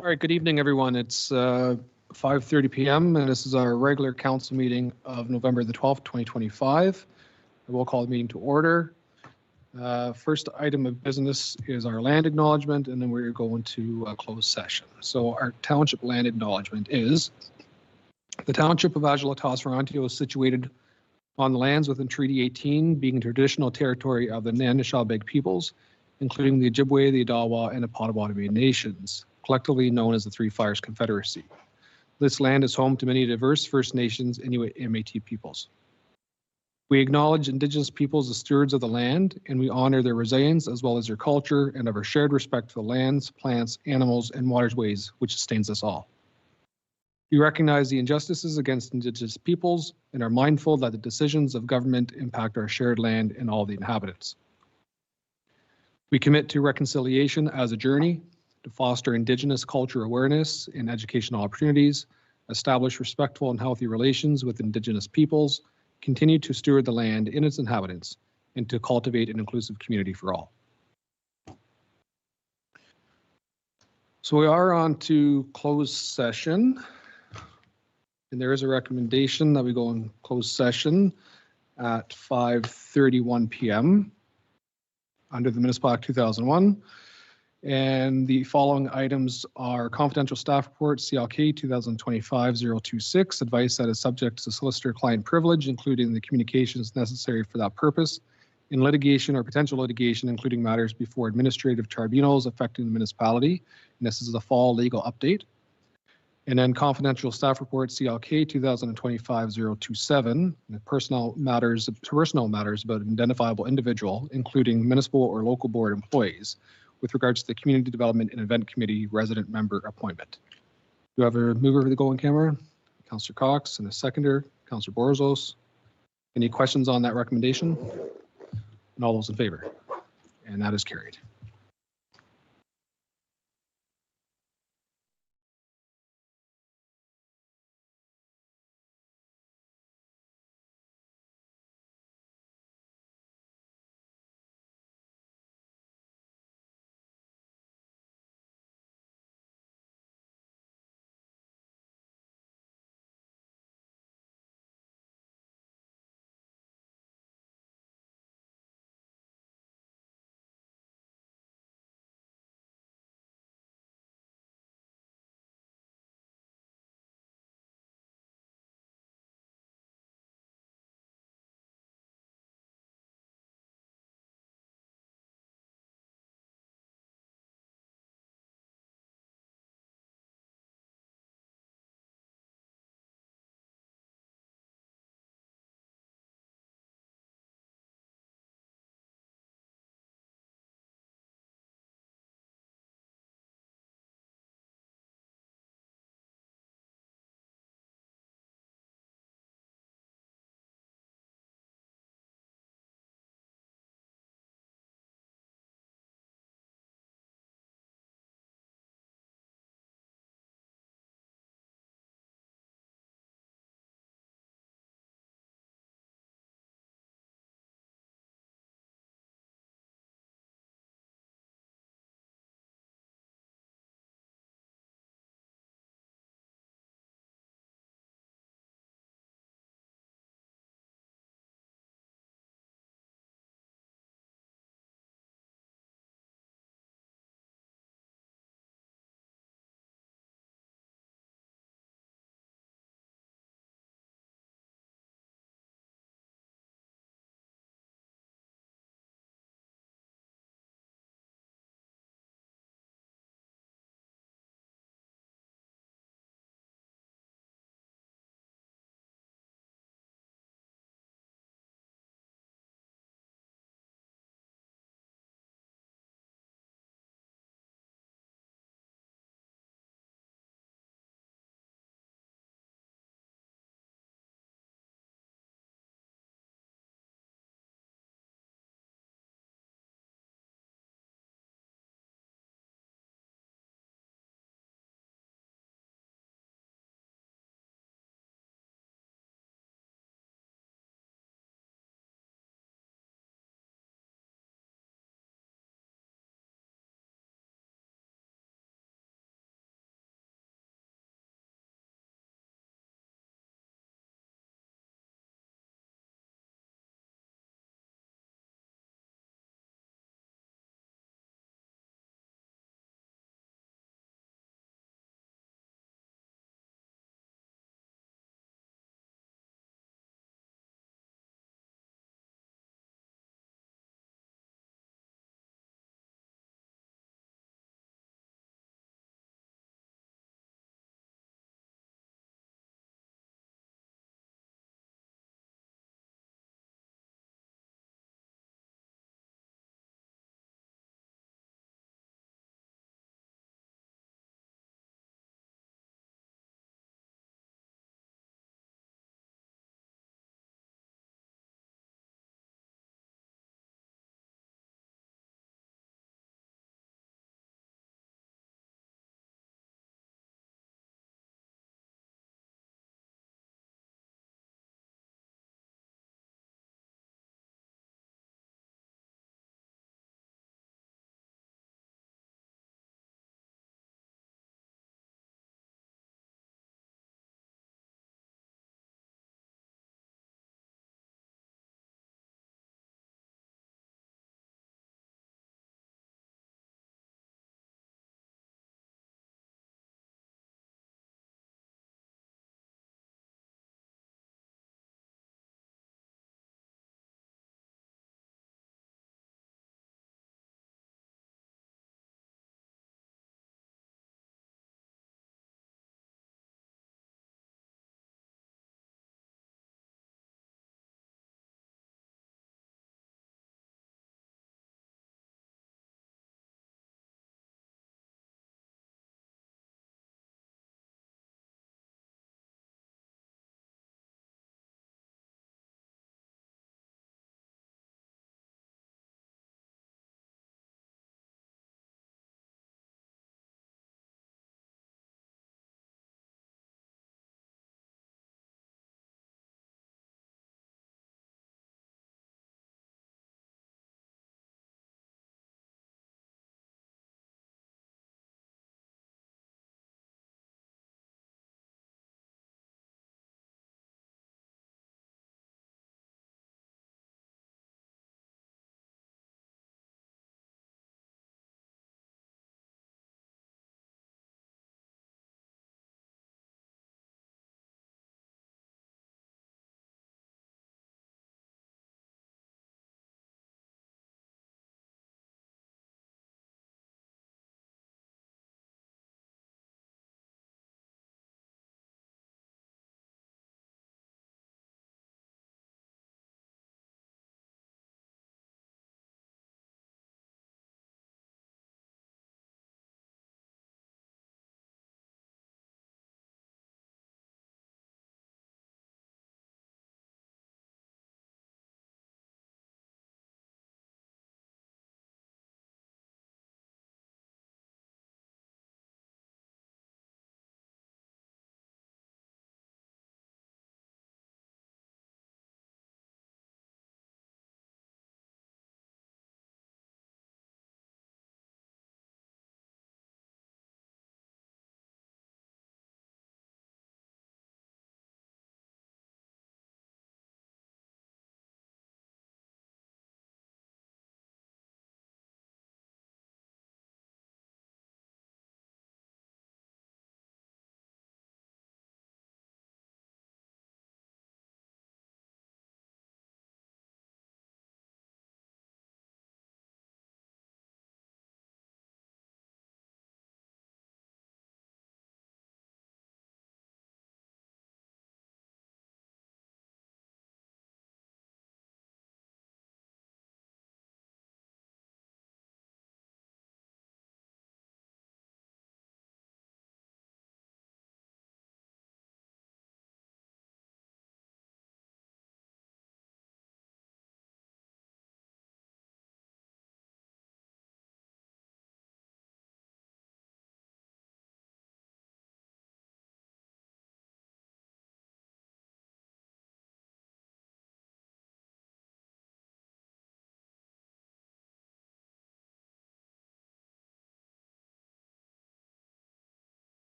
All right, good evening, everyone. It's 5:30 p.m. and this is our regular council meeting of November the 12th, 2025. I will call the meeting to order. First item of business is our land acknowledgement, and then we're going to close session. So our township land acknowledgement is the township of Adjala-Tosorontio is situated on the lands within Treaty 18, being traditional territory of the Anishinaabe peoples, including the Ojibwe, the Odawa, and the Potawatomi nations, collectively known as the Three Fires Confederacy. This land is home to many diverse First Nations, Inuit, and Métis peoples. We acknowledge Indigenous peoples as stewards of the land, and we honor their resilience as well as their culture and of our shared respect for the lands, plants, animals, and waterways which sustains us all. We recognize the injustices against Indigenous peoples and are mindful that the decisions of government impact our shared land and all the inhabitants. We commit to reconciliation as a journey to foster Indigenous culture awareness and educational opportunities, establish respectful and healthy relations with Indigenous peoples, continue to steward the land and its inhabitants, and to cultivate an inclusive community for all. So we are on to closed session. And there is a recommendation that we go in closed session at 5:31 p.m. under the Municipal Act 2001. And the following items are confidential staff report, CLK 2025-026, advice that is subject to solicitor-client privilege, including the communications necessary for that purpose, in litigation or potential litigation, including matters before administrative tribunals affecting the municipality. And this is the fall legal update. And then confidential staff report CLK 2025-027, personal matters about an identifiable individual, including municipal or local board employees, with regards to the community development and event committee resident member appointment. Do you have a mover for the go on camera? Councillor Cox, and a seconder, Councillor Borzos. Any questions on that recommendation? And all those in favor? And that is carried.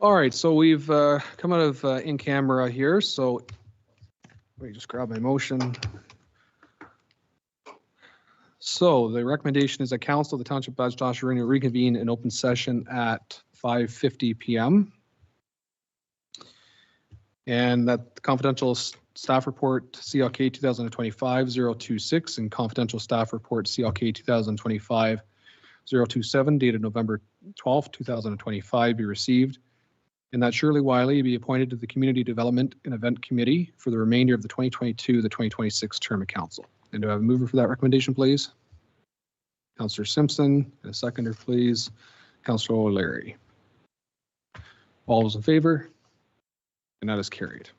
All right, so we've come out of in camera here, so let me just grab my motion. So the recommendation is that council of the Township of Adjala-Tosorontio reconvene in open session at 5:50 p.m. And that the confidential staff report CLK 2025-026 and confidential staff report CLK 2025-027 dated November 12th, 2025 be received, and that Shirley Wiley be appointed to the Community Development and Event Committee for the remainder of the 2022 the 2026 term of council. And do I have a mover for that recommendation, please? Councillor Simpson, and a seconder, please. Councillor O'Leary. All those in favor? And that is carried.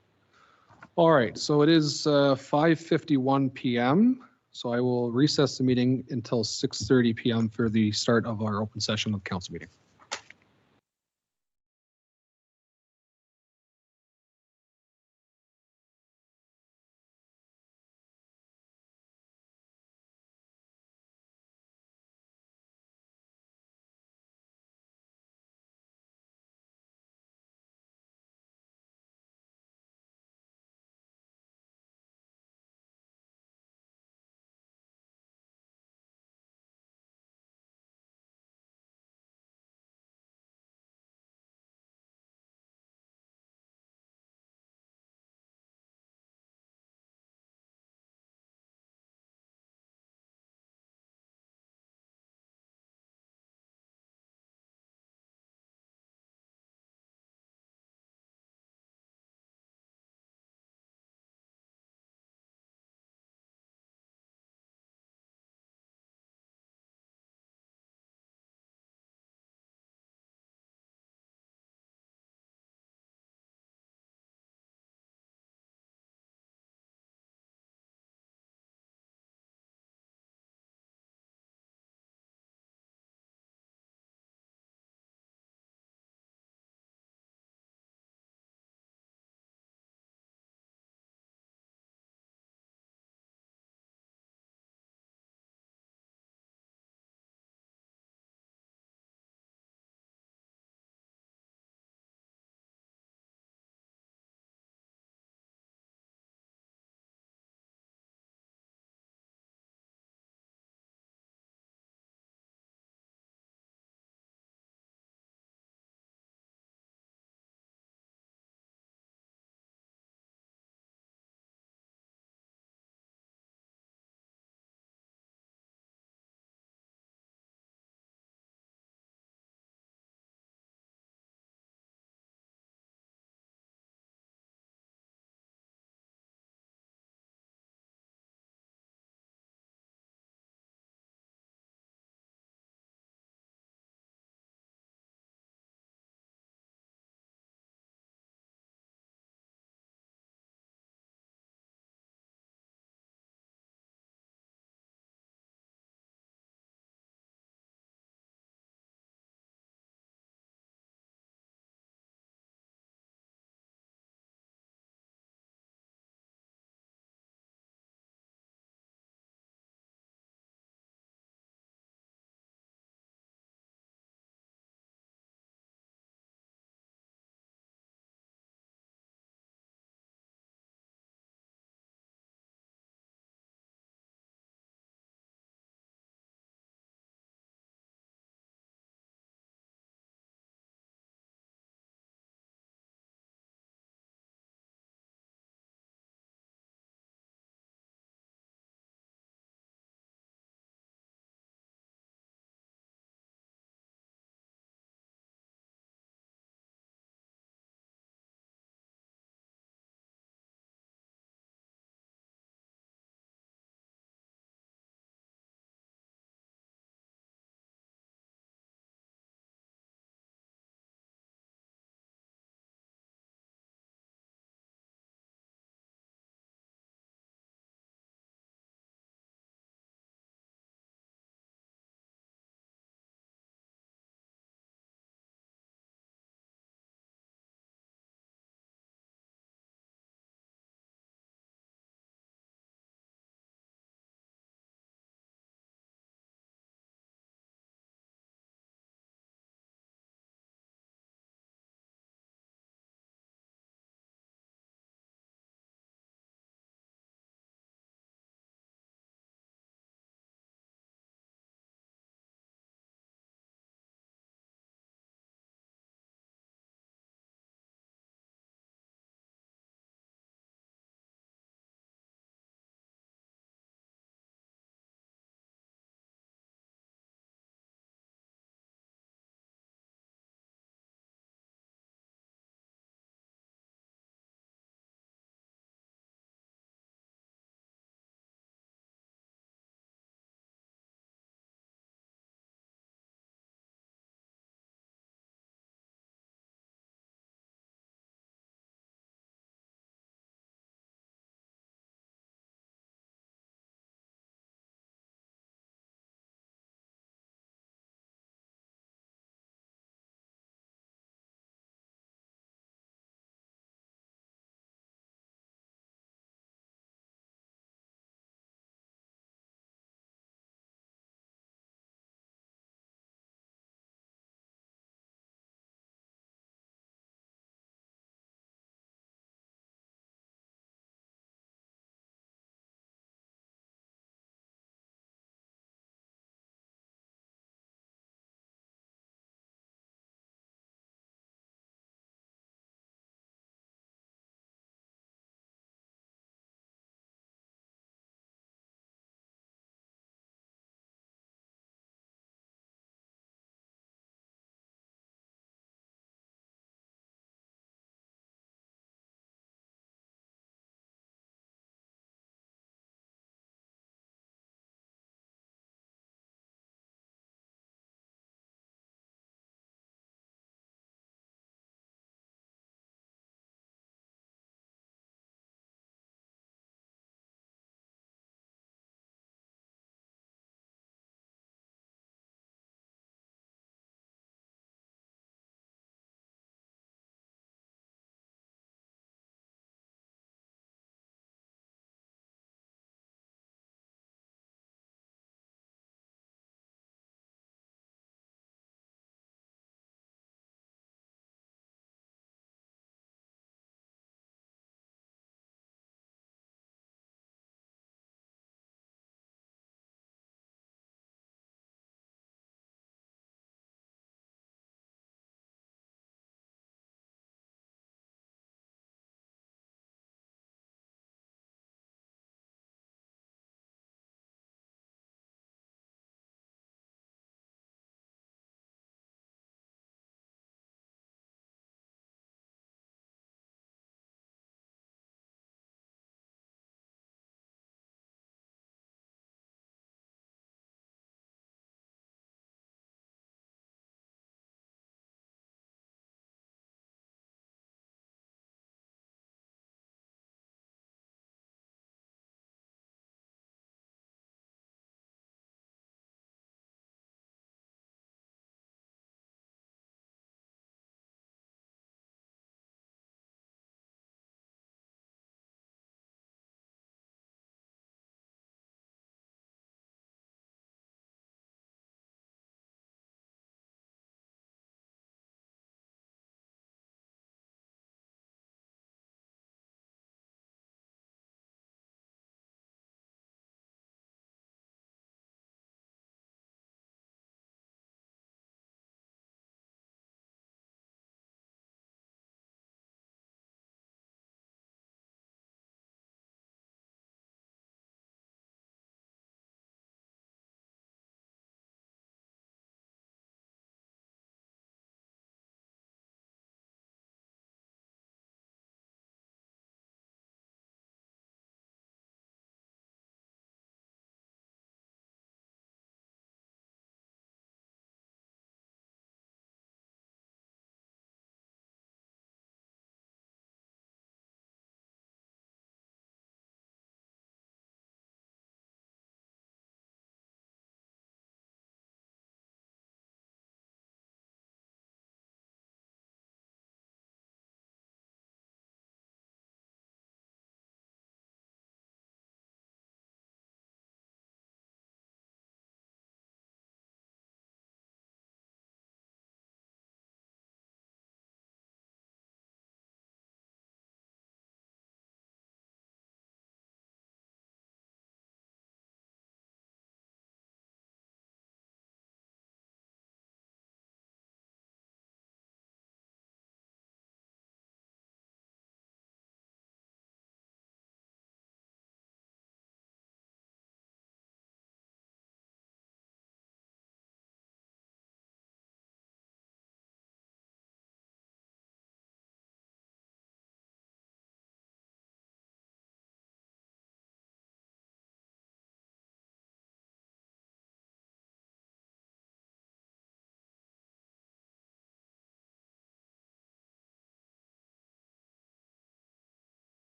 All right, so it is 5:51 p.m. So I will recess the meeting until 6:30 p.m. for the start of our open session of the council meeting.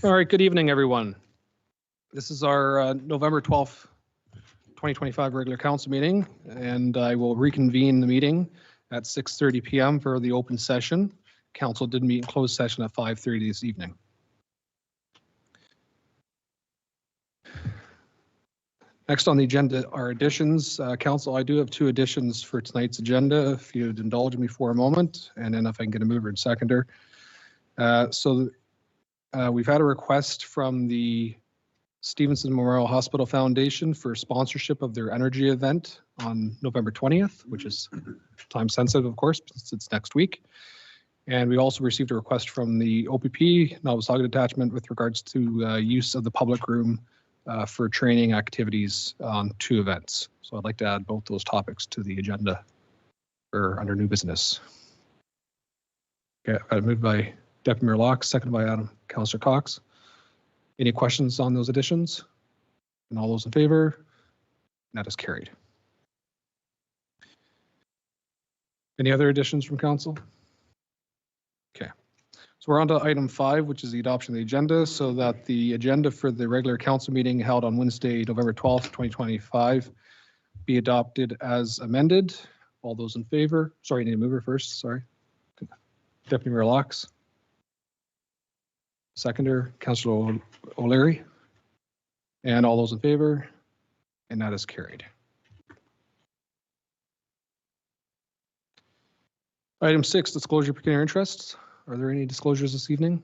All right, good evening, everyone. This is our November 12th, 2025 regular council meeting, and I will reconvene the meeting at 6:30 p.m. for the open session. Council did meet in closed session at 5:30 this evening. Next on the agenda are additions. Council, I do have two additions for tonight's agenda, if you'd indulge me for a moment, and then if I can get a mover and seconder. We've had a request from the Stevenson Memorial Hospital Foundation for sponsorship of their energy event on November 20th, which is time sensitive, of course, since it's next week. And we also received a request from the OPP, Novosaga Detachment, with regards to use of the public room for training activities on two events. So I'd like to add both those topics to the agenda for under new business. Okay, moved by Deputy Mayor Locke, seconded by Councillor Cox. Any questions on those additions? And all those in favor? That is carried. Any other additions from council? Okay. So we're on to item 5, which is the adoption of the agenda, so that the agenda for the regular council meeting held on Wednesday, November 12th, 2025 be adopted as amended. All those in favor? Sorry, I need a mover first. Sorry. Deputy Mayor Locke. Seconder, Councillor O'Leary. And all those in favor? And that is carried. Item 6, disclosure of pecuniary interests. Are there any disclosures this evening?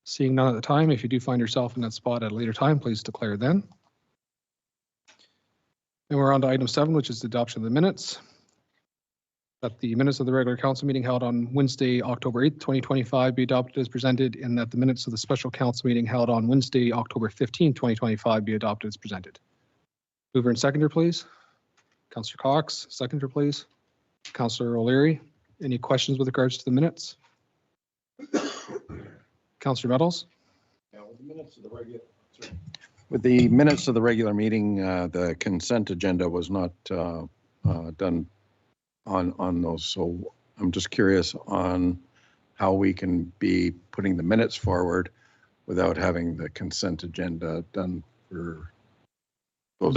Seeing none at the time, if you do find yourself in that spot at a later time, please declare then. And we're on to item 7, which is the adoption of the minutes. That the minutes of the regular council meeting held on Wednesday, October 8th, 2025 be adopted as presented, and that the minutes of the special council meeting held on Wednesday, October 15th, 2025 be adopted as presented. Mover and seconder, please. Councillor Cox, seconder, please. Councillor O'Leary, any questions with regards to the minutes? Councillor Metals? Yeah, with the minutes of the regular meeting, the consent agenda was not done on those. So I'm just curious on how we can be putting the minutes forward without having the consent agenda done for those. I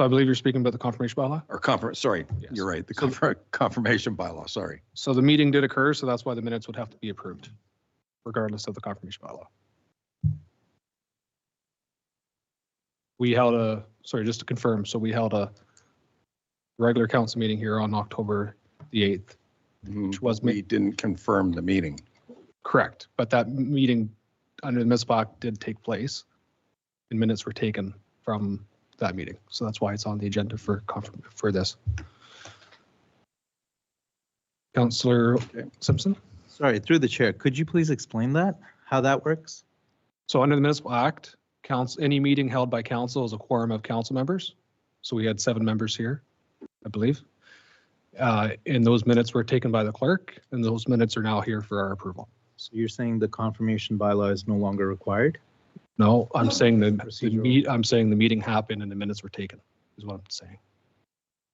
believe you're speaking about the confirmation bylaw? Or sorry, yes. You're right. The confirmation bylaw, sorry. So the meeting did occur, so that's why the minutes would have to be approved, regardless of the confirmation bylaw. We held just to confirm, so we held a regular council meeting here on October the 8th, which was... We didn't confirm the meeting. Correct, but that meeting under the municipal act did take place, and minutes were taken from that meeting. So that's why it's on the agenda for this. Councillor Simpson? Sorry, through the chair, could you please explain that, how that works? So under the municipal act, any meeting held by council is a quorum of council members. So we had 7 members here, I believe. And those minutes were taken by the clerk, and those minutes are now here for our approval. So you're saying the confirmation bylaw is no longer required? No, I'm saying the meeting happened and the minutes were taken, is what I'm saying.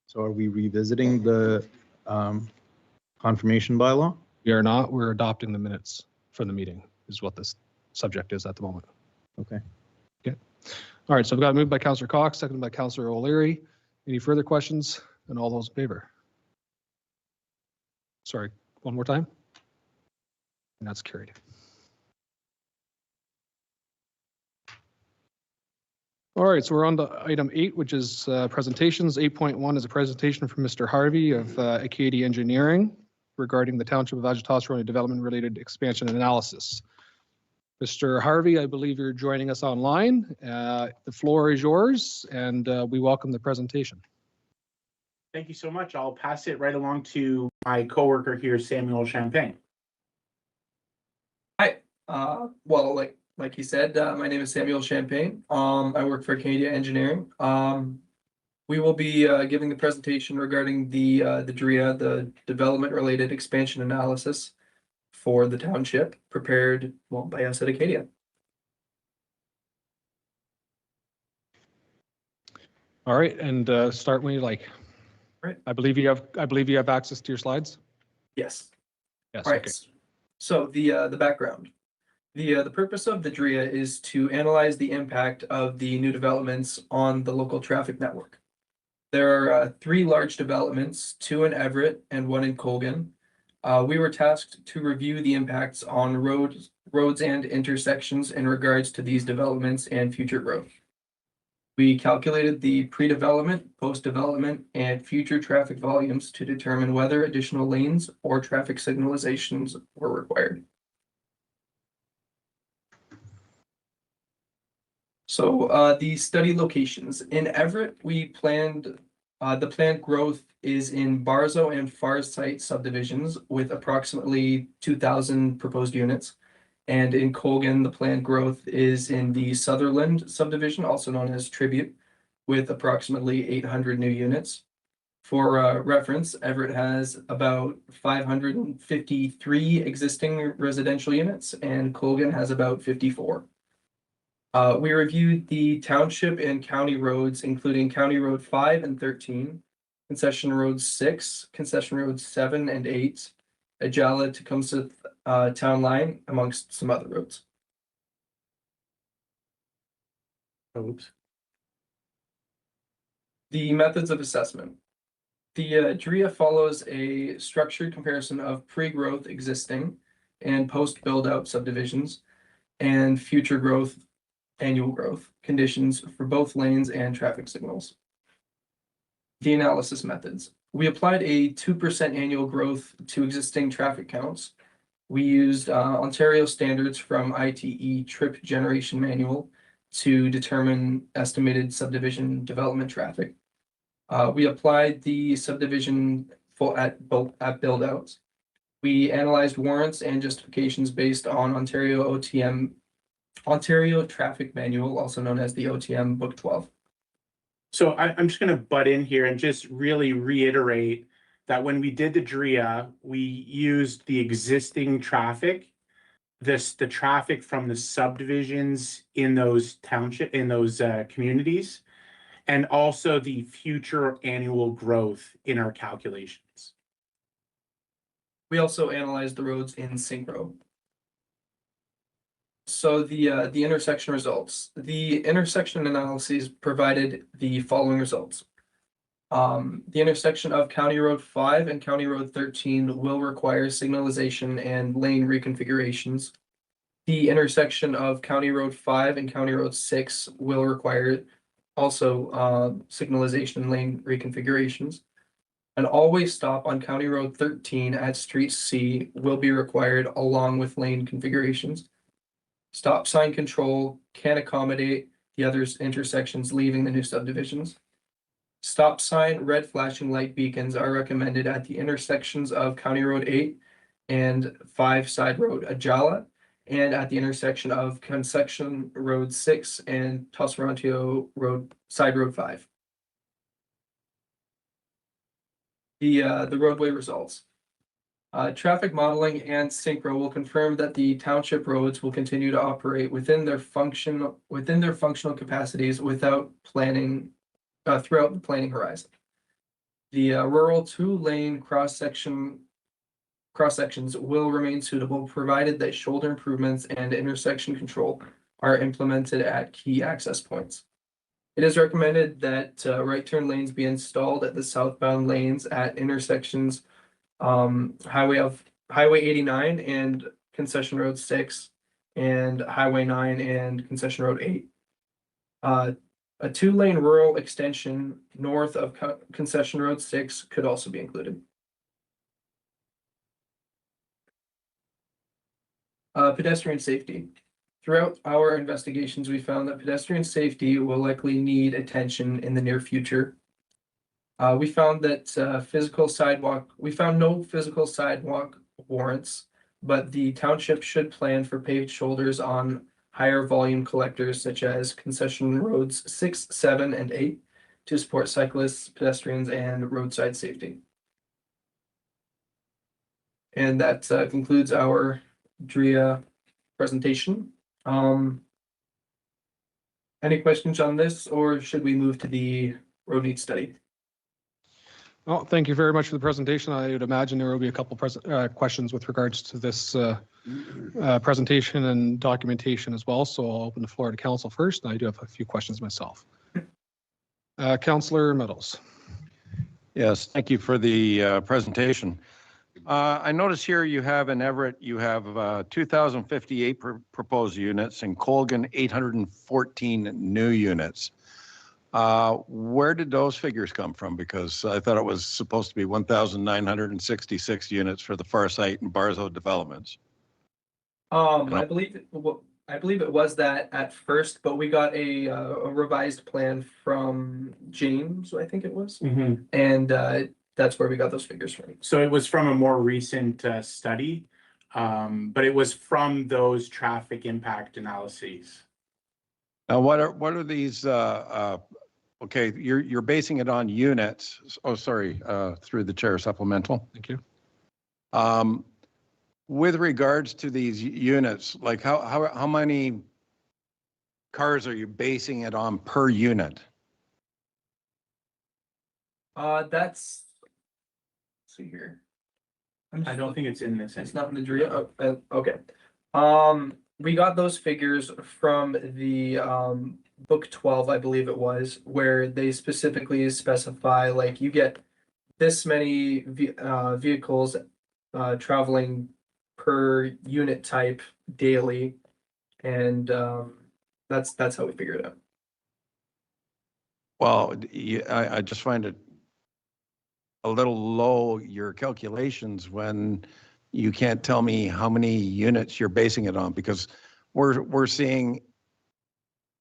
So are we revisiting the confirmation bylaw? We are not. We're adopting the minutes from the meeting, is what this subject is at the moment. Okay. Okay. All right. So I've got moved by Councillor Cox, seconded by Councillor O'Leary. Any further questions? And all those in favor? Sorry, one more time. And that's carried. All right, so we're on to item 8, which is presentations. 8.1 is a presentation from Mr. Harvey of Acadia Engineering regarding the Township of Adjala-Tosorontio development-related expansion analysis. Mr. Harvey, I believe you're joining us online. The floor is yours, and we welcome the presentation. Thank you so much. I'll pass it right along to my coworker here, Samuel Champagne. Hi. Well, like he said, my name is Samuel Champagne. I work for Acadia Engineering. We will be giving the presentation regarding the DREA, the development-related expansion analysis for the township, prepared by us at Acadia. All right, and start when you like. Right. I believe you have access to your slides. Yes. Yes. All right. Okay. So the background. The purpose of the DRIA is to analyze the impact of the new developments on the local traffic network. There are 3 large developments, 2 in Everett and 1 in Colgan. We were tasked to review the impacts on roads and intersections in regards to these developments and future growth. We calculated the pre-development, post-development, and future traffic volumes to determine whether additional lanes or traffic signalizations were required. So the study locations in Everett, we planned the planned growth is in Barzo and Far Site subdivisions with approximately 2,000 proposed units. And in Colgan, the planned growth is in the Sutherland subdivision, also known as Tribute, with approximately 800 new units. For reference, Everett has about 553 existing residential units, and Colgan has about 54. We reviewed the township and county roads, including County Road 5 and 13, Concession Road 6, Concession Road 7 and 8, Adjala-Tosorontio town line, amongst some other roads. Oops. The methods of assessment. The DRIA follows a structured comparison of pre-growth existing and post-build-out subdivisions and future growth, annual growth conditions for both lanes and traffic signals. The analysis methods. We applied a 2% annual growth to existing traffic counts. We used Ontario standards from ITE Trip Generation Manual to determine estimated subdivision development traffic. We applied the subdivision at build-outs. We analyzed warrants and justifications based on Ontario Traffic Manual, also known as the OTM Book 12. So I'm just going to butt in here and just really reiterate that when we did the DRIA, we used the existing traffic, the traffic from the subdivisions in those communities, and also the future annual growth in our calculations. We also analyzed the roads in synchro. So the intersection results. The intersection analyses provided the following results. The intersection of County Road 5 and County Road 13 will require signalization and lane reconfigurations. The intersection of County Road 5 and County Road 6 will require also signalization and lane reconfigurations. An always stop on County Road 13 at Street C will be required along with lane configurations. Stop sign control can accommodate the other intersections leaving the new subdivisions. Stop sign red flashing light beacons are recommended at the intersections of County Road 8 and 5 Side Road Adjala, and at the intersection of Concession Road 6 and Adjala-Tosorontio Road Side Road 5. The roadway results. Traffic modeling and synchro will confirm that the township roads will continue to operate within their functional capacities without planning throughout the planning horizon. The rural 2-lane cross sections will remain suitable, provided that shoulder improvements and intersection control are implemented at key access points. It is recommended that right turn lanes be installed at the southbound lanes at intersections Highway 89 and Concession Road 6 and Highway 9 and Concession Road 8. A 2-lane rural extension north of Concession Road 6 could also be included. Pedestrian safety. Throughout our investigations, we found that pedestrian safety will likely need attention in the near future. We found no physical sidewalk warrants, but the township should plan for paved shoulders on higher volume collectors such as Concession Roads 6, 7, and 8 to support cyclists, pedestrians, and roadside safety. And that concludes our DRIA presentation. Any questions on this, or should we move to the road needs study? Well, thank you very much for the presentation. I would imagine there will be a couple questions with regards to this presentation and documentation as well. So I'll open the floor to council first, and I do have a few questions myself. Councillor Meadows. Yes, thank you for the presentation. I notice here you have in Everett, you have 2,058 proposed units, and Colgan 814 new units. Where did those figures come from? Because I thought it was supposed to be 1,966 units for the Farsight and Barzo developments. I believe it was that at first, but we got a revised plan from James, I think it was, and that's where we got those figures from. So it was from a more recent study, but it was from those traffic impact analyses. Now, what are these? Okay, you're basing it on units. Oh, sorry, through the chair, supplemental. Thank you. With regards to these units, like how many cars are you basing it on per unit? Let's see here. I don't think it's in this. It's not in the DRIA. Oh, okay. We got those figures from the book 12, I believe it was, where they specifically specify like you get this many vehicles traveling per unit type daily, and that's how we figure it out. Well, I just find it a little low, your calculations, when you can't tell me how many units you're basing it on, because we're seeing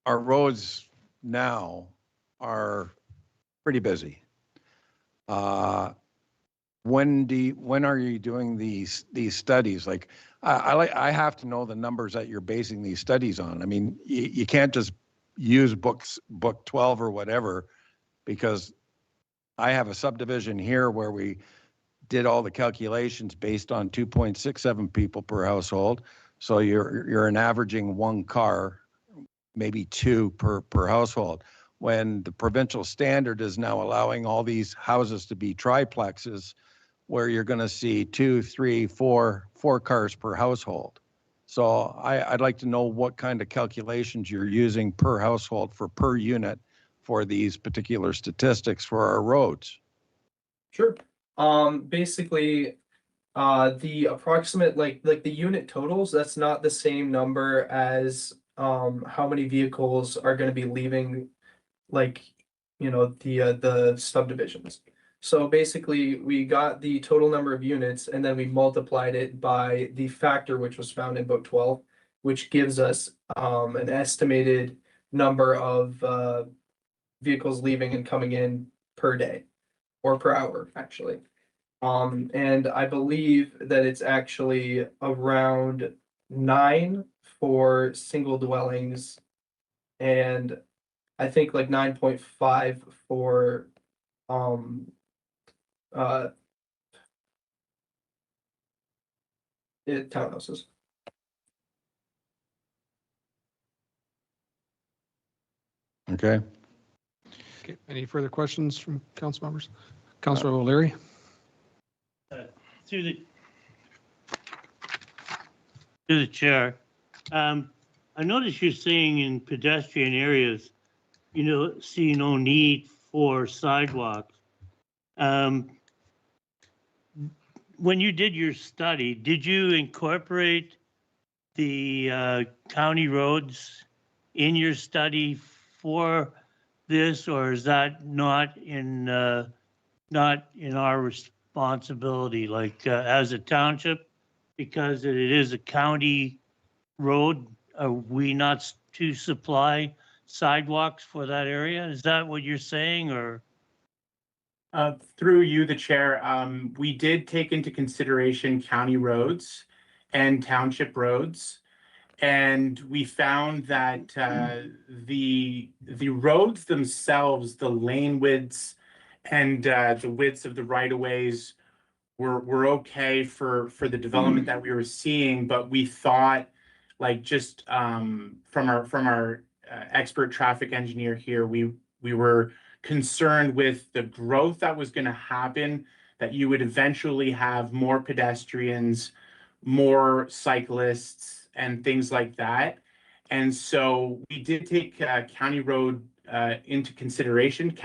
our roads now are pretty busy. When are you doing these studies? Like, I have to know the numbers that you're basing these studies on. I mean, you can't just use book 12 or whatever, because I have a subdivision here where we did all the calculations based on 2.67 people per household. So you're an averaging one car, maybe two per household. When the provincial standard is now allowing all these houses to be triplexes, where you're going to see 2, 3, 4 cars per household. So I'd like to know what kind of calculations you're using per household for per unit for these particular statistics for our roads. Sure. Basically, the approximate like the unit totals, that's not the same number as how many vehicles are going to be leaving, like, you know, the subdivisions. So basically, we got the total number of units, and then we multiplied it by the factor which was found in book 12, which gives us an estimated number of vehicles leaving and coming in per day, or per hour, actually. And I believe that it's actually around 9 for single dwellings, and I think like 9.5 for townhouses. Okay. Okay. Any further questions from council members? Councillor O'Leary. Through the chair, I notice you're saying in pedestrian areas, see no need for sidewalks. When you did your study, did you incorporate the county roads in your study for this, or is that not in our responsibility, like as a township, because it is a county road? Are we not to supply sidewalks for that area? Is that what you're saying, or? Through you, the chair, we did take into consideration county roads and township roads, and we found that the roads themselves, the lane widths and the widths of the right-of-ways were okay for the development that we were seeing, but we thought, like, just from our expert traffic engineer here, we were concerned with the growth that was going to happen, that you would eventually have more pedestrians, more cyclists, and things like that. And so we did take county roads into consideration,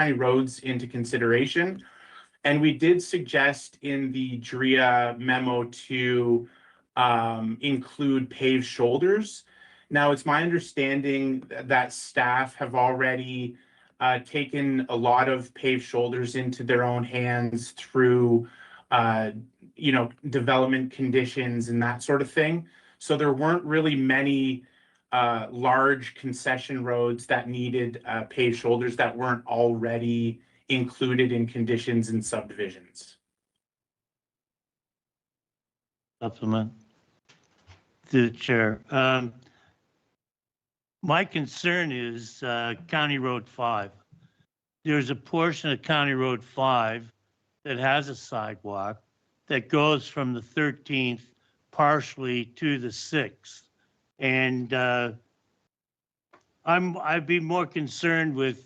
and we did suggest in the DRIA memo to include paved shoulders. Now, it's my understanding that staff have already taken a lot of paved shoulders into their own hands through, development conditions and that sort of thing. So there weren't really many large concession roads that needed paved shoulders that weren't already included in conditions and subdivisions. Supplement. To the chair. My concern is County Road 5. There's a portion of County Road 5 that has a sidewalk that goes from the 13th partially to the 6th. And I'd be more concerned with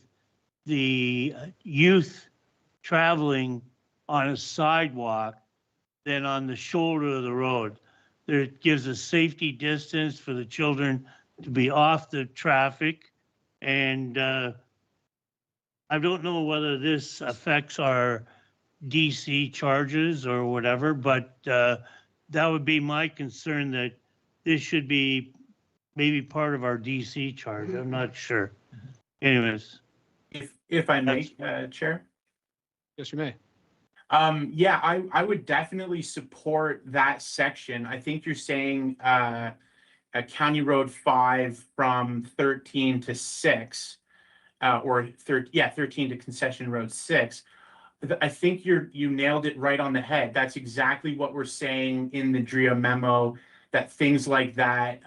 the youth traveling on a sidewalk than on the shoulder of the road. There, it gives a safety distance for the children to be off the traffic. And I don't know whether this affects our DC charges or whatever, but that would be my concern, that this should be maybe part of our DC charge. I'm not sure. Anyways. If I may, Chair? Yes, you may. Yeah, I would definitely support that section. I think you're saying a County Road 5 from 13 to 6, or 13 to Concession Road 6. I think you nailed it right on the head. That's exactly what we're saying in the DRIA memo, that things like that,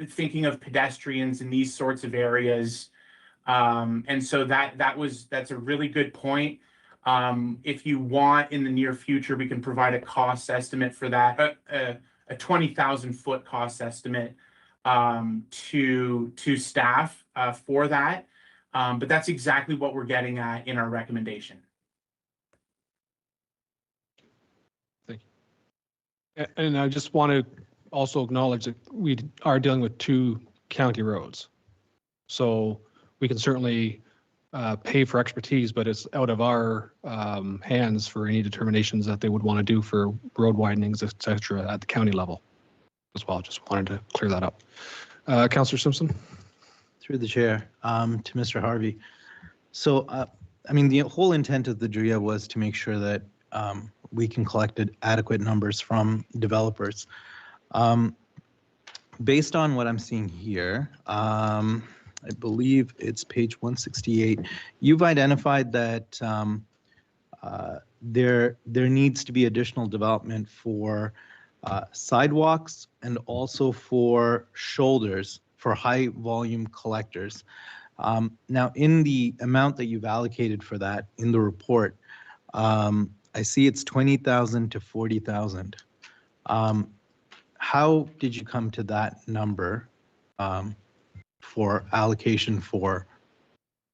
thinking of pedestrians in these sorts of areas. And so that's a really good point. If you want, in the near future, we can provide a cost estimate for that, a 20,000 foot cost estimate to staff for that. But that's exactly what we're getting at in our recommendation. Thank you. And I just want to also acknowledge that we are dealing with 2 county roads. So we can certainly pay for expertise, but it's out of our hands for any determinations that they would want to do for road widenings, et cetera, at the county level as well. Just wanted to clear that up. Councillor Simpson. Through the chair, to Mr. Harvey. So, I mean, the whole intent of the DRIA was to make sure that we can collect adequate numbers from developers. Based on what I'm seeing here, I believe it's page 168. You've identified that there needs to be additional development for sidewalks and also for shoulders for high volume collectors. Now, in the amount that you've allocated for that in the report, I see it's 20,000 to 40,000. How did you come to that number for allocation for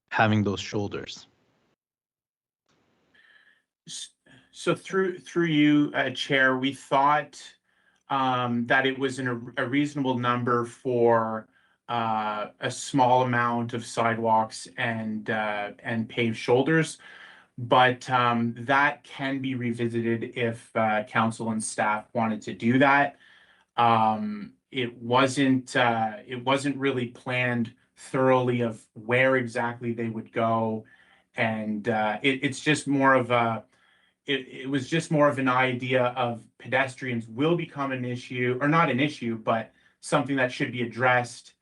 having those shoulders? So through you, Chair, we thought that it was a reasonable number for a small amount of sidewalks and paved shoulders, but that can be revisited if council and staff wanted to do that. It wasn't really planned thoroughly of where exactly they would go, and it's just more of a. It was just more of an idea of pedestrians will become an issue, or not an issue, but something that should be addressed,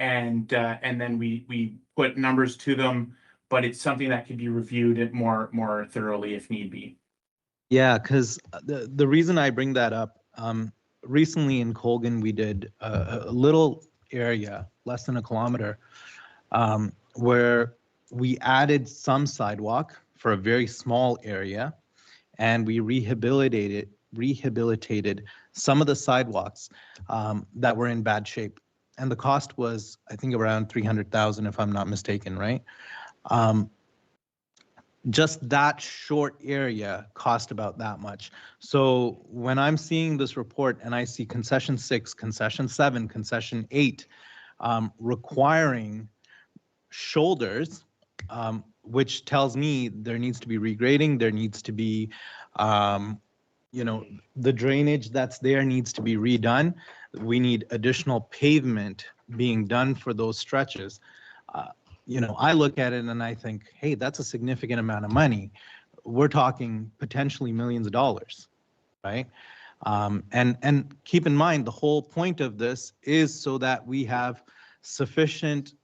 and then we put numbers to them, but it's something that could be reviewed more thoroughly if need be. Yeah, because the reason I bring that up, recently in Colgan, we did a little area, less than a kilometer, where we added some sidewalk for a very small area, and we rehabilitated some of the sidewalks that were in bad shape. And the cost was, I think, around 300,000, if I'm not mistaken, right? just that short area cost about that much. So when I'm seeing this report and I see concession 6, concession 7, concession 8 requiring shoulders, which tells me there needs to be regrading, there needs to be, the drainage that's there needs to be redone. We need additional pavement being done for those stretches. I look at it and I think, hey, that's a significant amount of money. We're talking potentially millions of dollars, right? And keep in mind, the whole point of this is so that we have sufficient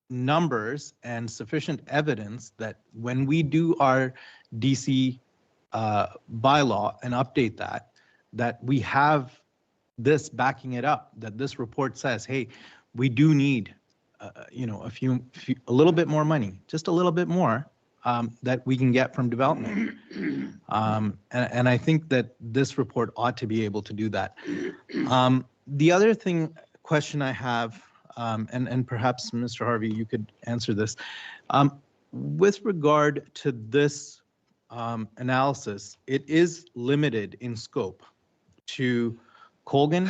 numbers and sufficient evidence that when we do our DC bylaw and update that we have this backing it up, that this report says, hey, we do need a little bit more money, just a little bit more that we can get from development. And I think that this report ought to be able to do that. The other question I have, and perhaps Mr. Harvey, you could answer this. With regard to this analysis, it is limited in scope to Colgan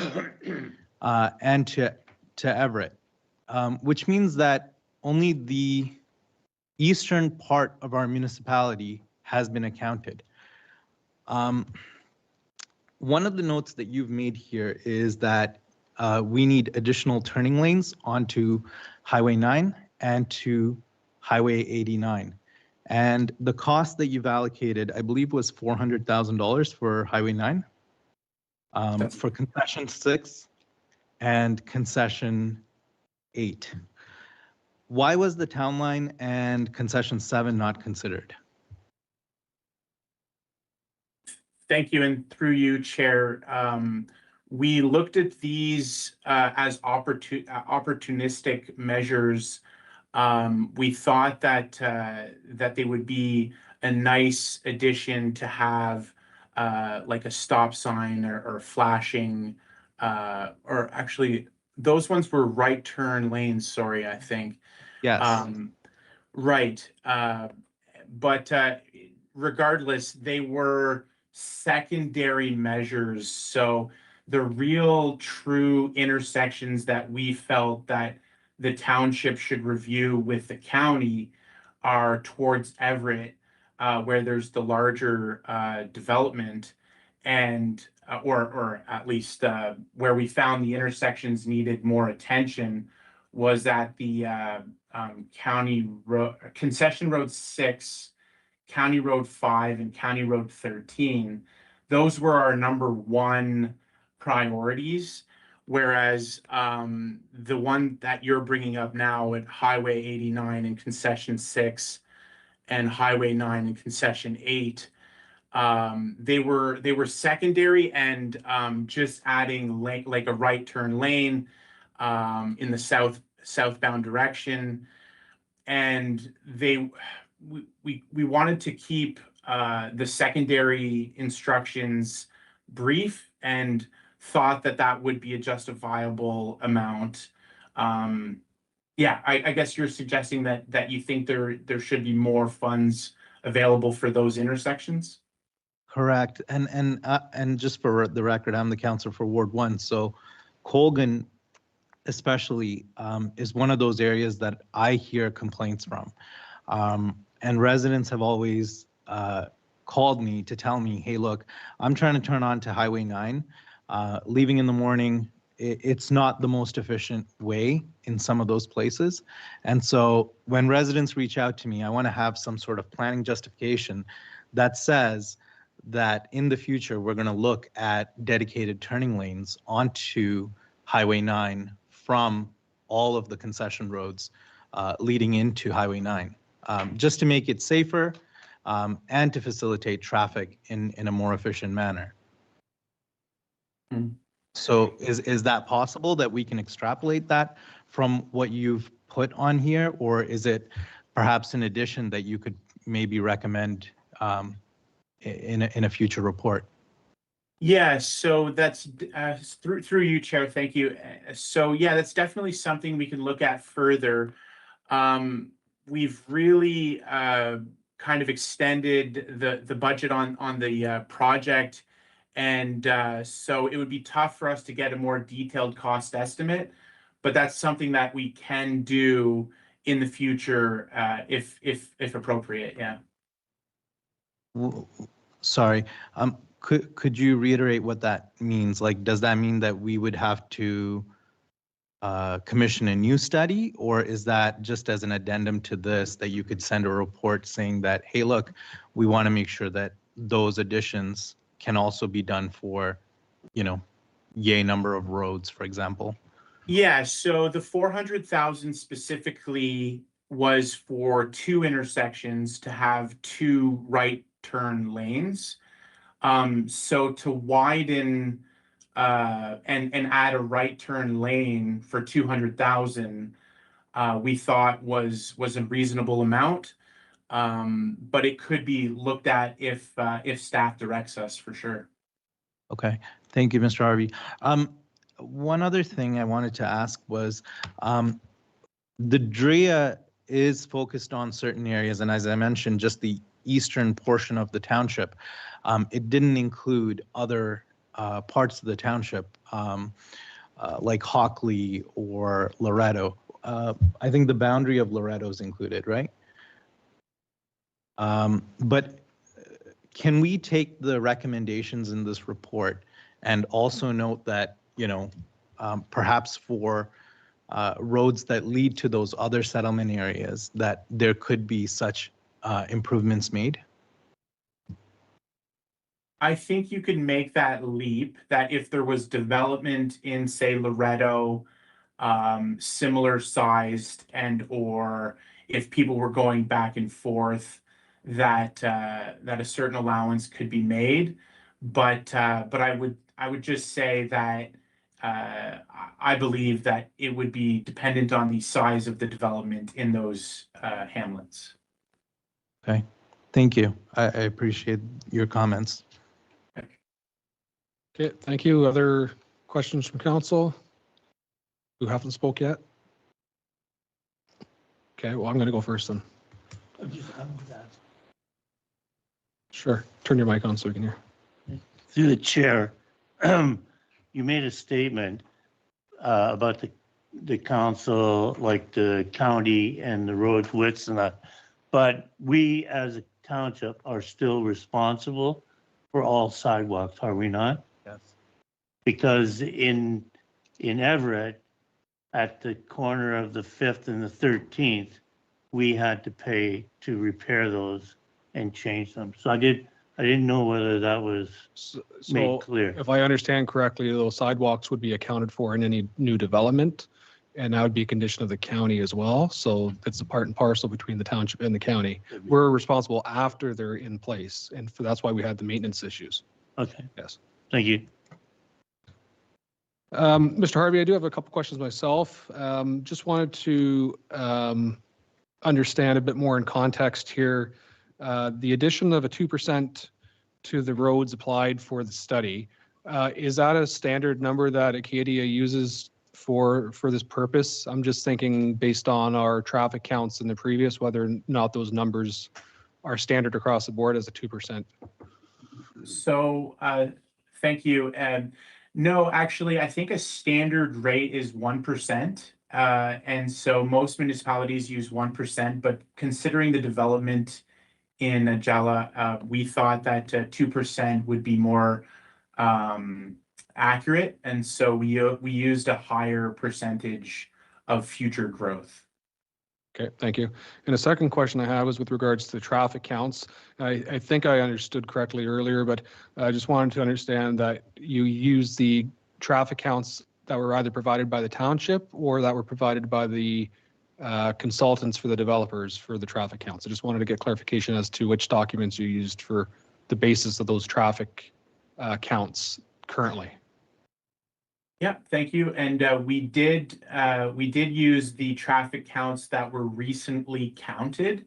and to Everett. Which means that only the eastern part of our municipality has been accounted. One of the notes that you've made here is that we need additional turning lanes onto Highway 9 and to Highway 89. And the cost that you've allocated, I believe, was $400,000 for Highway 9, for concession 6 and concession 8. Why was the town line and concession 7 not considered? Thank you, and through you, Chair. We looked at these as opportunistic measures. We thought that that they would be a nice addition to have, like a stop sign or flashing, or actually, those ones were right turn lanes, sorry, I think. Yes. Right. But regardless, they were secondary measures. So the real true intersections that we felt that the township should review with the county are towards Everett, where there's the larger development, and or at least where we found the intersections needed more attention was at the county road, concession road 6, county road 5, and county road 13. Those were our number one priorities, whereas the one that you're bringing up now at Highway 89 and concession 6 and Highway 9 and concession 8, they were secondary, and just adding like a right turn lane in the southbound direction, and we wanted to keep the secondary instructions brief, and thought that that would be a justifiable amount. Yeah, I guess you're suggesting that you think there should be more funds available for those intersections? Correct. And just for the record, I'm the counselor for Ward 1. So Colgan especially is one of those areas that I hear complaints from. And residents have always called me to tell me, hey, look, I'm trying to turn on to Highway 9. Leaving in the morning, it's not the most efficient way in some of those places. And so when residents reach out to me, I want to have some sort of planning justification that says that in the future, we're going to look at dedicated turning lanes onto Highway 9 from all of the concession roads leading into Highway 9, just to make it safer and to facilitate traffic in a more efficient manner. So is that possible that we can extrapolate that from what you've put on here, or is it perhaps an addition that you could maybe recommend in a future report? Yeah, so that's through you, Chair. Thank you. So yeah, that's definitely something we can look at further. We've really kind of extended the budget on the project. And so it would be tough for us to get a more detailed cost estimate, but that's something that we can do in the future if appropriate. Yeah. Sorry, could you reiterate what that means? Like, does that mean that we would have to commission a new study, or is that just as an addendum to this that you could send a report saying that, hey, look, we want to make sure that those additions can also be done for, you know, yay number of roads, for example? Yeah, so the 400,000 specifically was for 2 intersections to have 2 right turn lanes. So to widen and add a right turn lane for 200,000, we thought was a reasonable amount. But it could be looked at if staff directs us, for sure. Okay, thank you, Mr. Harvey. One other thing I wanted to ask was, the DRIA is focused on certain areas, and as I mentioned, just the eastern portion of the township. It didn't include other parts of the township, like Hockley or Loretto. I think the boundary of Loretto is included, right? But can we take the recommendations in this report and also note that, you know, perhaps for roads that lead to those other settlement areas, that there could be such improvements made? I think you could make that leap, that if there was development in, say, Loretto, similar sized, and or if people were going back and forth, that a certain allowance could be made. But I would just say that I believe that it would be dependent on the size of the development in those hamlets. Okay, thank you. I appreciate your comments. Okay, thank you. Other questions from council who haven't spoke yet? Okay, well, I'm going to go first then. Sure. Turn your mic on so we can hear. Through the chair, you made a statement about the council, like the county and the road widths and that, but we as a township are still responsible for all sidewalks, are we not? Yes. Because in Everett, at the corner of the 5th and the 13th, we had to pay to repair those and change them. So I didn't know whether that was made So clear. if I understand correctly, those sidewalks would be accounted for in any new development, and that would be a condition of the county as well. So it's a part and parcel between the township and the county. We're responsible after they're in place, and that's why we had the maintenance issues. Okay, Yes. thank you. Mr. Harvey, I do have a couple questions myself. Just wanted to understand a bit more in context here. The addition of a 2% to the roads applied for the study, is that a standard number that Acadia uses for this purpose? I'm just thinking based on our traffic counts in the previous, whether or not those numbers are standard across the board as a 2%. So thank you. No, actually, I think a standard rate is 1%. And so most municipalities use 1%, but considering the development in Adjala, we thought that 2% would be more accurate. And so we used a higher percentage of future growth. Okay, thank you. And a second question I had was with regards to traffic counts. I think I understood correctly earlier, but I just wanted to understand that you use the traffic counts that were either provided by the township or that were provided by the consultants for the developers for the traffic counts. I just wanted to get clarification as to which documents you used for the basis of those traffic counts currently. Yeah, thank you. And we did use the traffic counts that were recently counted.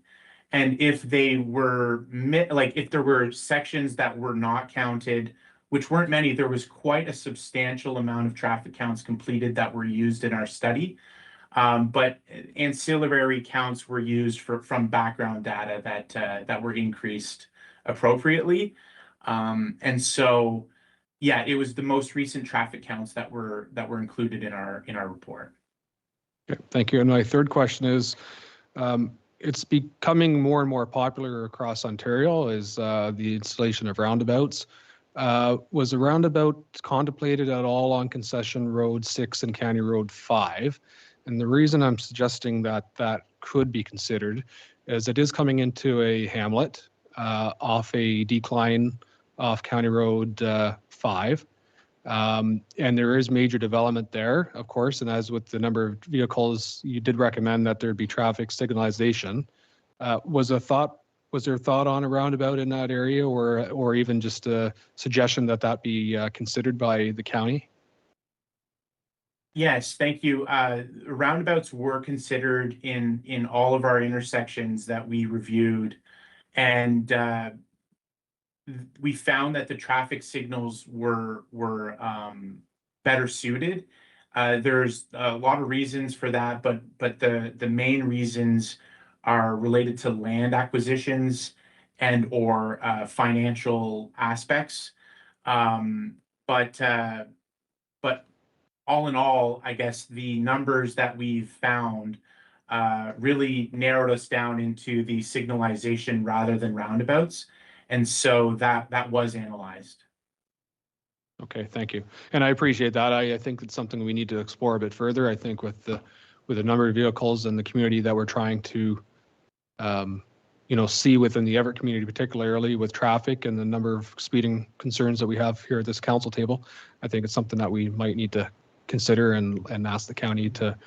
And if they were if there were sections that were not counted, which weren't many, there was quite a substantial amount of traffic counts completed that were used in our study. But ancillary counts were used from background data that were increased appropriately. And so, yeah, it was the most recent traffic counts that were included in our report. Okay, thank you. And my third question is, it's becoming more and more popular across Ontario is the installation of roundabouts. Was a roundabout contemplated at all on Concession Road 6 and County Road 5? And the reason I'm suggesting that could be considered is it is coming into a hamlet off a decline off County Road 5. And there is major development there, of course, and as with the number of vehicles, you did recommend that there be traffic signalization. Was there thought on a roundabout in that area, or even just a suggestion that be considered by the county? Yes, thank you. Roundabouts were considered in all of our intersections that we reviewed, and we found that the traffic signals were better suited. There's a lot of reasons for that, but the main reasons are related to land acquisitions and or financial aspects. But all in all, I guess the numbers that we've found really narrowed us down into the signalization rather than roundabouts. And so that was analyzed. Okay, thank you. And I appreciate that. I think it's something we need to explore a bit further. I think with the number of vehicles and the community that we're trying to see within the Everett community, particularly with traffic and the number of speeding concerns that we have here at this council table, I think it's something that we might need to consider and ask the county to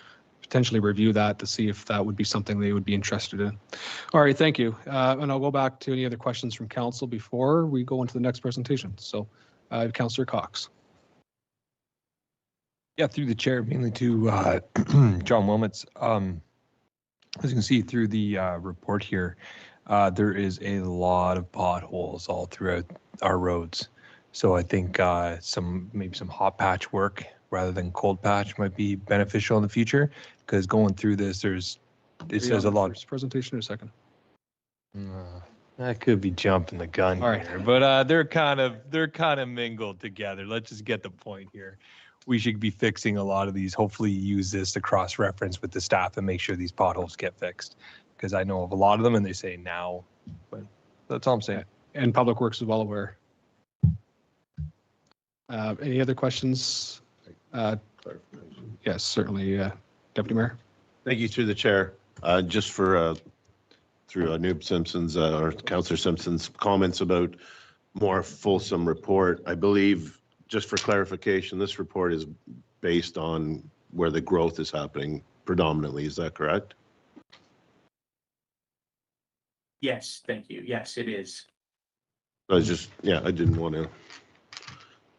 potentially review that to see if that would be something they would be interested in. All right, thank you. And I'll go back to any other questions from council before we go into the next presentation. So Councillor Cox. Yeah, through the chair, mainly to John Wilmots. As you can see through the report here, there is a lot of potholes all throughout our roads. So I think maybe some hot patch work rather than cold patch might be beneficial in the future, because going through this, it says a lot. First presentation or second? I could be jumping the gun here, but they're kind of mingled together. Let's just get the point here. We should be fixing a lot of these. Hopefully use this to cross-reference with the staff and make sure these potholes get fixed, because I know of a lot of them and they say now, but that's all I'm saying. And Public Works is well aware. Any other questions? Yes, certainly, Deputy Mayor. Thank you, through the chair. Just for through Noob Simpson's or Councillor Simpson's comments about more fulsome report. I believe, just for clarification, this report is based on where the growth is happening predominantly. Is that correct? Yes, thank you. Yes, it is. I was just, I didn't want to.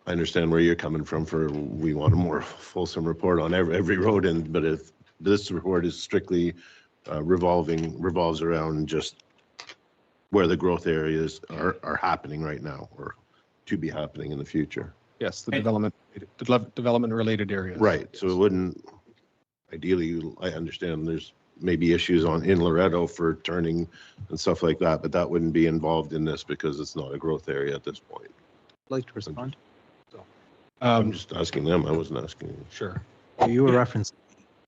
I understand where you're coming from. We want a more fulsome report on every road, but if this report is strictly revolves around just where the growth areas are happening right now or to be happening in the future. Yes, the development related areas. Right. Yes. So it wouldn't, ideally, I understand there's maybe issues in Loretto for turning and stuff like that, but that wouldn't be involved in this because it's not a growth area at this point. I'd like to respond. I'm just asking them. I wasn't asking you. Sure. You were referencing.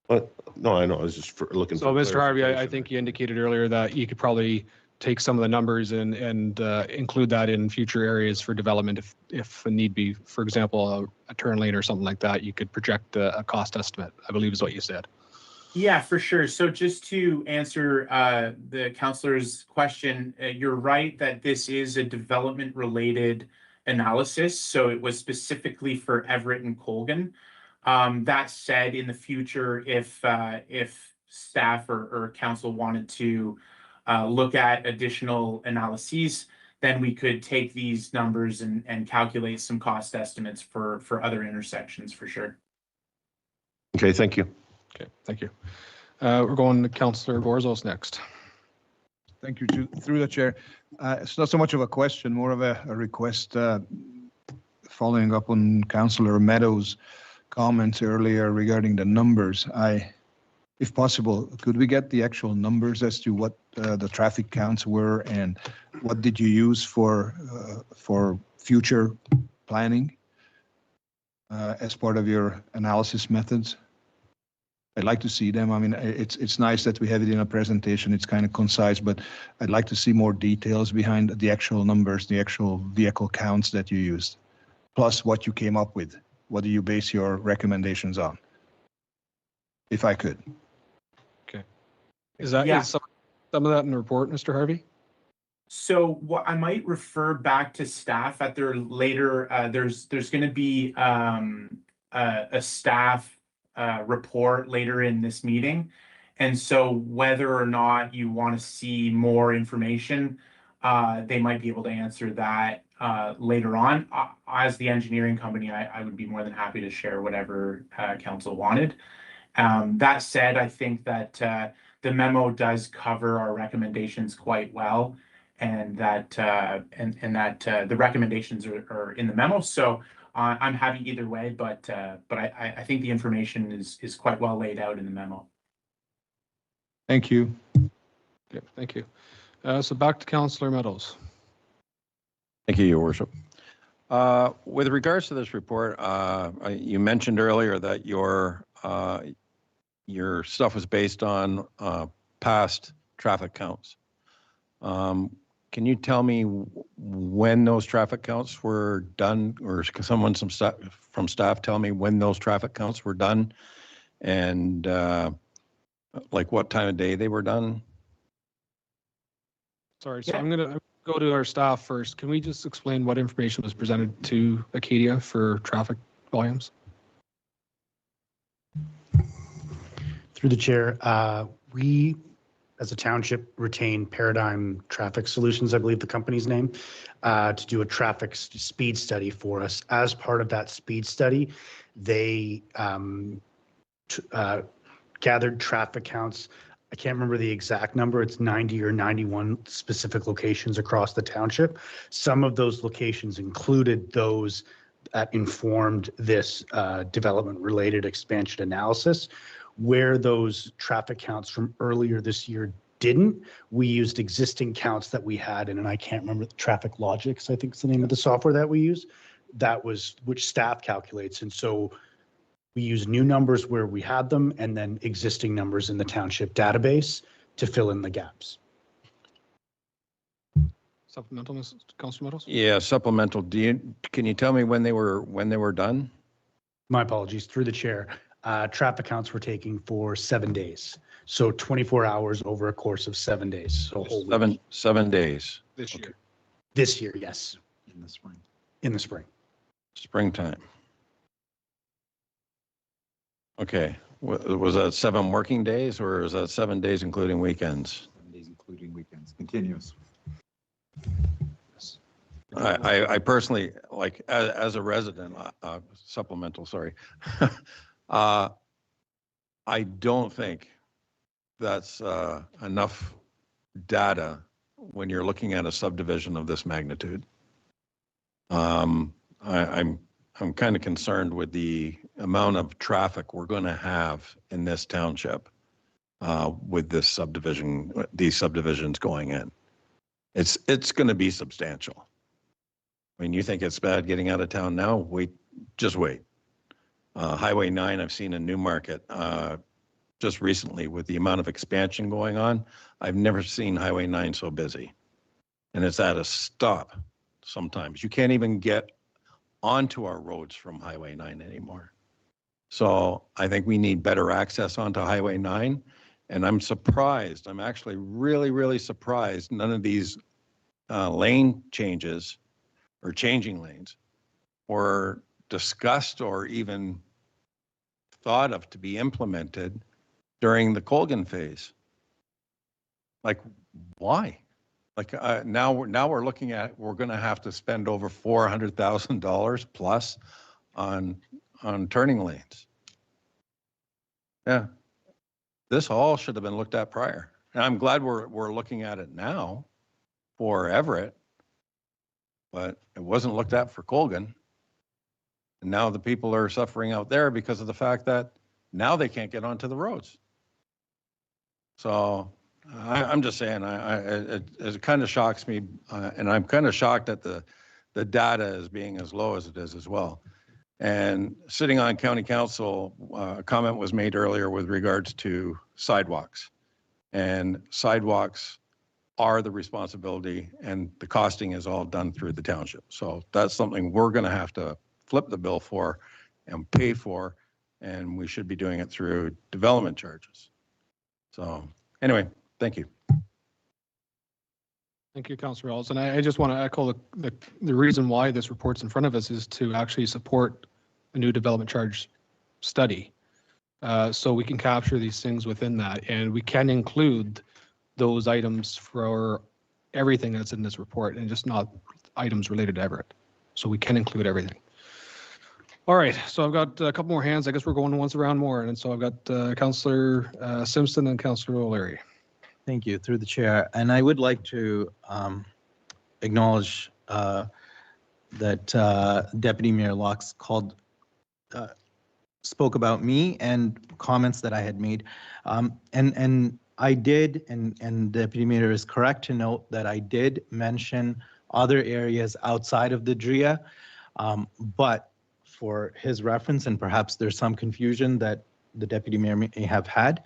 But no, I know. I was just looking. So, Mr. Harvey, I clarification. think you indicated earlier that you could probably take some of the numbers and include that in future areas for development if need be. For example, a turn lane or something like that, you could project a cost estimate, I believe is what you said. Yeah, for sure. So just to answer the councillor's question, you're right that this is a development related analysis. So it was specifically for Everett and Colgan. That said, in the future, if staff or council wanted to look at additional analyses, then we could take these numbers and calculate some cost estimates for other intersections for sure. Okay, thank you. Okay, thank you. We're going to Councillor Borzos next. Thank you. Through the chair. It's not so much of a question, more of a request following up on Councillor Meadows' comments earlier regarding the numbers. I if possible, could we get the actual numbers as to what the traffic counts were and what did you use for future planning as part of your analysis methods? I'd like to see them. I mean, it's nice that we have it in a presentation. It's kind of concise, but I'd like to see more details behind the actual numbers, the actual vehicle counts that you used, plus what you came up with. What do you base your recommendations on? If I could. Is that Yeah. is some of that in the report, Mr. Harvey? So what I might refer back to staff at their later, there's going to be a staff report later in this meeting. And so whether or not you want to see more information, they might be able to answer that later on. As the engineering company, I would be more than happy to share whatever council wanted. That said, I think that the memo does cover our recommendations quite well, and that the recommendations are in the memo. So I'm happy either way, but I think the information is quite well laid out in the memo. Thank you. Okay, thank you. So back to Councillor Meadows. Thank you, Your Worship. With regards to this report, you mentioned earlier that your stuff was based on past traffic counts. Can you tell me when those traffic counts were done, or can someone from staff tell me when those traffic counts were done, and like what time of day they were done? Sorry, so I'm going to go to our staff first. Can we just explain what information was presented to Acadia for traffic volumes? Through the chair, we, as a township, retain Paradigm Traffic Solutions, I believe the company's name, to do a traffic speed study for us. As part of that speed study, they gathered traffic counts. I can't remember the exact number. It's 90 or 91 specific locations across the township. Some of those locations included those that informed this development-related expansion analysis. Where those traffic counts from earlier this year didn't, we used existing counts that we had, and I can't remember, the Traffic Logics, I think is the name of the software that we use. That was which staff calculates, and so we use new numbers where we had them, and then existing numbers in the township database to fill in the gaps. Supplemental, Councillor Meadows? Yeah, supplemental. Can you tell me when they were done? My apologies, through the chair. Traffic counts were taking for 7 days. So 24 hours over a course of 7 days. So a whole week. 7 days. This year. This year, yes. In the spring. In the spring. Springtime. Okay. Was that 7 working days, or is that 7 days including weekends? 7 days including weekends, continuous. I personally, like, as a resident, supplemental, sorry. I don't think that's enough data when you're looking at a subdivision of this magnitude. I'm kind of concerned with the amount of traffic we're going to have in this township with this subdivision, these subdivisions going in. It's going to be substantial. I mean, you think it's bad getting out of town now? Just wait. Highway 9, I've seen in Newmarket just recently with the amount of expansion going on. I've never seen Highway 9 so busy. And it's at a stop sometimes. You can't even get onto our roads from Highway 9 anymore. So I think we need better access onto Highway 9. And I'm surprised, I'm actually really, really surprised none of these lane changes or changing lanes were discussed or even thought of to be implemented during the Colgan phase. Like, why? Like now we're looking at, we're going to have to spend over $400,000 plus on turning lanes. Yeah, this all should have been looked at prior. And I'm glad we're looking at it now for Everett, but it wasn't looked at for Colgan. And now the people are suffering out there because of the fact that now they can't get onto the roads. So I'm just saying, it kind of shocks me, and I'm kind of shocked that the data is being as low as it is as well. And sitting on county council, a comment was made earlier with regards to sidewalks. And sidewalks are the responsibility, and the costing is all done through the township. So that's something we're going to have to flip the bill for and pay for, and we should be doing it through development charges. So anyway, thank you. Thank you, Councillor Ells. And I just want to echo the reason why this report's in front of us is to actually support a new development charge study. So we can capture these things within that, and we can include those items for everything that's in this report and just not items related to Everett. So we can include everything. All right, so I've got a couple more hands. I guess we're going once around more. And so I've got Councillor Simpson and Councillor O'Leary. Thank you, through the chair. And I would like to acknowledge that Deputy Mayor Locks spoke about me and comments that I had made. And I did, and Deputy Mayor is correct to note that I did mention other areas outside of the DRIA, but for his reference, and perhaps there's some confusion that the Deputy Mayor may have had,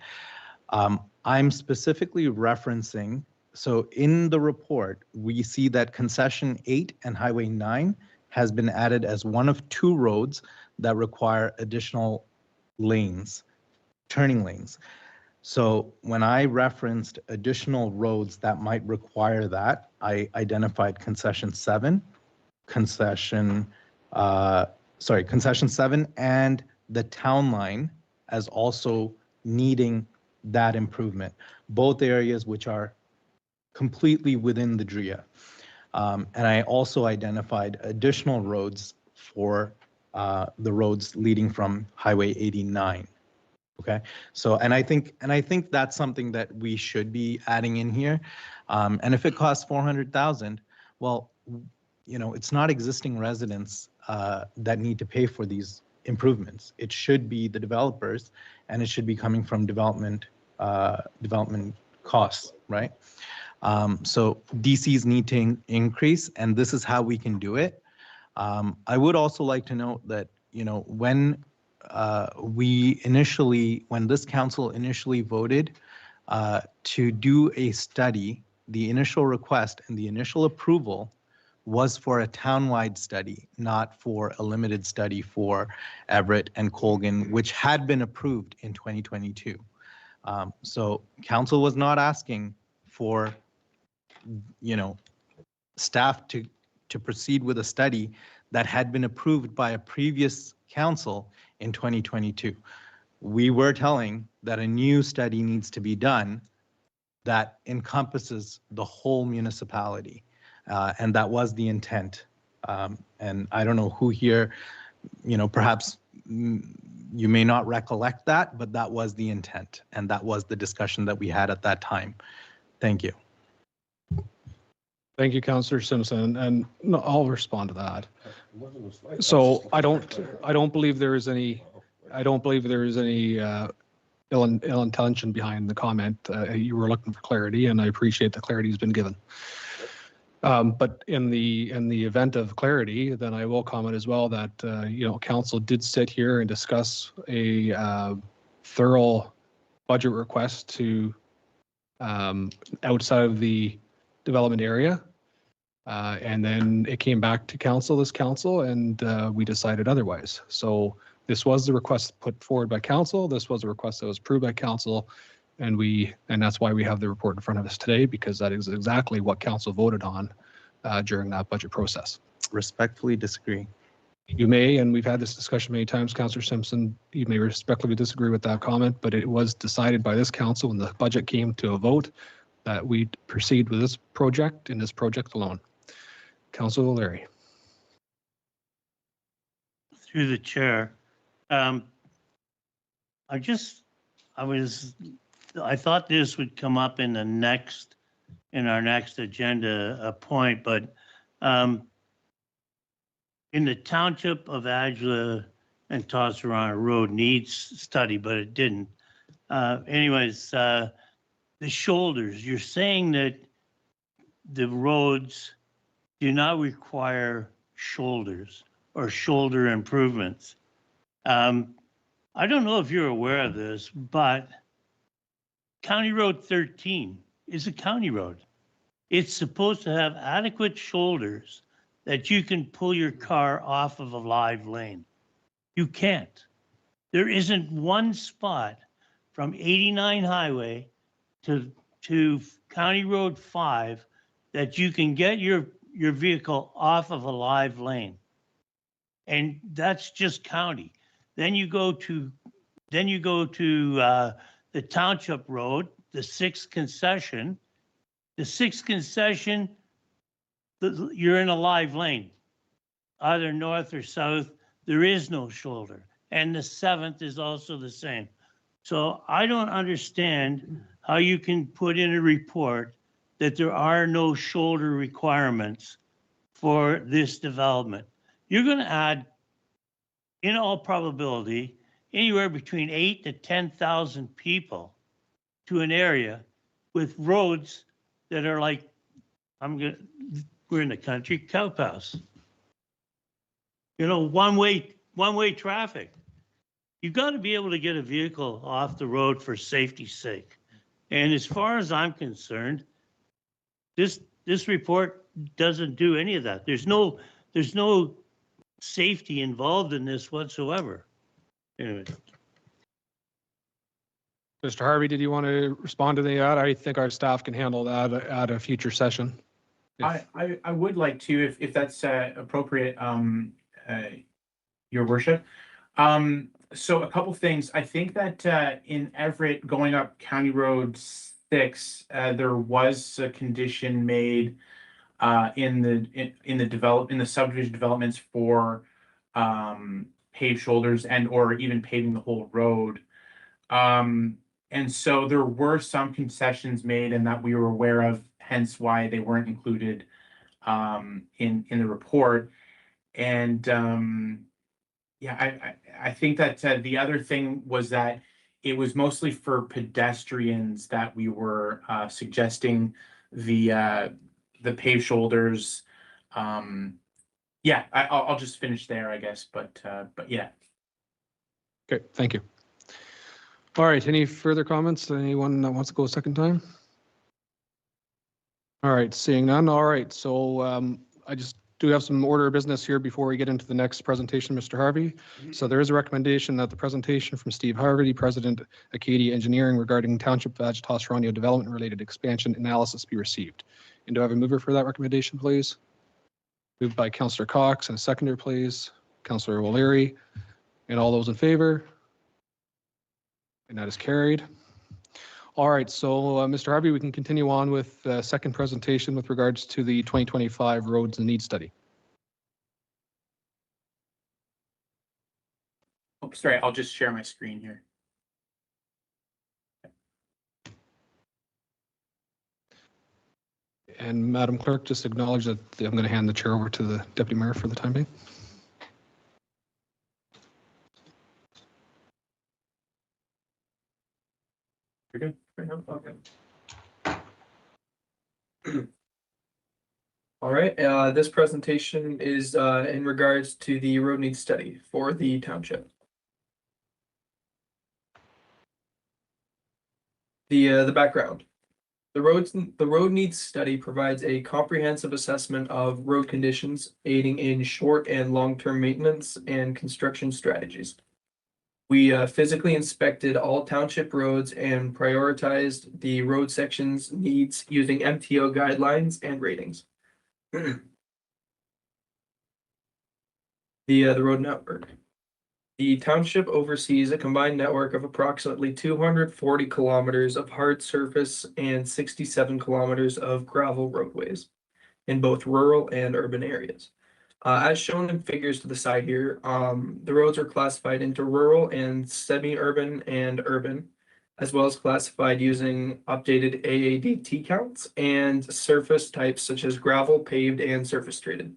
I'm specifically referencing, so in the report, we see that concession 8 and highway 9 has been added as one of 2 roads that require additional lanes, turning lanes. So when I referenced additional roads that might require that, I identified concession 7 and the town line as also needing that improvement, both areas which are completely within the DRIA. And I also identified additional roads for the roads leading from Highway 89. Okay, so and I think that's something that we should be adding in here. And if it costs $400,000, well, you know, it's not existing residents that need to pay for these improvements. It should be the developers, and it should be coming from development costs, right? So DCs need to increase, and this is how we can do it. I would also like to note that, you know, when this council initially voted to do a study, the initial request and the initial approval was for a townwide study, not for a limited study for Everett and Colgan, which had been approved in 2022. So council was not asking for, you know, staff to proceed with a study that had been approved by a previous council in 2022. We were telling that a new study needs to be done that encompasses the whole municipality. And that was the intent. And I don't know who here, you know, perhaps you may not recollect that, but that was the intent. And that was the discussion that we had at that time. Thank you. Thank you, Councillor Simpson, and no, I'll respond to that. So I don't believe there is any ill intention behind the comment. You were looking for clarity, and I appreciate the clarity has been given. But in the event of clarity, then I will comment as well that you know, council did sit here and discuss a thorough budget request to outside of the development area. And then it came back to this council, and we decided otherwise. So this was the request put forward by council. This was a request that was approved by council. And that's why we have the report in front of us today, because that is exactly what council voted on during that budget process. Respectfully disagree. You may, and we've had this discussion many times, Councillor Simpson, you may respectfully disagree with that comment, but it was decided by this council when the budget came to a vote that we proceed with this project and this project alone. Councillor O'Leary. Through the chair, I thought this would come up in our next agenda point, but in the township of Adjala and Tosorontio Road needs study, but it didn't. Anyways, the shoulders. You're saying that the roads do not require shoulders or shoulder improvements. I don't know if you're aware of this, but County Road 13 is a county road. It's supposed to have adequate shoulders that you can pull your car off of a live lane. You can't. There isn't one spot from 89 Highway to County Road 5 that you can get your vehicle off of a live lane. And that's just county. Then you go to the Township Road, the sixth concession. The sixth concession, you're in a live lane, either north or south. There is no shoulder. And the seventh is also the same. So I don't understand how you can put in a report that there are no shoulder requirements for this development. You're going to add, in all probability, anywhere between 8,000 to 10,000 people to an area with roads that are like, we're in the country, cow paths. You know, one-way traffic. You've got to be able to get a vehicle off the road for safety's sake. And as far as I'm concerned, this report doesn't do any of that. There's no safety involved in this whatsoever. Anyway. Mr. Harvey, did you want to respond to that? I think our staff can handle that at a future session. I would like to, if that's appropriate, Your Worship. So a couple things. I think that in Everett, going up County Road 6, there was a condition made in the subdivision developments for paved shoulders and or even paving the whole road. And so there were some concessions made and that we were aware of, hence why they weren't included in the report. And yeah, I think that the other thing was that it was mostly for pedestrians that we were suggesting the paved shoulders. Yeah, I'll just finish there, I guess. But yeah. Okay, thank you. All right, any further comments? Anyone that wants to go a second time? All right, seeing none. All right, so I just do have some order of business here before we get into the next presentation, Mr. Harvey. So there is a recommendation that the presentation from Steve Harvey, President, Acadia Engineering, regarding Township of Adjala-Tosorontio development-related expansion analysis be received. And do I have a mover for that recommendation, please? Moved by Councillor Cox, and a seconder, please. Councillor O'Leary. And all those in favor? And that is carried. All right, so Mr. Harvey, we can continue on with the second presentation with regards to the 2025 roads and needs study. Oh, sorry, I'll just share my screen here. And Madam Clerk, just acknowledge that I'm going to hand the chair over to the Deputy Mayor for the time being. You're good. Okay. All right, this presentation is in regards to the road needs study for the township. The background. The road needs study provides a comprehensive assessment of road conditions, aiding in short and long-term maintenance and construction strategies. We physically inspected all township roads and prioritized the road sections needs using MTO guidelines and ratings. The road network. The township oversees a combined network of approximately 240 kilometers of hard surface and 67 kilometers of gravel roadways in both rural and urban areas. As shown in figures to the side here, the roads are classified into rural and semi-urban and urban, as well as classified using updated AADT counts and surface types such as gravel, paved, and surface treated.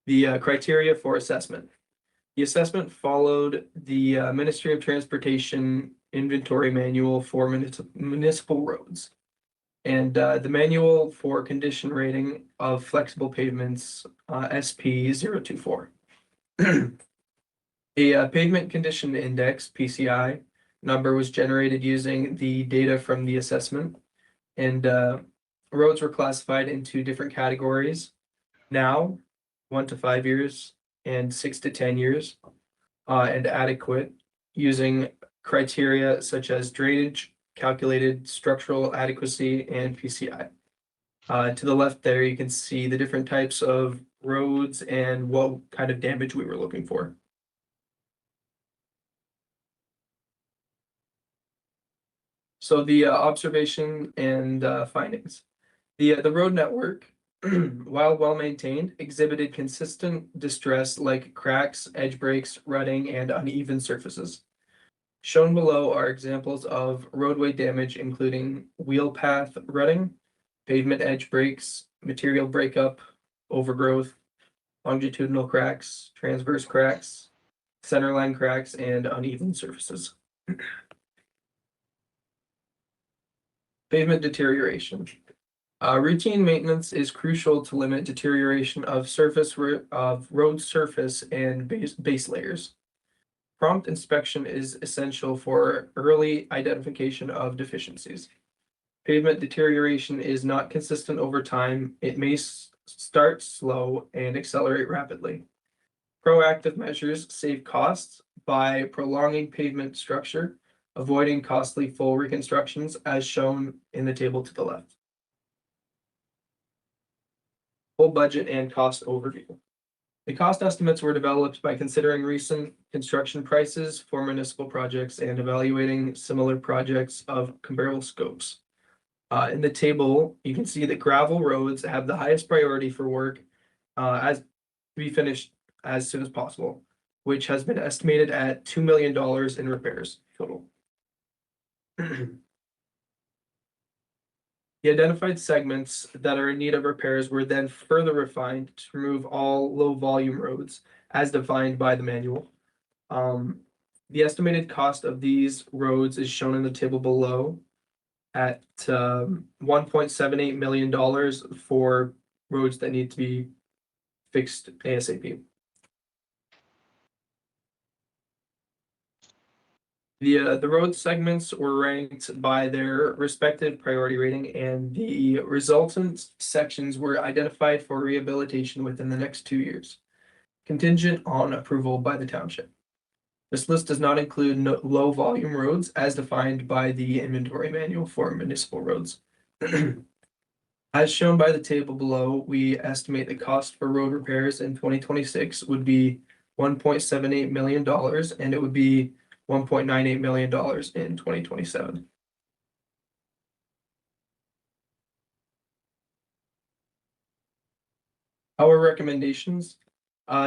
The criteria for assessment. The assessment followed the Ministry of Transportation inventory manual for municipal roads. And the manual for condition rating of flexible pavements, SP 024. A pavement condition index, PCI, number was generated using the data from the assessment. And roads were classified into different categories. Now, 1 to 5 years and 6 to 10 years, and adequate, using criteria such as drainage, calculated structural adequacy, and PCI. To the left there, you can see the different types of roads and what kind of damage we were looking for. So the observation and findings. The road network, while well maintained, exhibited consistent distress like cracks, edge breaks, rutting, and uneven surfaces. Shown below are examples of roadway damage, including wheel path rutting, pavement edge breaks, material breakup, overgrowth, longitudinal cracks, transverse cracks, centerline cracks, and uneven surfaces. Pavement deterioration. Routine maintenance is crucial to limit deterioration of road surface and base layers. Prompt inspection is essential for early identification of deficiencies. Pavement deterioration is not consistent over time. It may start slow and accelerate rapidly. Proactive measures save costs by prolonging pavement structure, avoiding costly full reconstructions as shown in the table to the left. Full budget and cost overview. The cost estimates were developed by considering recent construction prices for municipal projects and evaluating similar projects of comparable scopes. In the table, you can see that gravel roads have the highest priority for work as to be finished as soon as possible, which has been estimated at $2 million in repairs total. The identified segments that are in need of repairs were then further refined to remove all low volume roads as defined by the manual. The estimated cost of these roads is shown in the table below at $1.78 million for roads that need to be fixed ASAP. The road segments were ranked by their respective priority rating, and the resultant sections were identified for rehabilitation within the next 2 years, contingent on approval by the township. This list does not include low volume roads as defined by the inventory manual for municipal roads. As shown by the table below, we estimate the cost for road repairs in 2026 would be $1.78 million, and it would be $1.98 million in 2027. Our recommendations.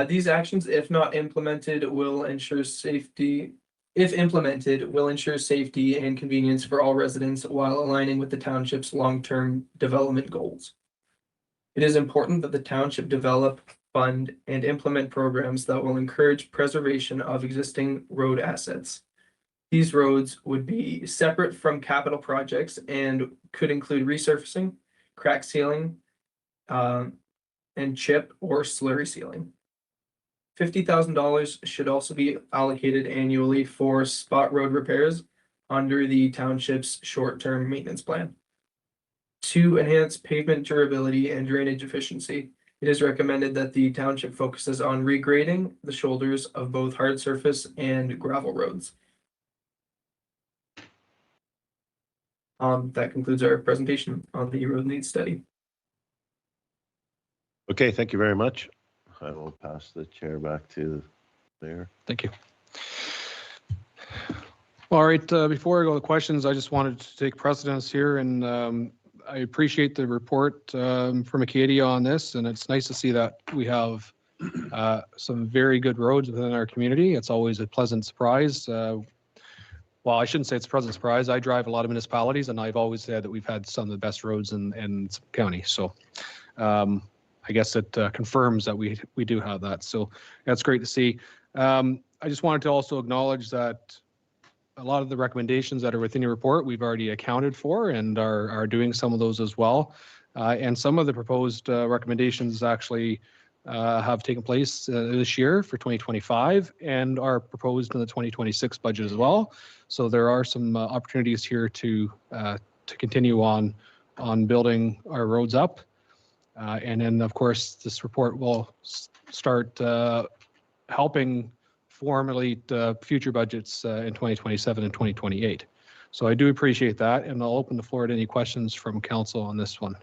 These actions, if not implemented, will ensure safety. If implemented, will ensure safety and convenience for all residents while aligning with the township's long-term development goals. It is important that the township develop, fund, and implement programs that will encourage preservation of existing road assets. These roads would be separate from capital projects and could include resurfacing, crack sealing, and chip or slurry sealing. $50,000 should also be allocated annually for spot road repairs under the township's short-term maintenance plan. To enhance pavement durability and drainage efficiency, it is recommended that the township focuses on regrading the shoulders of both hard surface and gravel roads. That concludes our presentation on the road needs study. Okay, thank you very much. I will pass the chair back to Mayor. Thank you. All right, before I go to questions, I just wanted to take precedence here, and I appreciate the report from Acadia on this, and it's nice to see that we have some very good roads within our community. It's always a pleasant surprise. Well, I shouldn't say it's a pleasant surprise. I drive a lot of municipalities, and I've always said that we've had some of the best roads in the county. So I guess it confirms that we do have that. So that's great to see. I just wanted to also acknowledge that a lot of the recommendations that are within your report, we've already accounted for and are doing some of those as well. And some of the proposed recommendations actually have taken place this year for 2025 and are proposed in the 2026 budget as well. So there are some opportunities here to continue on building our roads up. And then, of course, this report will start helping formulate future budgets in 2027 and 2028. So I do appreciate that, and I'll open the floor to any questions from council on this one.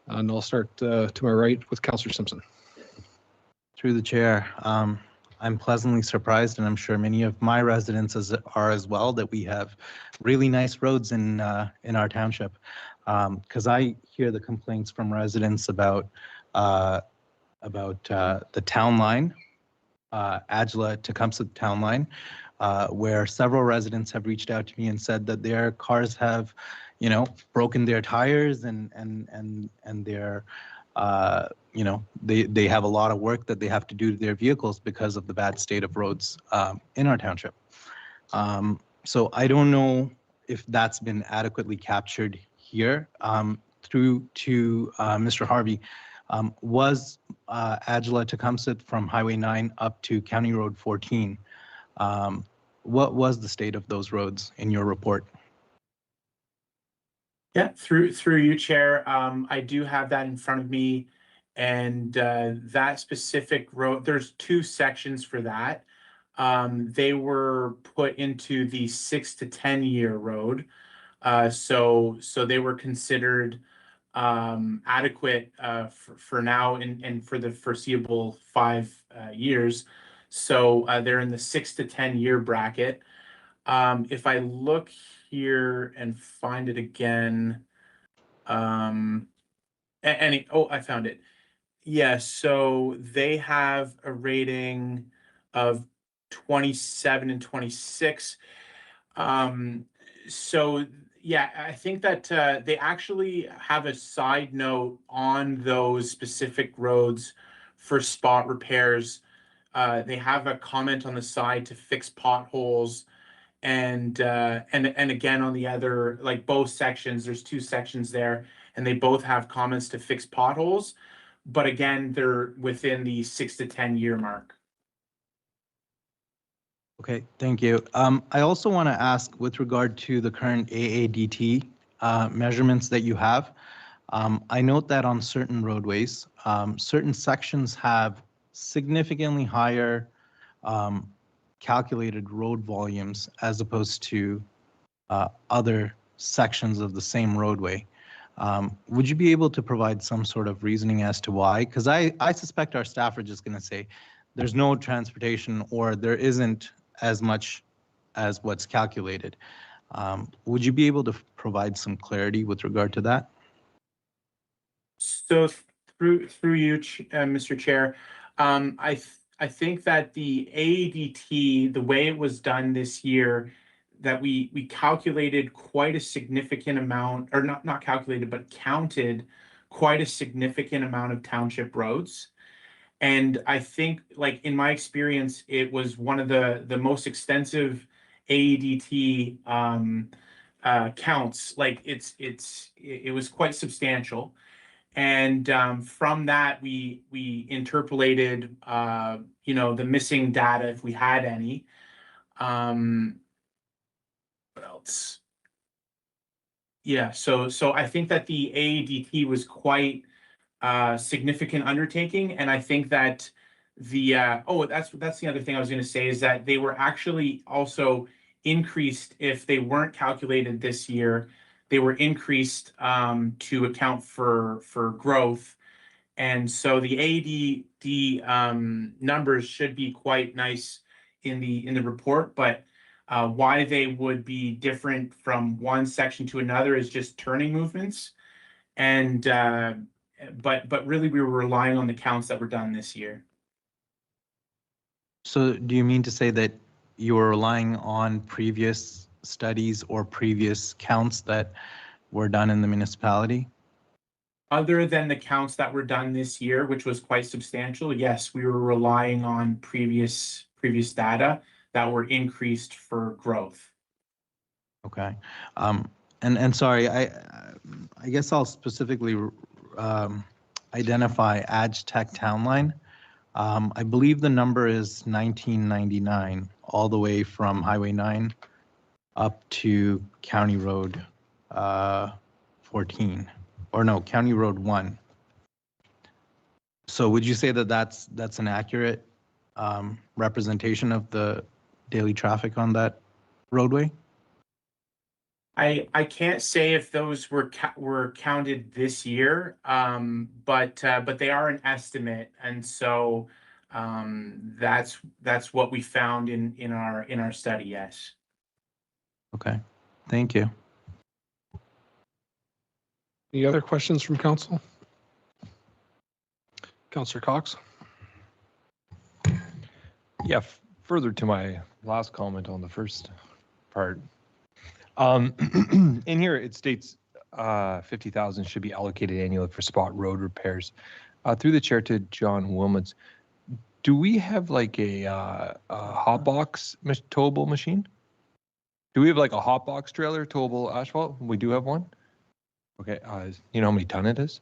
And I'll start to my right with Councillor Simpson. Through the chair, I'm pleasantly surprised, and I'm sure many of my residents are as well, that we have really nice roads in our township. Because I hear the complaints from residents about the town line, Adjala-Tecumseh town line, where several residents have reached out to me and said that their cars have, broken their tires and they're, they have a lot of work that they have to do to their vehicles because of the bad state of roads in our township. So I don't know if that's been adequately captured here. Through to Mr. Harvey, was Adjala-Tecumseh from Highway 9 up to County Road 14? What was the state of those roads in your report? Yeah, through you, Chair. I do have that in front of me, and that specific road, there's 2 sections for that. They were put into the 6 to 10 year road. So they were considered adequate for now and for the foreseeable 5 years. So they're in the 6 to 10 year bracket. If I look here and find it again, I found it. Yeah, so they have a rating of 27 and 26. So yeah, I think that they actually have a side note on those specific roads for spot repairs. They have a comment on the side to fix potholes, and again on the other, like both sections, there's 2 sections there, and they both have comments to fix potholes, but again, they're within the 6 to 10 year mark. Okay, thank you. I also want to ask with regard to the current AADT measurements that you have. I note that on certain roadways, certain sections have significantly higher calculated road volumes as opposed to other sections of the same roadway. Would you be able to provide some sort of reasoning as to why? Because I suspect our staff are just going to say there's no transportation or there isn't as much as what's calculated. Would you be able to provide some clarity with regard to that? So through you, Mr. Chair, I think that the AADT, the way it was done this year, that we calculated quite a significant amount, or not calculated, but counted quite a significant amount of township roads. And I think, like in my experience, it was one of the most extensive AADT counts. Like it was quite substantial. And from that, we interpolated, the missing data if we had any. What else? Yeah, so I think that the AADT was quite significant undertaking, and I think that the that's the other thing I was going to say, is that they were actually also increased. If they weren't calculated this year, they were increased to account for growth, and so the AADT numbers should be quite nice in the report, but why they would be different from one section to another is just turning movements, and but really we were relying on the counts that were done this year. So do you mean to say that you were relying on previous studies or previous counts that were done in the municipality? Other than the counts that were done this year, which was quite substantial, yes, we were relying on previous previous data that were increased for growth. Okay. And sorry, I guess I'll specifically identify Tech Town Line. I believe the number is 1999, all the way from Highway 9 up to County Road 14, or no, County Road 1. So would you say that that's an accurate representation of the daily traffic on that roadway? I can't say if those were counted this year, but they are an estimate, and so that's what we found in our study. Yes. Okay, thank you. Any other questions from council? Councillor Cox? Yeah, further to my last comment on the first part. In here, it states 50,000 should be allocated annually for spot road repairs. Through the chair to John Wilmots, do we have like a hotbox towable machine? Do we have like a hotbox trailer towable asphalt? We do have one. Okay, you know how many ton it is?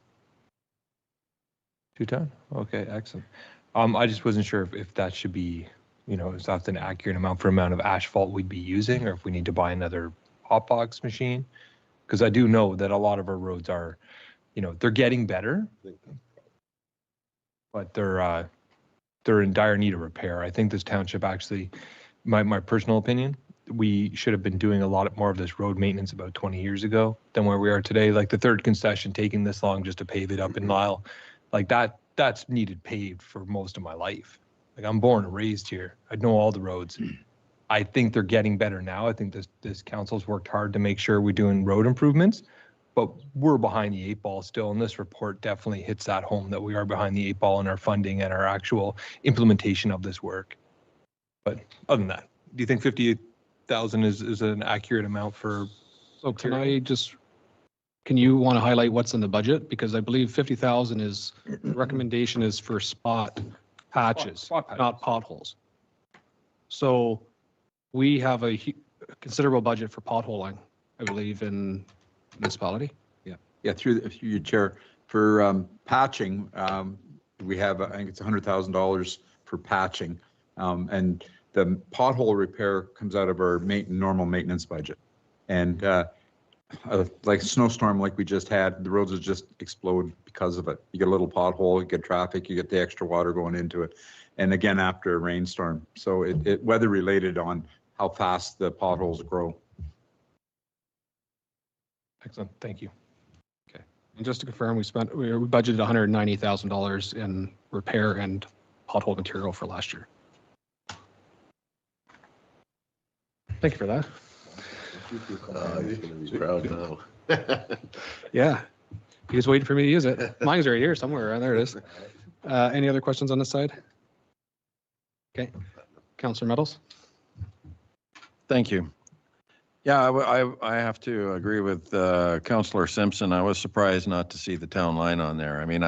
2 ton? Okay, excellent. I just wasn't sure if that should be, you know, is that an accurate amount for amount of asphalt we'd be using, or if we need to buy another hotbox machine? Because I do know that a lot of our roads are, you know, they're getting better, but they're in dire need of repair. I think this township actually, my personal opinion, we should have been doing a lot more of this road maintenance about 20 years ago than where we are today. Like the third concession taking this long just to pave it up in Lyle, like that's needed paved for most of my life. Like I'm born and raised here. I know all the roads. I think they're getting better now. I think this council's worked hard to make sure we're doing road improvements, but we're behind the 8 ball still. And this report definitely hits that home that we are behind the 8 ball in our funding and our actual implementation of this work. But other than that, do you think 58,000 is an accurate amount for? So can you want to highlight what's in the budget? Because I believe 50,000 is, the recommendation is for spot patches, Spot patches. not potholes. So we have a considerable budget for potholing, I believe, in municipality. Yeah, through your chair, for patching, we have, I think it's $100,000 for patching. And the pothole repair comes out of our normal maintenance budget. And like a snowstorm like we just had, the roads would just explode because of it. You get a little pothole, you get traffic, you get the extra water going into it. And again, after a rainstorm. So it weather related on how fast the potholes grow. Excellent, thank you. Okay. And just to confirm, we budgeted $190,000 in repair and pothole material for last year. Thank you for that. He's gonna be proud now. Yeah. He was waiting for me to use it. Mine's right here somewhere. There it is. Any other questions on this side? Okay. Councillor Meadows? Thank you. Yeah, I have to agree with Councillor Simpson. I was surprised not to see the town line on there. I mean,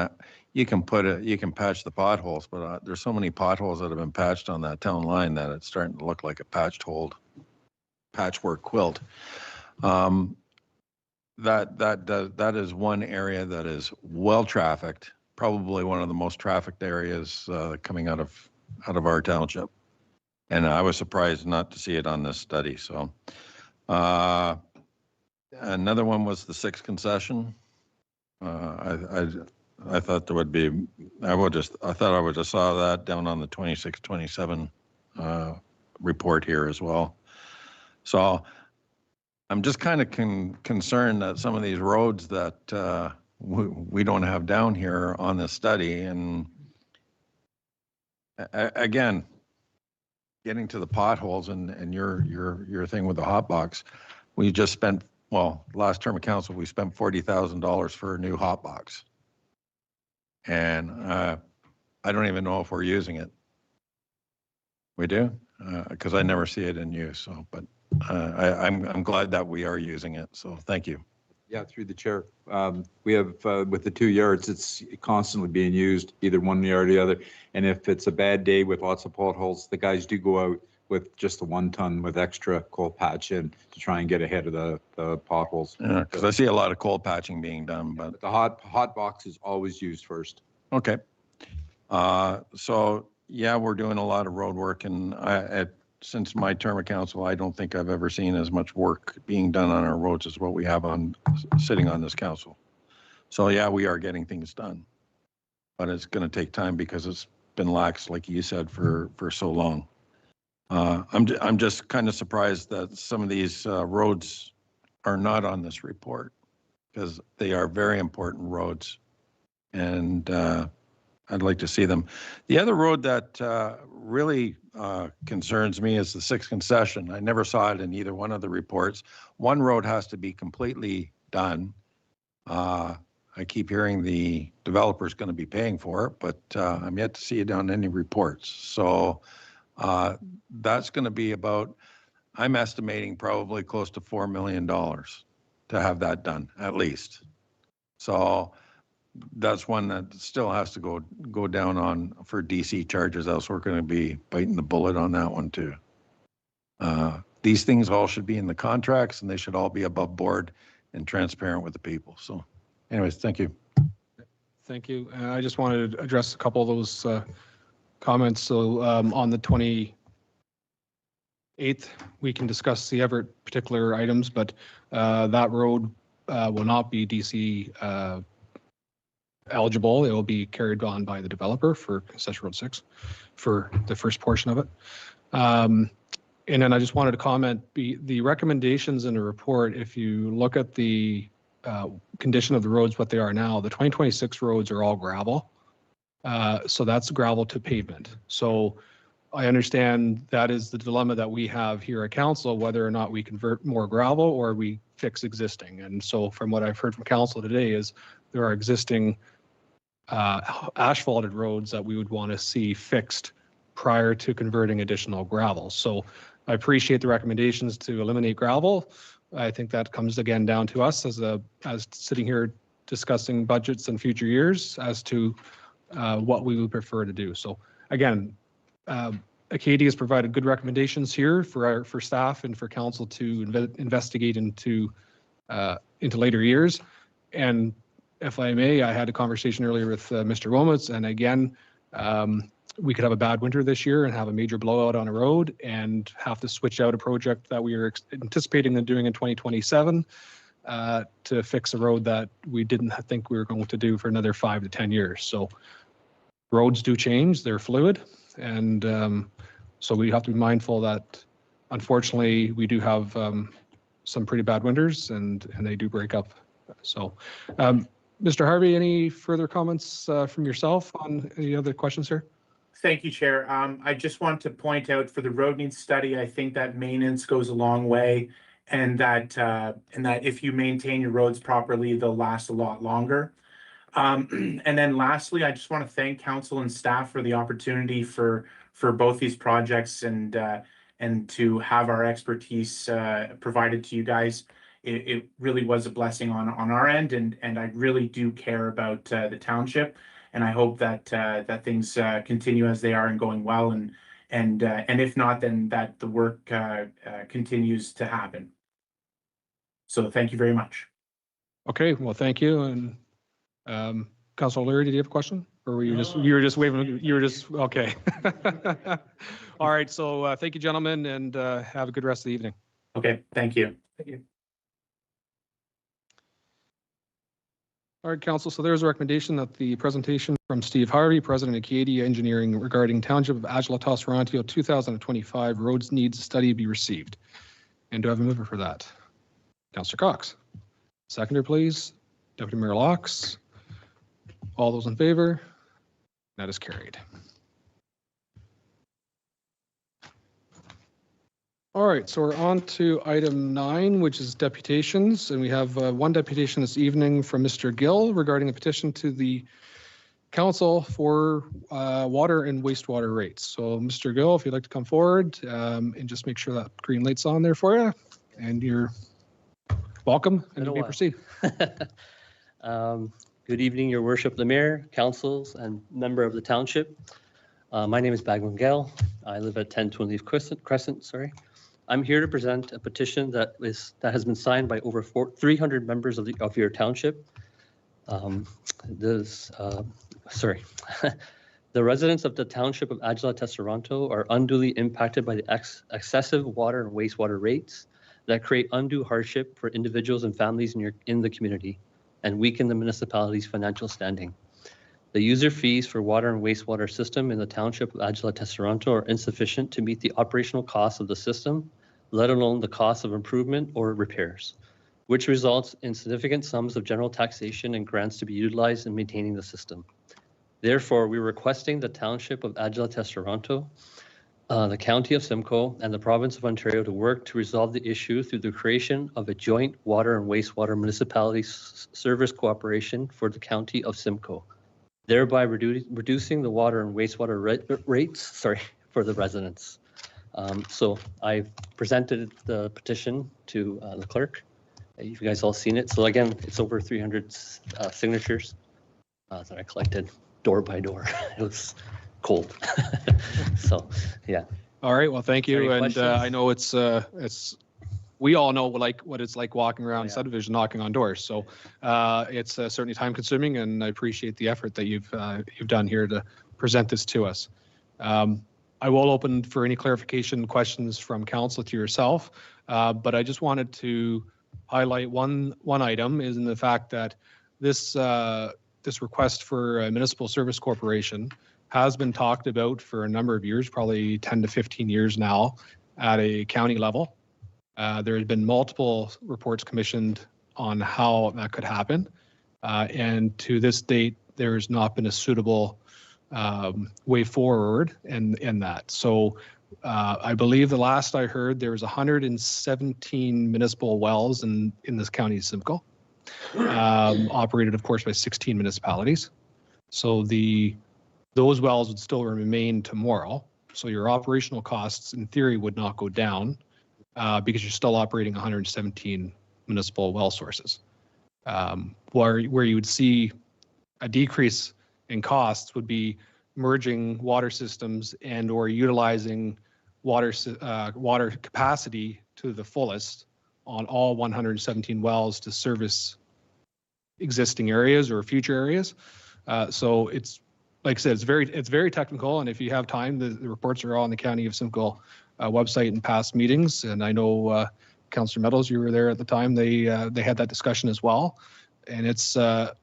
you can patch the potholes, but there's so many potholes that have been patched on that town line that it's starting to look like a patchwork quilt. That is one area that is well trafficked, probably one of the most trafficked areas coming out of our township. And I was surprised not to see it on this study. So another one was the 6th concession. I thought there would be, I thought I would have saw that down on the 26, 27 report here as well. So I'm just kind of concerned that some of these roads that we don't have down here on this study, and again, getting to the potholes and your thing with the hot box, we just spent, well, last term of council, we spent $40,000 for a new hot box. And I don't even know if we're using it. We do? Because I never see it in use. So, but I'm glad that we are using it. So thank you. Yeah, through the chair. We have, with the 2 yards, it's constantly being used, either one yard or the other. And if it's a bad day with lots of potholes, the guys do go out with just the 1 ton with extra cold patch in to try and get ahead of the potholes. Yeah, because I see a lot of cold patching being done, but But the hot box is always used first. okay. So yeah, we're doing a lot of road work, and since my term of council, I don't think I've ever seen as much work being done on our roads as what we have sitting on this council. So yeah, we are getting things done, but it's going to take time because it's been lax, like you said, for so long. I'm just kind of surprised that some of these roads are not on this report, because they are very important roads, and I'd like to see them. The other road that really concerns me is the 6th concession. I never saw it in either one of the reports. One road has to be completely done. I keep hearing the developer's going to be paying for it, but I'm yet to see it on any reports. So that's going to be about, I'm estimating probably close to $4 million to have that done, at least. So that's one that still has to go down on for DC charges, else we're going to be biting the bullet on that one too. These things all should be in the contracts, and they should all be above board and transparent with the people. So anyways, thank you. Thank you. I just wanted to address a couple of those comments. So on the 28th, we can discuss the other particular items, but that road will not be DC eligible. It will be carried on by the developer for Concession Road 6 for the first portion of it. And then I just wanted to comment, the recommendations in the report, if you look at the condition of the roads, what they are now, the 2026 roads are all gravel. So that's gravel to pavement. So I understand that is the dilemma that we have here at council, whether or not we convert more gravel or we fix existing. And so from what I've heard from council today is there are existing asphalted roads that we would want to see fixed prior to converting additional gravel. So I appreciate the recommendations to eliminate gravel. I think that comes again down to us as sitting here discussing budgets in future years as to what we would prefer to do. So again, Acadia has provided good recommendations here for staff and for council to investigate into later years. And if I may, I had a conversation earlier with Mr. Womitz, and again, we could have a bad winter this year and have a major blowout on a road and have to switch out a project that we are anticipating doing in 2027 to fix a road that we didn't think we were going to do for another 5 to 10 years. So roads do change, they're fluid, and so we have to be mindful that unfortunately we do have some pretty bad winters and they do break up. So Mr. Harvey, any further comments from yourself on any other questions here? Thank you, Chair. I just want to point out for the road needs study, I think that maintenance goes a long way, and that if you maintain your roads properly, they'll last a lot longer. And then lastly, I just want to thank council and staff for the opportunity for both these projects and to have our expertise provided to you guys. It really was a blessing on our end, and I really do care about the township. And I hope that things continue as they are and going well, and if not, then that the work continues to happen. So thank you very much. Okay, well, thank you. And Councilor O'Leary, did you have a question, or were you just waving? You were just okay. All right. So thank you, gentlemen, and have a good rest of the evening. Okay. Thank you. Thank you. All right, Council, so there's a recommendation that the presentation from Steve Harvey, President of Acadia Engineering, regarding Township of Adjala-Tosorontio 2025 roads needs study be received. And do I have a mover for that? Councilor Cox. Seconder, please. Deputy Mayor Laux. All those in favor? That is carried. All right, so we're on to item 9, which is deputations, and we have one deputation this evening from Mr. Gill regarding a petition to the council for water and wastewater rates. So Mr. Gill, if you'd like to come forward and just make sure that green light's on there for you, and you're welcome, and Been a you may while. proceed. Good evening, Your Worship, the Mayor, councils, and member of the township. My name is Bagman Gale. I live at 10 Leaf Crescent. I'm here to present a petition that has been signed by over 300 members of your township. The residents of the township of Adjala-Tosorontio are unduly impacted by the excessive water and wastewater rates that create undue hardship for individuals and families in the community and weaken the municipality's financial standing. The user fees for water and wastewater system in the township of Adjala-Tosorontio are insufficient to meet the operational costs of the system, let alone the cost of improvement or repairs, which results in significant sums of general taxation and grants to be utilized in maintaining the system. Therefore, we're requesting the township of Adjala-Tosorontio, the county of Simcoe, and the province of Ontario to work to resolve the issue through the creation of a joint water and wastewater municipality service cooperation for the county of Simcoe, thereby reducing the water and wastewater rates for the residents. So I presented the petition to the clerk. You guys all seen it. So again, it's over 300 signatures that I collected door by door. It was cold. So, yeah. All right, well, thank you. Any And questions? I know it's, we all know what it's like walking around Oh, yeah. subdivision, knocking on doors. So it's certainly time consuming, and I appreciate the effort that you've done here to present this to us. I will open for any clarification questions from council to yourself, but I just wanted to highlight one item is in the fact that this request for a municipal service corporation has been talked about for a number of years, probably 10 to 15 years now at a county level. There has been multiple reports commissioned on how that could happen. And to this date, there has not been a suitable way forward in that. So I believe the last I heard, there was 117 municipal wells in this county of Simcoe, operated, of course, by 16 municipalities. So those wells would still remain tomorrow. So your operational costs, in theory, would not go down because you're still operating 117 municipal well sources. Where you would see a decrease in costs would be merging water systems and or utilizing water capacity to the fullest on all 117 wells to service existing areas or future areas. So it's, like I said, it's very technical, and if you have time, the reports are all on the County of Simcoe website in past meetings. And I know Councillor Meadows, you were there at the time. They had that discussion as well, and it's a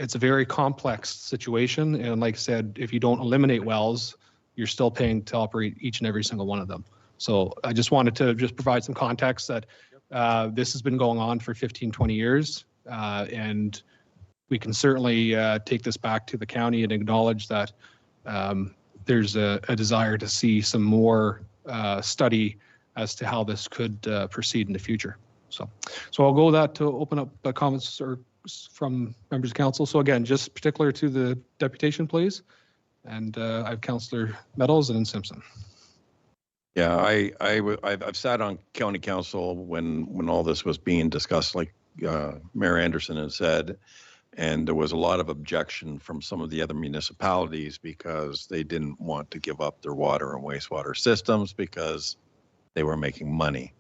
very complex situation. And like I said, if you don't eliminate wells, you're still paying to operate each and every single one of them. So I just wanted to provide some context that this has been going on for 15, 20 years, and we can certainly take this back to the county and acknowledge that there's a desire to see some more study as to how this could proceed in the future. So I'll go with that to open up comments from members of council. So again, just particular to the deputation, please. And I have Councillor Meadows and then Simpson. Yeah, I've sat on county council when all this was being discussed, like Mayor Anderson has said, and there was a lot of objection from some of the other municipalities because they didn't want to give up their water and wastewater systems because they were making money.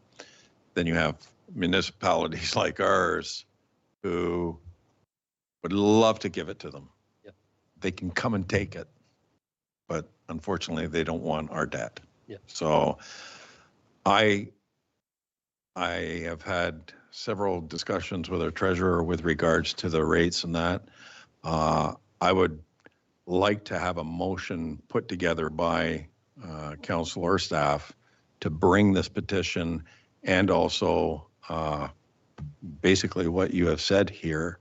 Then you have municipalities like ours who would love to give it to them. Yep. They can come and take it, but unfortunately they don't want our debt. Yep. So I have had several discussions with our treasurer with regards to the rates and that. I would like to have a motion put together by council or staff to bring this petition and also basically what you have said here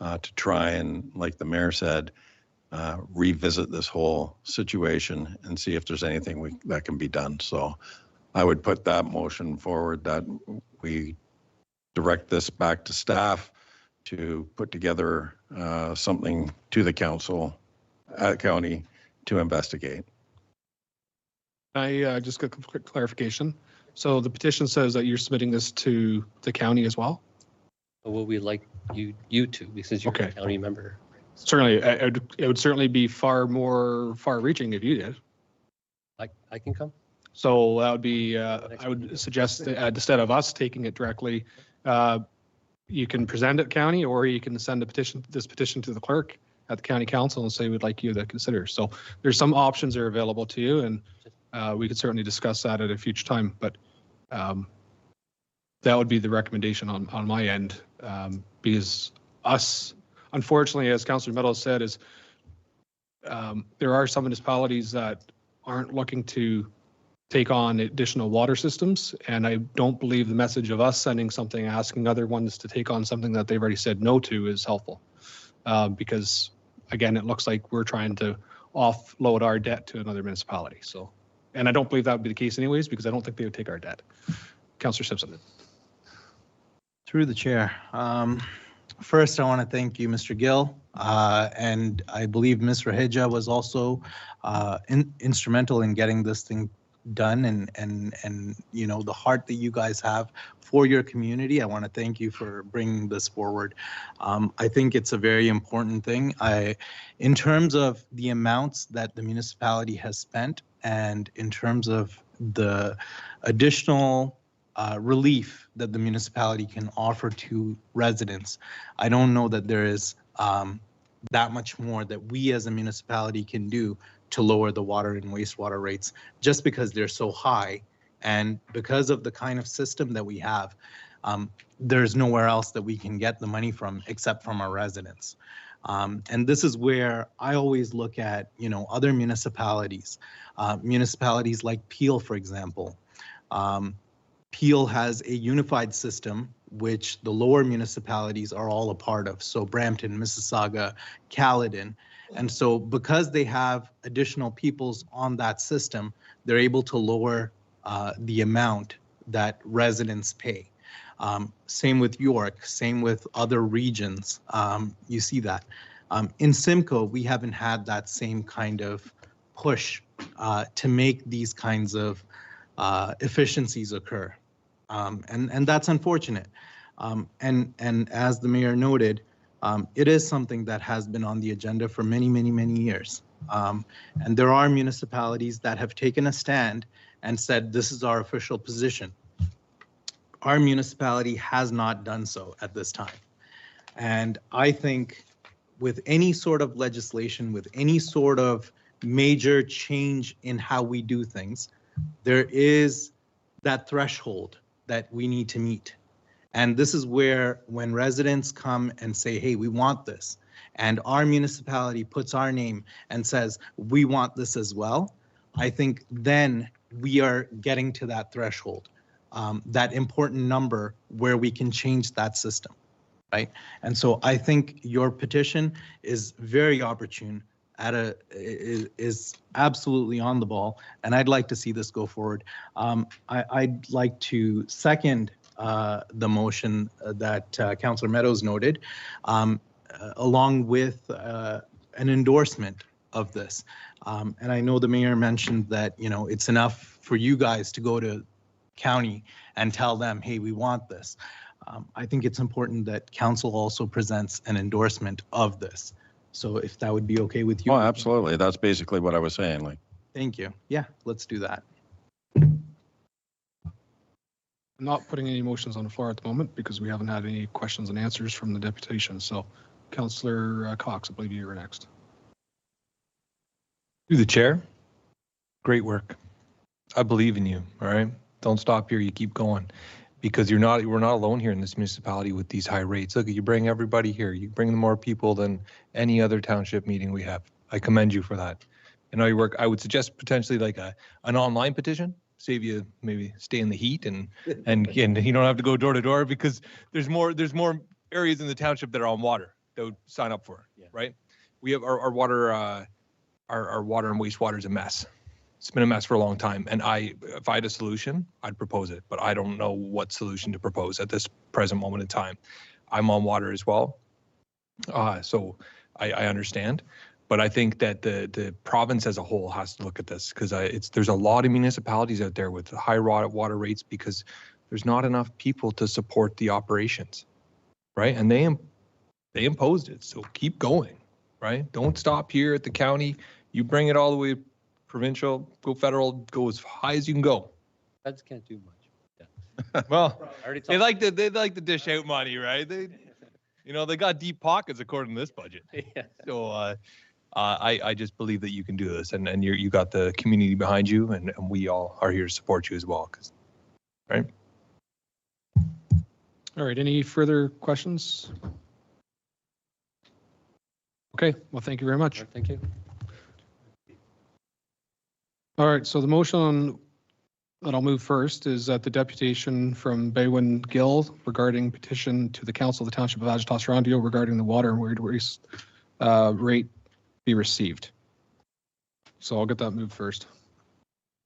to try and, like the mayor said, revisit this whole situation and see if there's anything that can be done. So I would put that motion forward that we direct this back to staff to put together something to the council at county to investigate. I just got a quick clarification. So the petition says that you're submitting this to the county as well? what we'd like you to, since you're Okay. a county member. Certainly, it would certainly be far reaching if you did. I can come. So that would be, I would suggest that instead of us taking it directly, you can present it county, or you can send this petition to the clerk at the county council and say we'd like you to consider. So there's some options that are available to you, and we could certainly discuss that at a future time. But that would be the recommendation on my end, because us, unfortunately, as Councillor Meadows said, is there are some municipalities that aren't looking to take on additional water systems. And I don't believe the message of us sending something, asking other ones to take on something that they've already said no to is helpful. Because again, it looks like we're trying to offload our debt to another municipality. So, and I don't believe that would be the case anyways, because I don't think they would take our debt. Councillor Simpson. Through the chair. First, I want to thank you, Mr. Gill, and I believe Ms. Rahija was also instrumental in getting this thing done, and you know, the heart that you guys have for your community. I want to thank you for bringing this forward. I think it's a very important thing. In terms of the amounts that the municipality has spent, and in terms of the additional relief that the municipality can offer to residents, I don't know that there is that much more that we as a municipality can do to lower the water and wastewater rates, just because they're so high. And because of the kind of system that we have, there's nowhere else that we can get the money from except from our residents. And this is where I always look at, you know, other municipalities, municipalities like Peel, for example. Peel has a unified system which the lower municipalities are all a part of. So Brampton, Mississauga, Caledon. And so because they have additional peoples on that system, they're able to lower the amount that residents pay. Same with York, same with other regions. You see that. In Simcoe, we haven't had that same kind of push to make these kinds of efficiencies occur. And that's unfortunate. And as the mayor noted, it is something that has been on the agenda for many, many, many years. And there are municipalities that have taken a stand and said, this is our official position. Our municipality has not done so at this time. And I think with any sort of legislation, with any sort of major change in how we do things, there is that threshold that we need to meet. And this is where, when residents come and say, hey, we want this, and our municipality puts our name and says, we want this as well, I think then we are getting to that threshold, that important number where we can change that system, right? And so I think your petition is very opportune, is absolutely on the ball, and I'd like to see this go forward. I'd like to second the motion that Councillor Meadows noted, along with an endorsement of this. And I know the mayor mentioned that, you know, it's enough for you guys to go to county and tell them, hey, we want this. I think it's important that council also presents an endorsement of this. So if that would be okay with you. Oh, absolutely. That's basically what I was saying. Like, thank you. Yeah, let's do that. I'm not putting any motions on the floor at the moment because we haven't had any questions and answers from the deputation. So Councillor Cox, I believe you were next. Through the chair, great work. I believe in you, all right? Don't stop here, you keep going. Because we're not alone here in this municipality with these high rates. Look, you bring everybody here. You bring more people than any other township meeting we have. I commend you for that. And all your work. I would suggest potentially like an online petition, save you maybe stay in the heat and you don't have to go door to door, because there's more areas in the township that are on water that would sign up for it, right? We have our water and wastewater is a mess. It's been a mess for a long time. And if I had a solution, I'd propose it, but I don't know what solution to propose at this present moment in time. I'm on water as well. So I understand, but I think that the province as a whole has to look at this, because there's a lot of municipalities out there with high water rates because there's not enough people to support the operations. right? And they imposed it, so keep going, right? Don't stop here at the county. You bring it all the way provincial, go federal, go as high as you can go. Feds can't do much. Well, I already they talked. like to dish out money, right? They got deep pockets according to this budget. Yeah. So I just believe that you can do this, and you got the community behind you, and we all are here to support you as well. Right. All right, any further questions? Okay, well, thank you very much. Thank you. All right, so the motion that I'll move first is that the deputation from Baywin Gill regarding petition to the Council of the Township of Adjala-Tosorontio regarding the water and waste rate be received. So I'll get that moved first.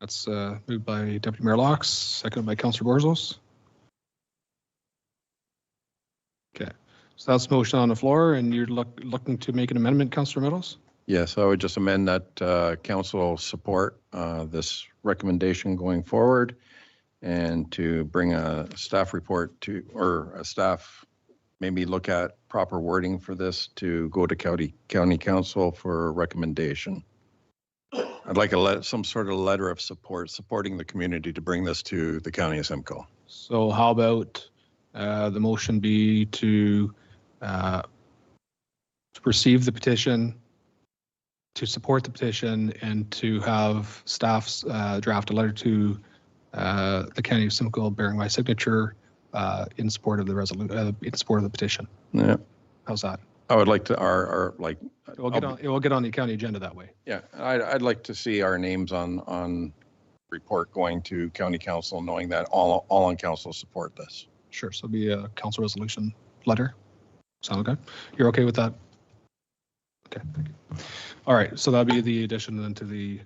That's moved by Deputy Mayor Laux, seconded by Councillor Borzos. Okay, so that's the motion on the floor, and you're looking to make an amendment, Councillor Meadows? Yes, I would just amend that council support this recommendation going forward and to bring a staff report to, or a staff maybe look at proper wording for this to go to county council for recommendation. I'd like some sort of letter of support, supporting the community to bring this to the county of Simcoe. So how about the motion be to receive the petition, to support the petition, and to have staffs draft a letter to the county of Simcoe bearing my signature in support of the in support of the petition. Yeah, How's that? I would like to It will get on the county agenda that way. Yeah, I'd like to see our names on report going to county council, knowing that all on council support this. Sure. So it'll be a council resolution letter. Sound okay? You're okay with that? Okay. Thank you. All right. So that'll be the addition then to the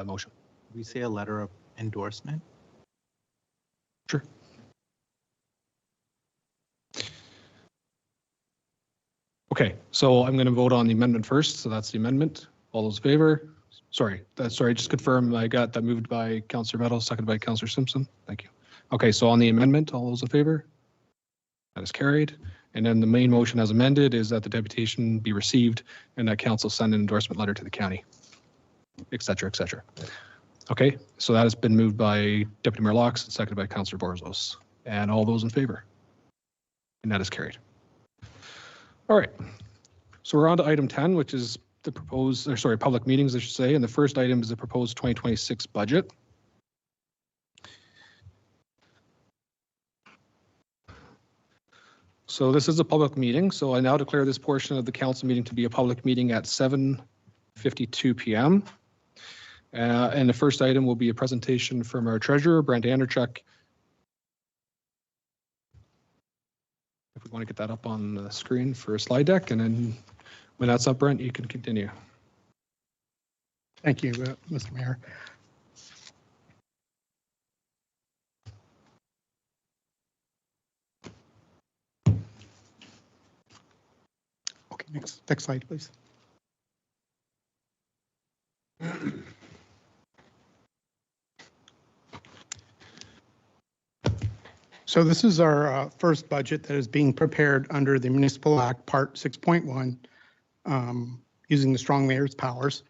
motion. We say a letter of endorsement. Sure. Okay, so I'm going to vote on the amendment first. So that's the amendment. All those in favor? Sorry, just confirm I got that moved by Councillor Meadows, seconded by Councillor Simpson. Thank you. Okay, so on the amendment, all those in favor? That is carried. And then the main motion as amended is that the deputation be received and that council send an endorsement letter to the county, et cetera, et cetera. Okay, so that has been moved by Deputy Mayor Laux and seconded by Councillor Borzos. And all those in favor? And that is carried. All right, so we're on to item 10, which is the proposed, or sorry, public meetings, I should say. And the first item is the proposed 2026 budget. So this is a public meeting. So I now declare this portion of the council meeting to be a public meeting at 7:52 p.m. And the first item will be a presentation from our treasurer, Brent Anderchuk. If we want to get that up on the screen for a slide deck, and then when that's up, Brent, you can continue. Thank you, Mr. Mayor. Okay, next slide, please. So this is our first budget that is being prepared under the Municipal Act Part 6.1, using the strong mayor's powers.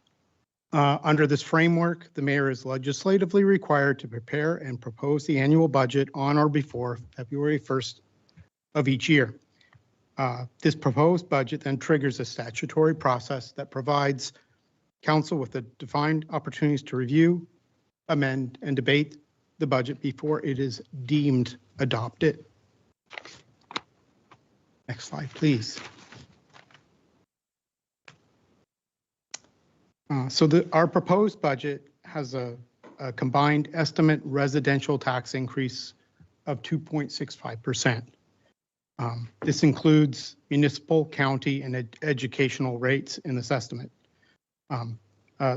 Under this framework, the mayor is legislatively required to prepare and propose the annual budget on or before February 1st of each year. This proposed budget then triggers a statutory process that provides council with the defined opportunities to review, amend, and debate the budget before it is deemed adopted. Next slide, please. Our proposed budget has a combined estimate residential tax increase of 2.65%. This includes municipal, county, and educational rates in this estimate.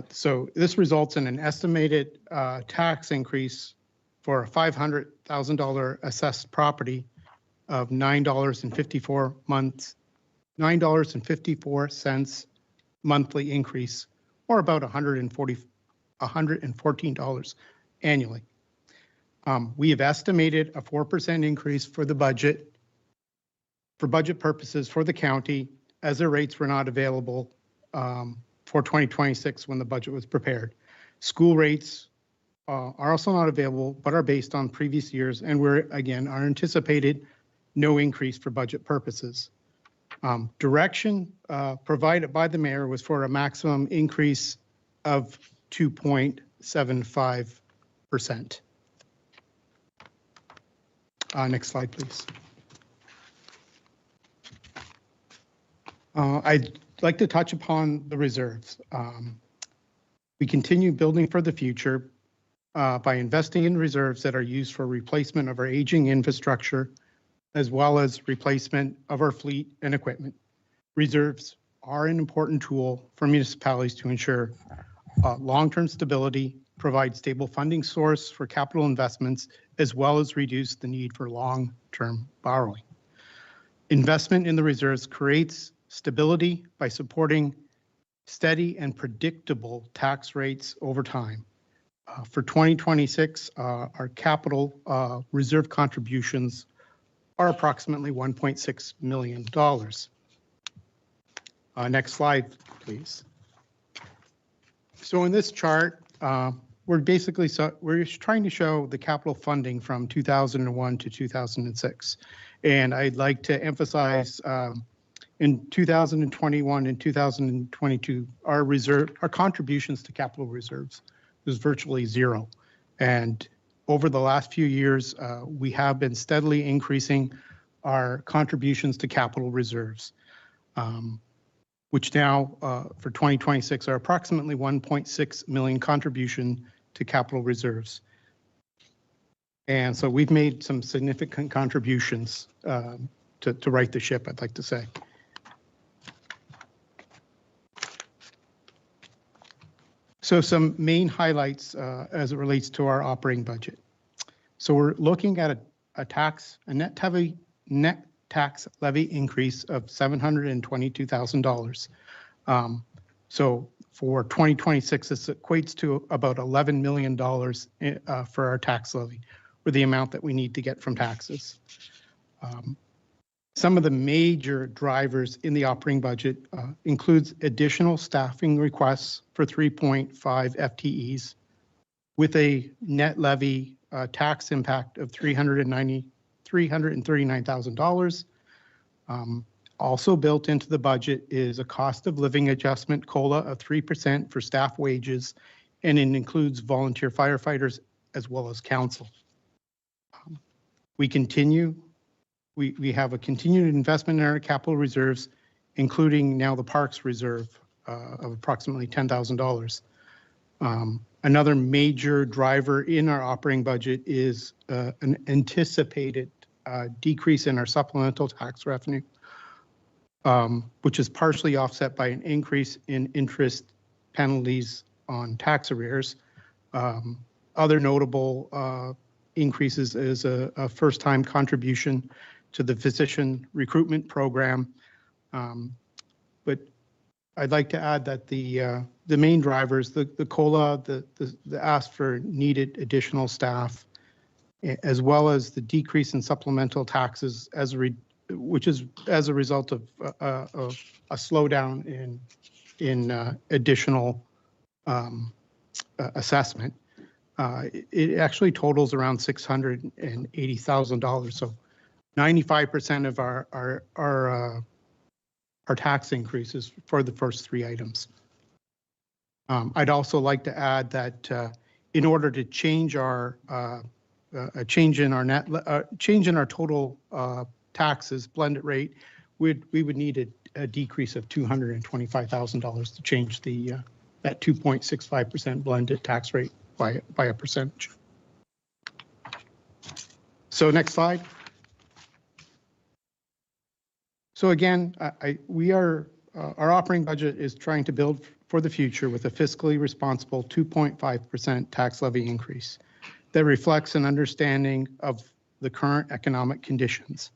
So this results in an estimated tax increase for a $500,000 assessed property of $9.54 monthly increase, or about $114 annually. We have estimated a 4% increase for the budget for budget purposes for the county, as their rates were not available for 2026 when the budget was prepared. School rates are also not available, but are based on previous years, and are anticipated no increase for budget purposes. Direction provided by the mayor was for a maximum increase of 2.75%. Next slide, please. I'd like to touch upon the reserves. We continue building for the future by investing in reserves that are used for replacement of our aging infrastructure, as well as replacement of our fleet and equipment. Reserves are an important tool for municipalities to ensure long-term stability, provide stable funding source for capital investments, as well as reduce the need for long-term borrowing. Investment in the reserves creates stability by supporting steady and predictable tax rates over time. For 2026, our capital reserve contributions are approximately $1.6 million. Next slide, please. So in this chart, we're trying to show the capital funding from 2001 to 2006. And I'd like to emphasize in 2021 and 2022, our contributions to capital reserves was virtually zero. And over the last few years, we have been steadily increasing our contributions to capital reserves, which now for 2026 are approximately 1.6 million contribution to capital reserves. And so we've made some significant contributions to right the ship, I'd like to say. So some main highlights as it relates to our operating budget. So we're looking at a net tax levy increase of $722,000. So for 2026, this equates to about $11 million for our tax levy, or the amount that we need to get from taxes. Some of the major drivers in the operating budget includes additional staffing requests for 3.5 FTEs with a net levy tax impact of $339,000. Also built into the budget is a cost of living adjustment COLA of 3% for staff wages, and it includes volunteer firefighters as well as council. We have a continued investment in our capital reserves, including now the Parks Reserve of approximately $10,000. Another major driver in our operating budget is an anticipated decrease in our supplemental tax revenue, which is partially offset by an increase in interest penalties on tax arrears. Other notable increases is a first-time contribution to the physician recruitment program. But I'd like to add that the main drivers, the COLA, the ask for needed additional staff, as well as the decrease in supplemental taxes which is as a result of a slowdown in additional assessment. It actually totals around $680,000. So 95% of our tax increases for the first three items. I'd also like to add that in order to change in our total taxes blended rate, we would need a decrease of $225,000 to change that 2.65% blended tax rate by a percentage. So next slide. So again, our operating budget is trying to build for the future with a fiscally responsible 2.5% tax levy increase that reflects an understanding of the current economic conditions.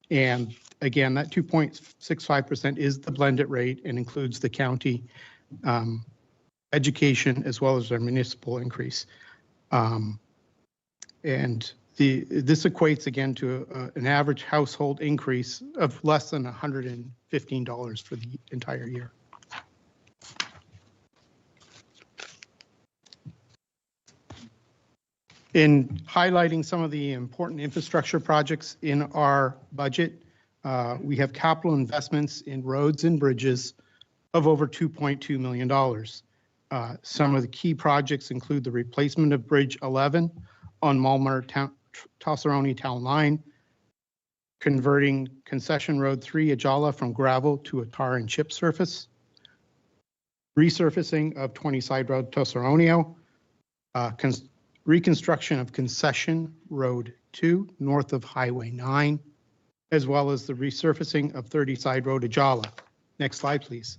And again, that 2.65% is the blended rate and includes the county education as well as our municipal increase. And This equates again to an average household increase of less than $115 for the entire year. In highlighting some of the important infrastructure projects in our budget, we have capital investments in roads and bridges of over $2.2 million. Some of the key projects include the replacement of Bridge 11 on Adjala-Tosorontio Town Line, converting Concession Road 3 Adjala from gravel to a tar and chip surface, resurfacing of 20 Side Road Tosorontio, reconstruction of Concession Road 2 north of Highway 9, as well as the resurfacing of 30 Side Road Adjala. Next slide, please.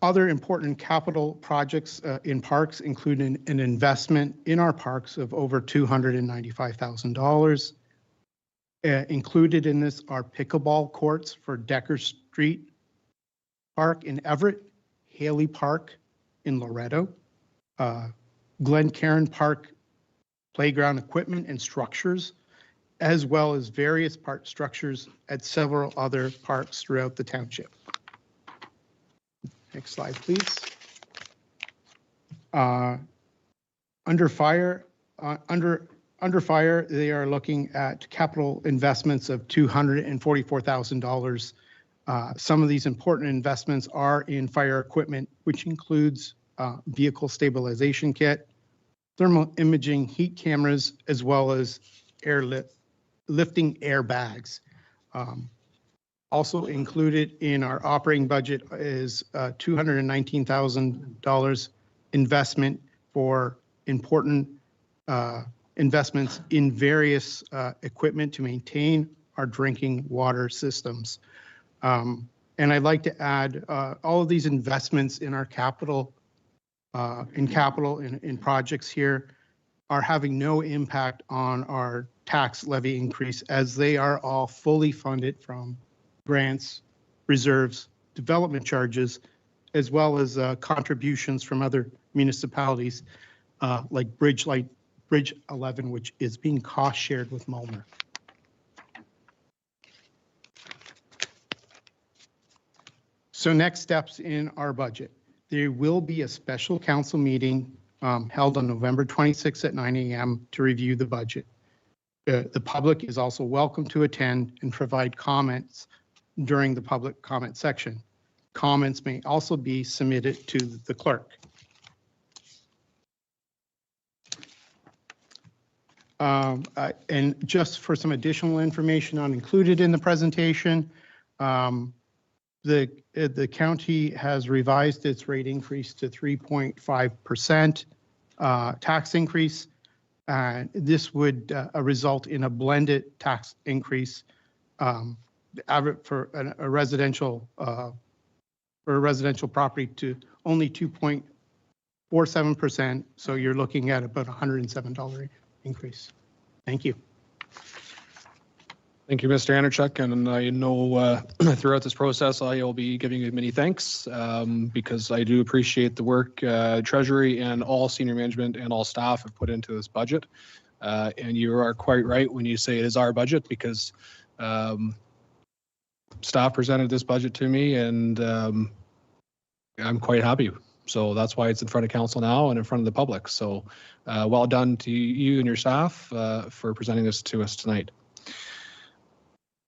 Other important capital projects in parks include an investment in our parks of over $295,000. Included in this are pickleball courts for Decker Street Park in Everett, Haley Park in Loretto, Glen Park playground equipment and structures, as well as various park structures at several other parks throughout the township. Next slide, please. Under fire, they are looking at capital investments of $244,000. Some of these important investments are in fire equipment, which includes vehicle stabilization kit, thermal imaging heat cameras, as well as lifting airbags. Also included in our operating budget is $219,000 investment for important investments in various equipment to maintain our drinking water systems. And I'd like to add all of these investments in our capital, in projects here are having no impact on our tax levy increase, as they are all fully funded from grants, reserves, development charges, as well as contributions from other municipalities like Bridge 11, which is being cost shared with Mulmer. So next steps in our budget. There will be a special council meeting held on November 26th at 9 a.m. to review the budget. The public is also welcome to attend and provide comments during the public comment section. Comments may also be submitted to the clerk. And just for some additional information not included in the presentation, the county has revised its rate increase to 3.5% tax increase. This would result in a blended tax increase for a residential property to only 2.47%. So you're looking at about $107 increase. Thank you. Thank you, Mr. Anerchuk, and I know throughout this process I will be giving you many thanks because I do appreciate the work Treasury and all senior management and all staff have put into this budget. And you are quite right when you say it is our budget, because staff presented this budget to me and I'm quite happy. So that's why it's in front of council now and in front of the public. So well done to you and your staff for presenting this to us tonight.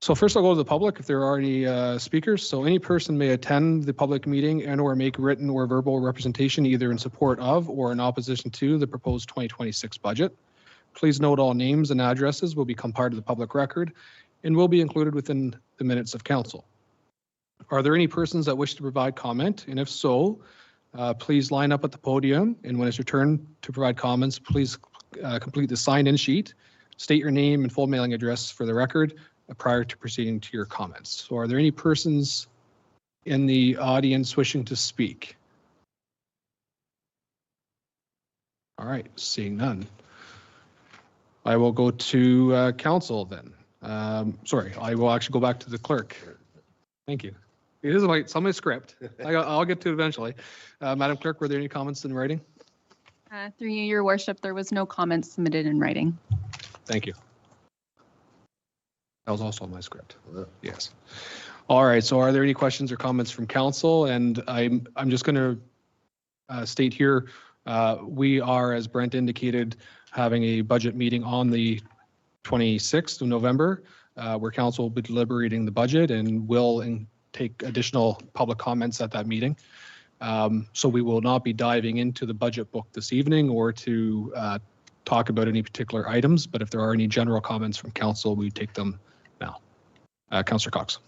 So first I'll go to the public if there are any speakers. So any person may attend the public meeting and or make written or verbal representation either in support of or in opposition to the proposed 2026 budget. Please note all names and addresses will become part of the public record and will be included within the minutes of council. Are there any persons that wish to provide comment? And if so, please line up at the podium, and when it's your turn to provide comments, please complete the sign-in sheet, state your name and full mailing address for the record prior to proceeding to your comments. So are there any persons in the audience wishing to speak? All right, seeing none. I will go to council then. Sorry, I will actually go back to the clerk. Thank you. It is like some of my script. I'll get to it eventually. Madam Clerk, were there any comments in writing? Through you, Your Worship, there was no comments submitted in writing. Thank you. That was also on my script. Yes. All right, so are there any questions or comments from council? And I'm just going to state here, we are, as Brent indicated, having a budget meeting on the 26th of November, where council will be deliberating the budget and will take additional public comments at that meeting. So we will not be diving into the budget book this evening or to talk about any particular items, but if there are any general comments from council, we take them now. Councillor Cox.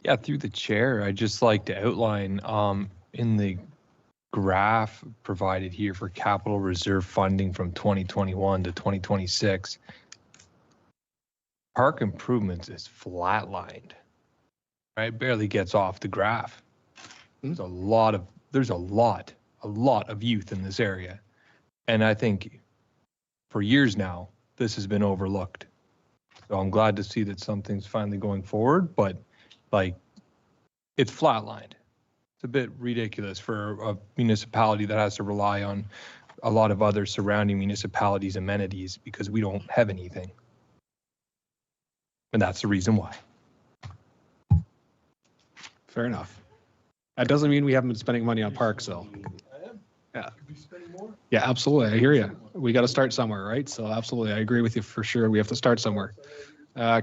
Yeah, through the chair, I'd just like to outline in the graph provided here for capital reserve funding from 2021 to 2026, park improvements is flatlined, right? Barely gets off the graph. There's a lot of youth in this area. And I think for years now, this has been overlooked. So I'm glad to see that something's finally going forward, but like it's flatlined. It's a bit ridiculous for a municipality that has to rely on a lot of other surrounding municipalities' amenities because we don't have anything. And that's the reason why. Fair enough. That doesn't mean we haven't been spending money on parks, though. Yeah. Yeah, absolutely. I hear you. We got to start somewhere, right? So absolutely, I agree with you for sure. We have to start somewhere.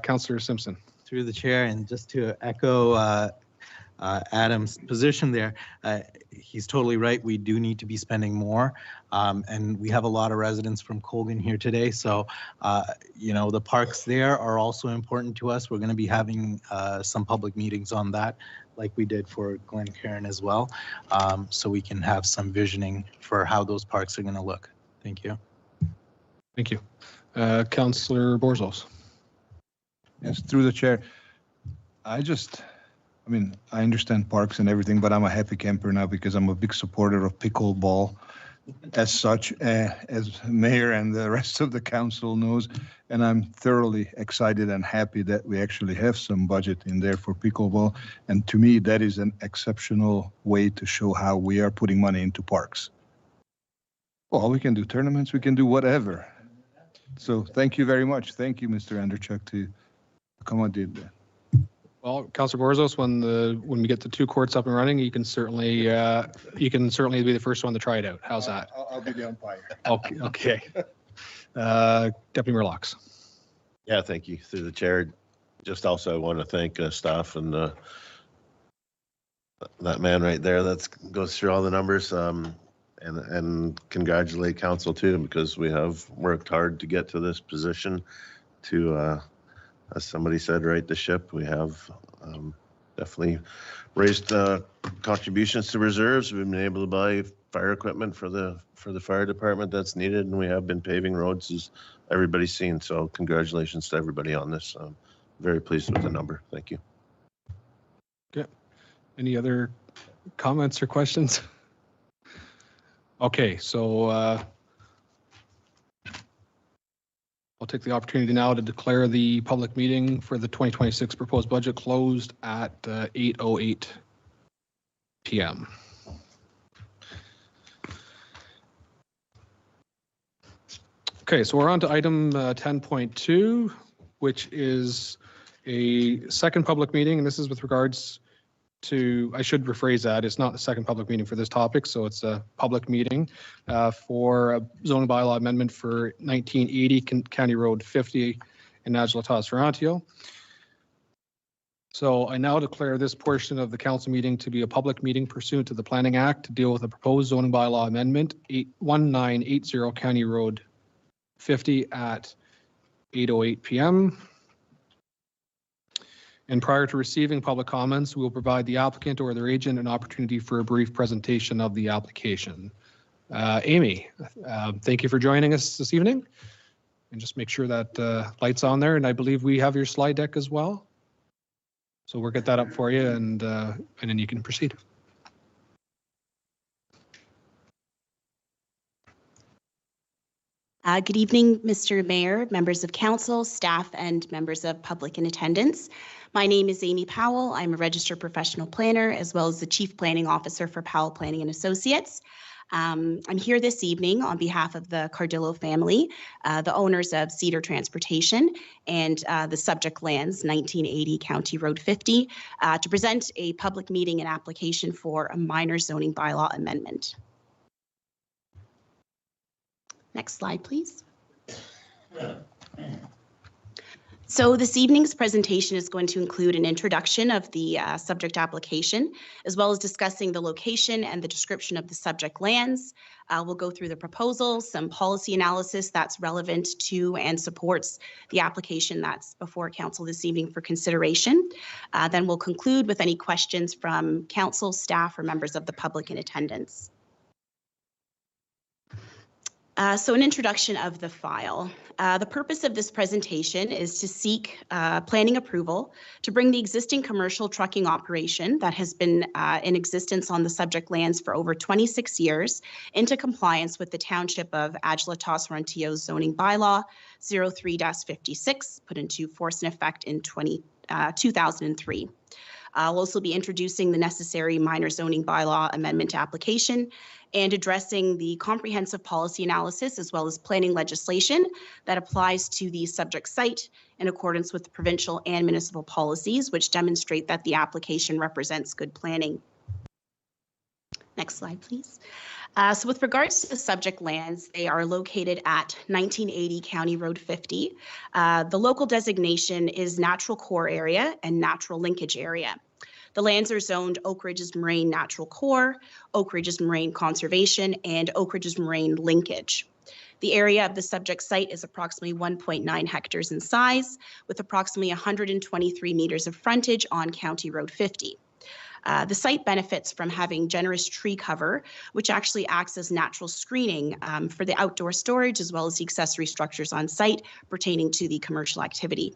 Councillor Simpson. Through the chair, and just to echo Adam's position there, he's totally right. We do need to be spending more. And we have a lot of residents from Colgan here today. So, you know, the parks there are also important to us. We're going to be having some public meetings on that, like we did for Glencairn as well. So we can have some visioning for how those parks are going to look. Thank you. Thank you. Councillor Borzos. Yes, through the chair. I mean, I understand parks and everything, but I'm a happy camper now because I'm a big supporter of pickleball as such, as mayor and the rest of the council knows. And I'm thoroughly excited and happy that we actually have some budget in there for pickleball. And to me, that is an exceptional way to show how we are putting money into parks. Well, we can do tournaments, we can do whatever. So thank you very much. Thank you, Mr. Anderchuk, to accommodate that. Well, Councillor Borzos, when we get the 2 courts up and running, you can certainly be the first one to try it out. How's that? I'll be the umpire. Okay. Deputy Mayor Laux. Yeah, thank you. Through the chair, just also I want to thank staff and that man right there that goes through all the numbers, and congratulate council too, because we have worked hard to get to this position to, as somebody said, right the ship. We have definitely raised contributions to reserves. We've been able to buy fire equipment for the fire department that's needed, and we have been paving roads, as everybody's seen. So congratulations to everybody on this. I'm very pleased with the number. Thank you. Okay. Any other comments or questions? Okay, so I'll take the opportunity now to declare the public meeting for the 2026 proposed budget closed at 8:08 p.m. Okay, so we're on to item 10.2, which is a second public meeting, and this is with regards to, I should rephrase that, it's not the second public meeting for this topic, so it's a public meeting for a zoning bylaw amendment for 1980 County Road 50 in Adjala-Tosorontio. So I now declare this portion of the council meeting to be a public meeting pursuant to the Planning Act to deal with a proposed zoning bylaw amendment 1980 County Road 50 at 8:08 p.m. And prior to receiving public comments, we will provide the applicant or their agent an opportunity for a brief presentation of the application. Amy, thank you for joining us this evening. And just make sure that light's on there. And I believe we have your slide deck as well. So we'll get that up for you, and then you can proceed. Good evening, Mr. Mayor, members of council, staff, and members of public in attendance. My name is Amy Powell. I'm a registered professional planner as well as the Chief Planning Officer for Powell Planning and Associates. I'm here this evening on behalf of the Cardillo family, the owners of Cedar Transportation and the subject lands, 1980 County Road 50, to present a public meeting and application for a minor zoning bylaw amendment. Next slide, please. So this evening's presentation is going to include an introduction of the subject application, as well as discussing the location and the description of the subject lands. We'll go through the proposal, some policy analysis that's relevant to and supports the application that's before council this evening for consideration. Then we'll conclude with any questions from council, staff, or members of the public in attendance. So an introduction of the file. The purpose of this presentation is to seek planning approval to bring the existing commercial trucking operation that has been in existence on the subject lands for over 26 years into compliance with the Township of Adjala-Tosorontio's zoning bylaw 03-56, put into force and effect in 2003. I'll also be introducing the necessary minor zoning bylaw amendment application and addressing the comprehensive policy analysis as well as planning legislation that applies to the subject site in accordance with provincial and municipal policies, which demonstrate that the application represents good planning. Next slide, please. So with regards to the subject lands, they are located at 1980 County Road 50. The local designation is Natural Core Area and Natural Linkage Area. The lands are zoned Oak Ridges Moraine Natural Core, Oak Ridges Moraine Conservation, and Oak Ridges Moraine Linkage. The area of the subject site is approximately 1.9 hectares in size, with approximately 123 meters of frontage on County Road 50. The site benefits from having generous tree cover, which actually acts as natural screening for the outdoor storage as well as the accessory structures on site pertaining to the commercial activity.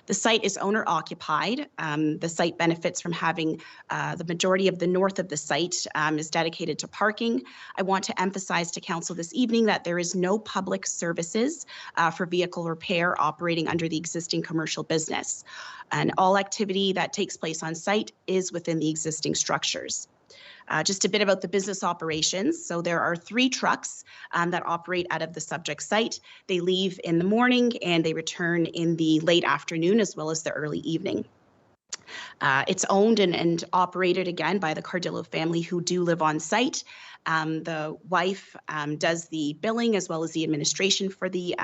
The site is owner occupied. The site benefits from having the majority of the north of the site is dedicated to parking. I want to emphasize to council this evening that there is no public services for vehicle repair operating under the existing commercial business. And all activity that takes place on site is within the existing structures. Just a bit about the business operations. So there are 3 trucks that operate out of the subject site. They leave in the morning and they return in the late afternoon as well as the early evening. It's owned and operated again by the Cardillo family who do live on site. The wife does the billing as well as the administration for the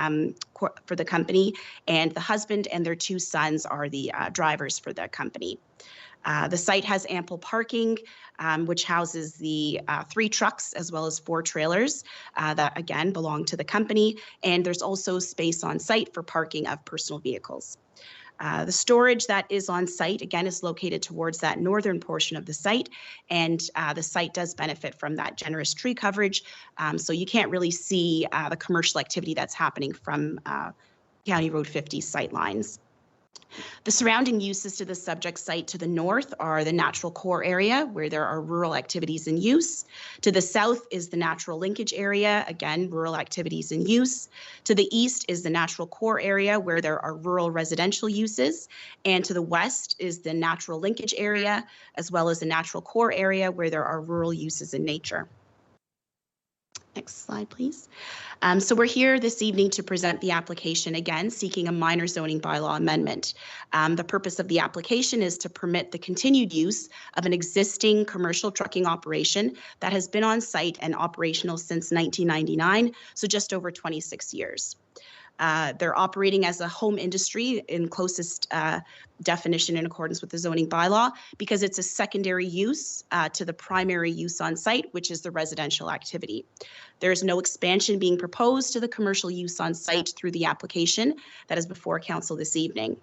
company, and the husband and their 2 sons are the drivers for the company. The site has ample parking, which houses the 3 trucks as well as 4 trailers that again belong to the company, and there's also space on site for parking of personal vehicles. The storage that is on site, again, is located towards that northern portion of the site, and the site does benefit from that generous tree coverage, so you can't really see the commercial activity that's happening from County Road 50 sight lines. The surrounding uses to the subject site to the north are the natural core area, where there are rural activities in use. To the south is the natural linkage area, again, rural activities in use. To the east is the natural core area, where there are rural residential uses. And to the west is the natural linkage area, as well as the natural core area, where there are rural uses in nature. Next slide, please. So we're here this evening to present the application again, seeking a minor zoning bylaw amendment. The purpose of the application is to permit the continued use of an existing commercial trucking operation that has been on site and operational since 1999, so just over 26 years. They're operating as a home industry in closest definition in accordance with the zoning bylaw because it's a secondary use to the primary use on site, which is the residential activity. There is no expansion being proposed to the commercial use on site through the application that is before council this evening.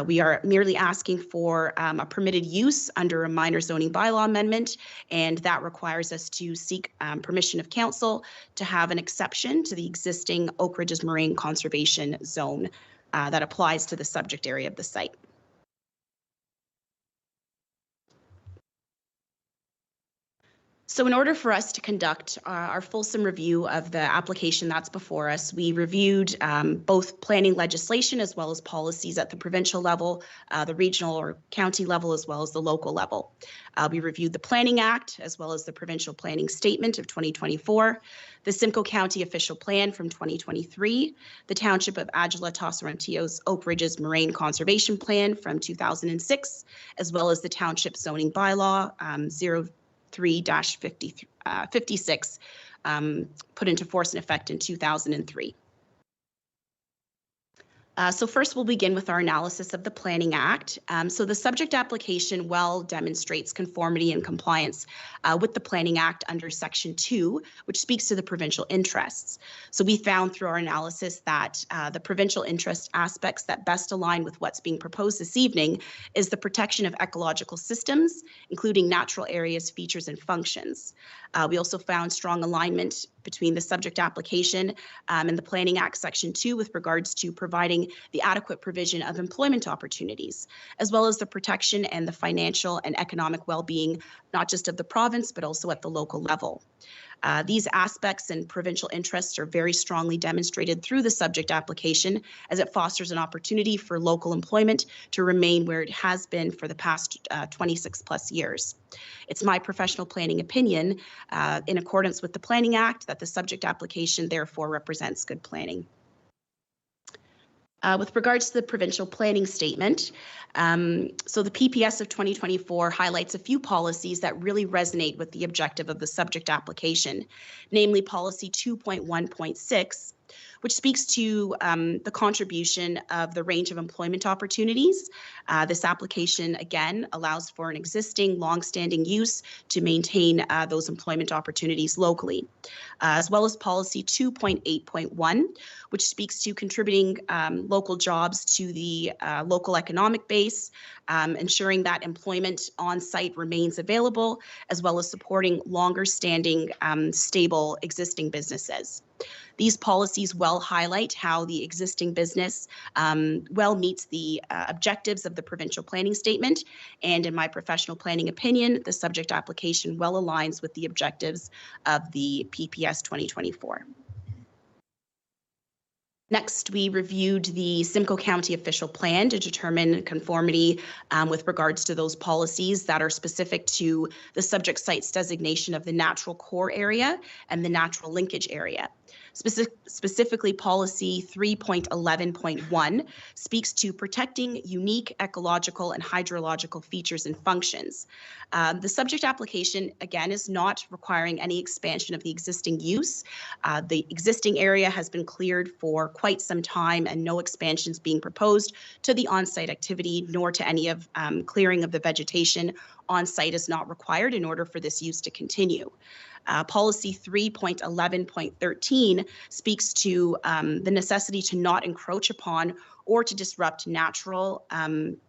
We are merely asking for a permitted use under a minor zoning bylaw amendment, and that requires us to seek permission of council to have an exception to the existing Oak Ridges Moraine Conservation Zone that applies to the subject area of the site. So in order for us to conduct our fulsome review of the application that's before us, we reviewed both planning legislation as well as policies at the provincial level, the regional or county level, as well as the local level. We reviewed the Planning Act as well as the Provincial Planning Statement of 2024, the Simcoe County Official Plan from 2023, the Township of Adjala-Tosorontio's Oak Ridges Moraine Conservation Plan from 2006, as well as the Township Zoning Bylaw 03-56 put into force and effect in 2003. So first we'll begin with our analysis of the Planning Act. So the subject application well demonstrates conformity and compliance with the Planning Act under Section 2, which speaks to the provincial interests. So we found through our analysis that the provincial interest aspects that best align with what's being proposed this evening is the protection of ecological systems, including natural areas, features, and functions. We also found strong alignment between the subject application and the Planning Act Section 2 with regards to providing the adequate provision of employment opportunities, as well as the protection and the financial and economic well-being, not just of the province, but also at the local level. These aspects and provincial interests are very strongly demonstrated through the subject application as it fosters an opportunity for local employment to remain where it has been for the past 26 plus years. It's my professional planning opinion, in accordance with the Planning Act, that the subject application therefore represents good planning. With regards to the provincial planning statement, so the PPS of 2024 highlights a few policies that really resonate with the objective of the subject application, namely policy 2.1.6, which speaks to the contribution of the range of employment opportunities. This application, again, allows for an existing long-standing use to maintain those employment opportunities locally, as well as policy 2.8.1, which speaks to contributing local jobs to the local economic base, ensuring that employment on site remains available, as well as supporting longer standing, stable existing businesses. These policies well highlight how the existing business well meets the objectives of the provincial planning statement, and in my professional planning opinion, the subject application well aligns with the objectives of the PPS 2024. Next, we reviewed the Simcoe County Official Plan to determine conformity with regards to those policies that are specific to the subject site's designation of the natural core area and the natural linkage area. Specifically, policy 3.11.1 speaks to protecting unique ecological and hydrological features and functions. The subject application, again, is not requiring any expansion of the existing use. The existing area has been cleared for quite some time and no expansions being proposed to the on-site activity, nor to any of clearing of the vegetation on-site is not required in order for this use to continue. Policy 3.11.13 speaks to the necessity to not encroach upon or to disrupt natural,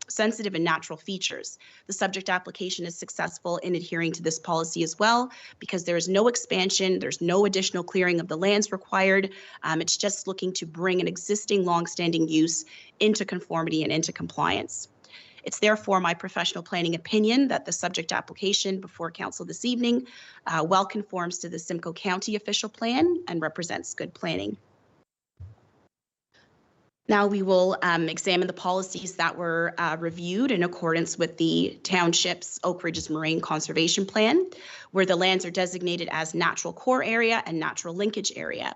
sensitive and natural features. The subject application is successful in adhering to this policy as well, because there is no expansion, there's no additional clearing of the lands required. It's just looking to bring an existing long-standing use into conformity and into compliance. It's therefore my professional planning opinion that the subject application before council this evening well conforms to the Simcoe County Official Plan and represents good planning. Now we will examine the policies that were reviewed in accordance with the township's Oak Ridges Moraine Conservation Plan, where the lands are designated as natural core area and natural linkage area.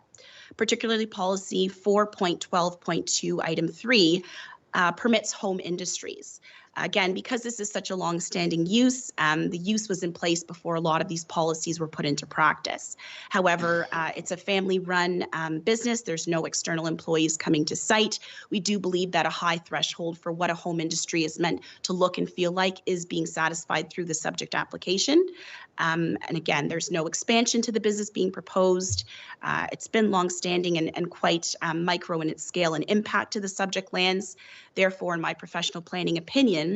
Particularly policy 4.12.2 item 3 permits home industries. Again, because this is such a long-standing use, the use was in place before a lot of these policies were put into practice. However, it's a family-run business. There's no external employees coming to site. We do believe that a high threshold for what a home industry is meant to look and feel like is being satisfied through the subject application. And again, there's no expansion to the business being proposed. It's been long-standing and quite micro in its scale and impact to the subject lands. Therefore, in my professional planning opinion,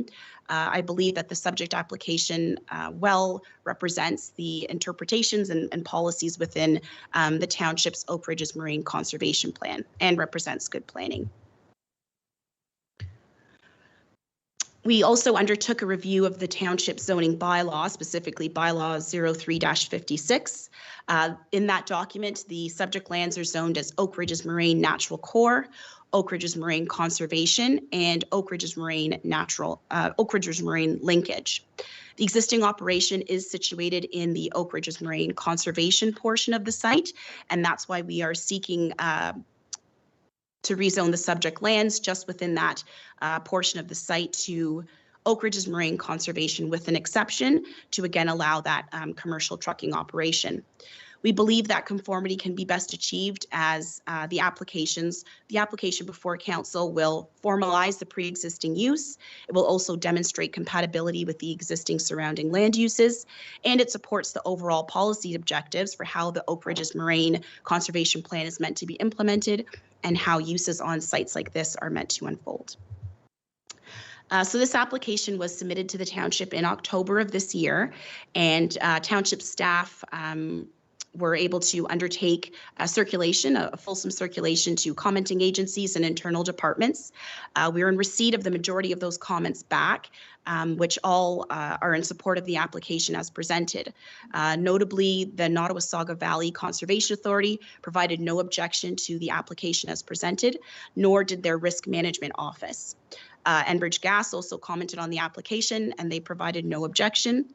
I believe that the subject application well represents the interpretations and policies within the township's Oak Ridges Marine Conservation Plan and represents good planning. We also undertook a review of the township zoning bylaw, specifically bylaw 03-56. In that document, the subject lands are zoned as Oak Ridges Moraine Natural Core, Oak Ridges Moraine Conservation, and Oak Ridges Moraine Linkage. The existing operation is situated in the Oak Ridges Moraine Conservation portion of the site, and that's why we are seeking to rezone the subject lands just within that portion of the site to Oak Ridges Moraine Conservation, with an exception to again allow that commercial trucking operation. We believe that conformity can be best achieved as the application before council will formalize the pre-existing use. It will also demonstrate compatibility with the existing surrounding land uses, and it supports the overall policy objectives for how the Oak Ridges Moraine Conservation Plan is meant to be implemented and how uses on sites like this are meant to unfold. So this application was submitted to the township in October of this year, and township staff were able to undertake a fulsome circulation to commenting agencies and internal departments. We are in receipt of the majority of those comments back, which all are in support of the application as presented. Notably, the Nottawasaga Valley Conservation Authority provided no objection to the application as presented, nor did their risk management office. Enbridge Gas also commented on the application, and they provided no objection.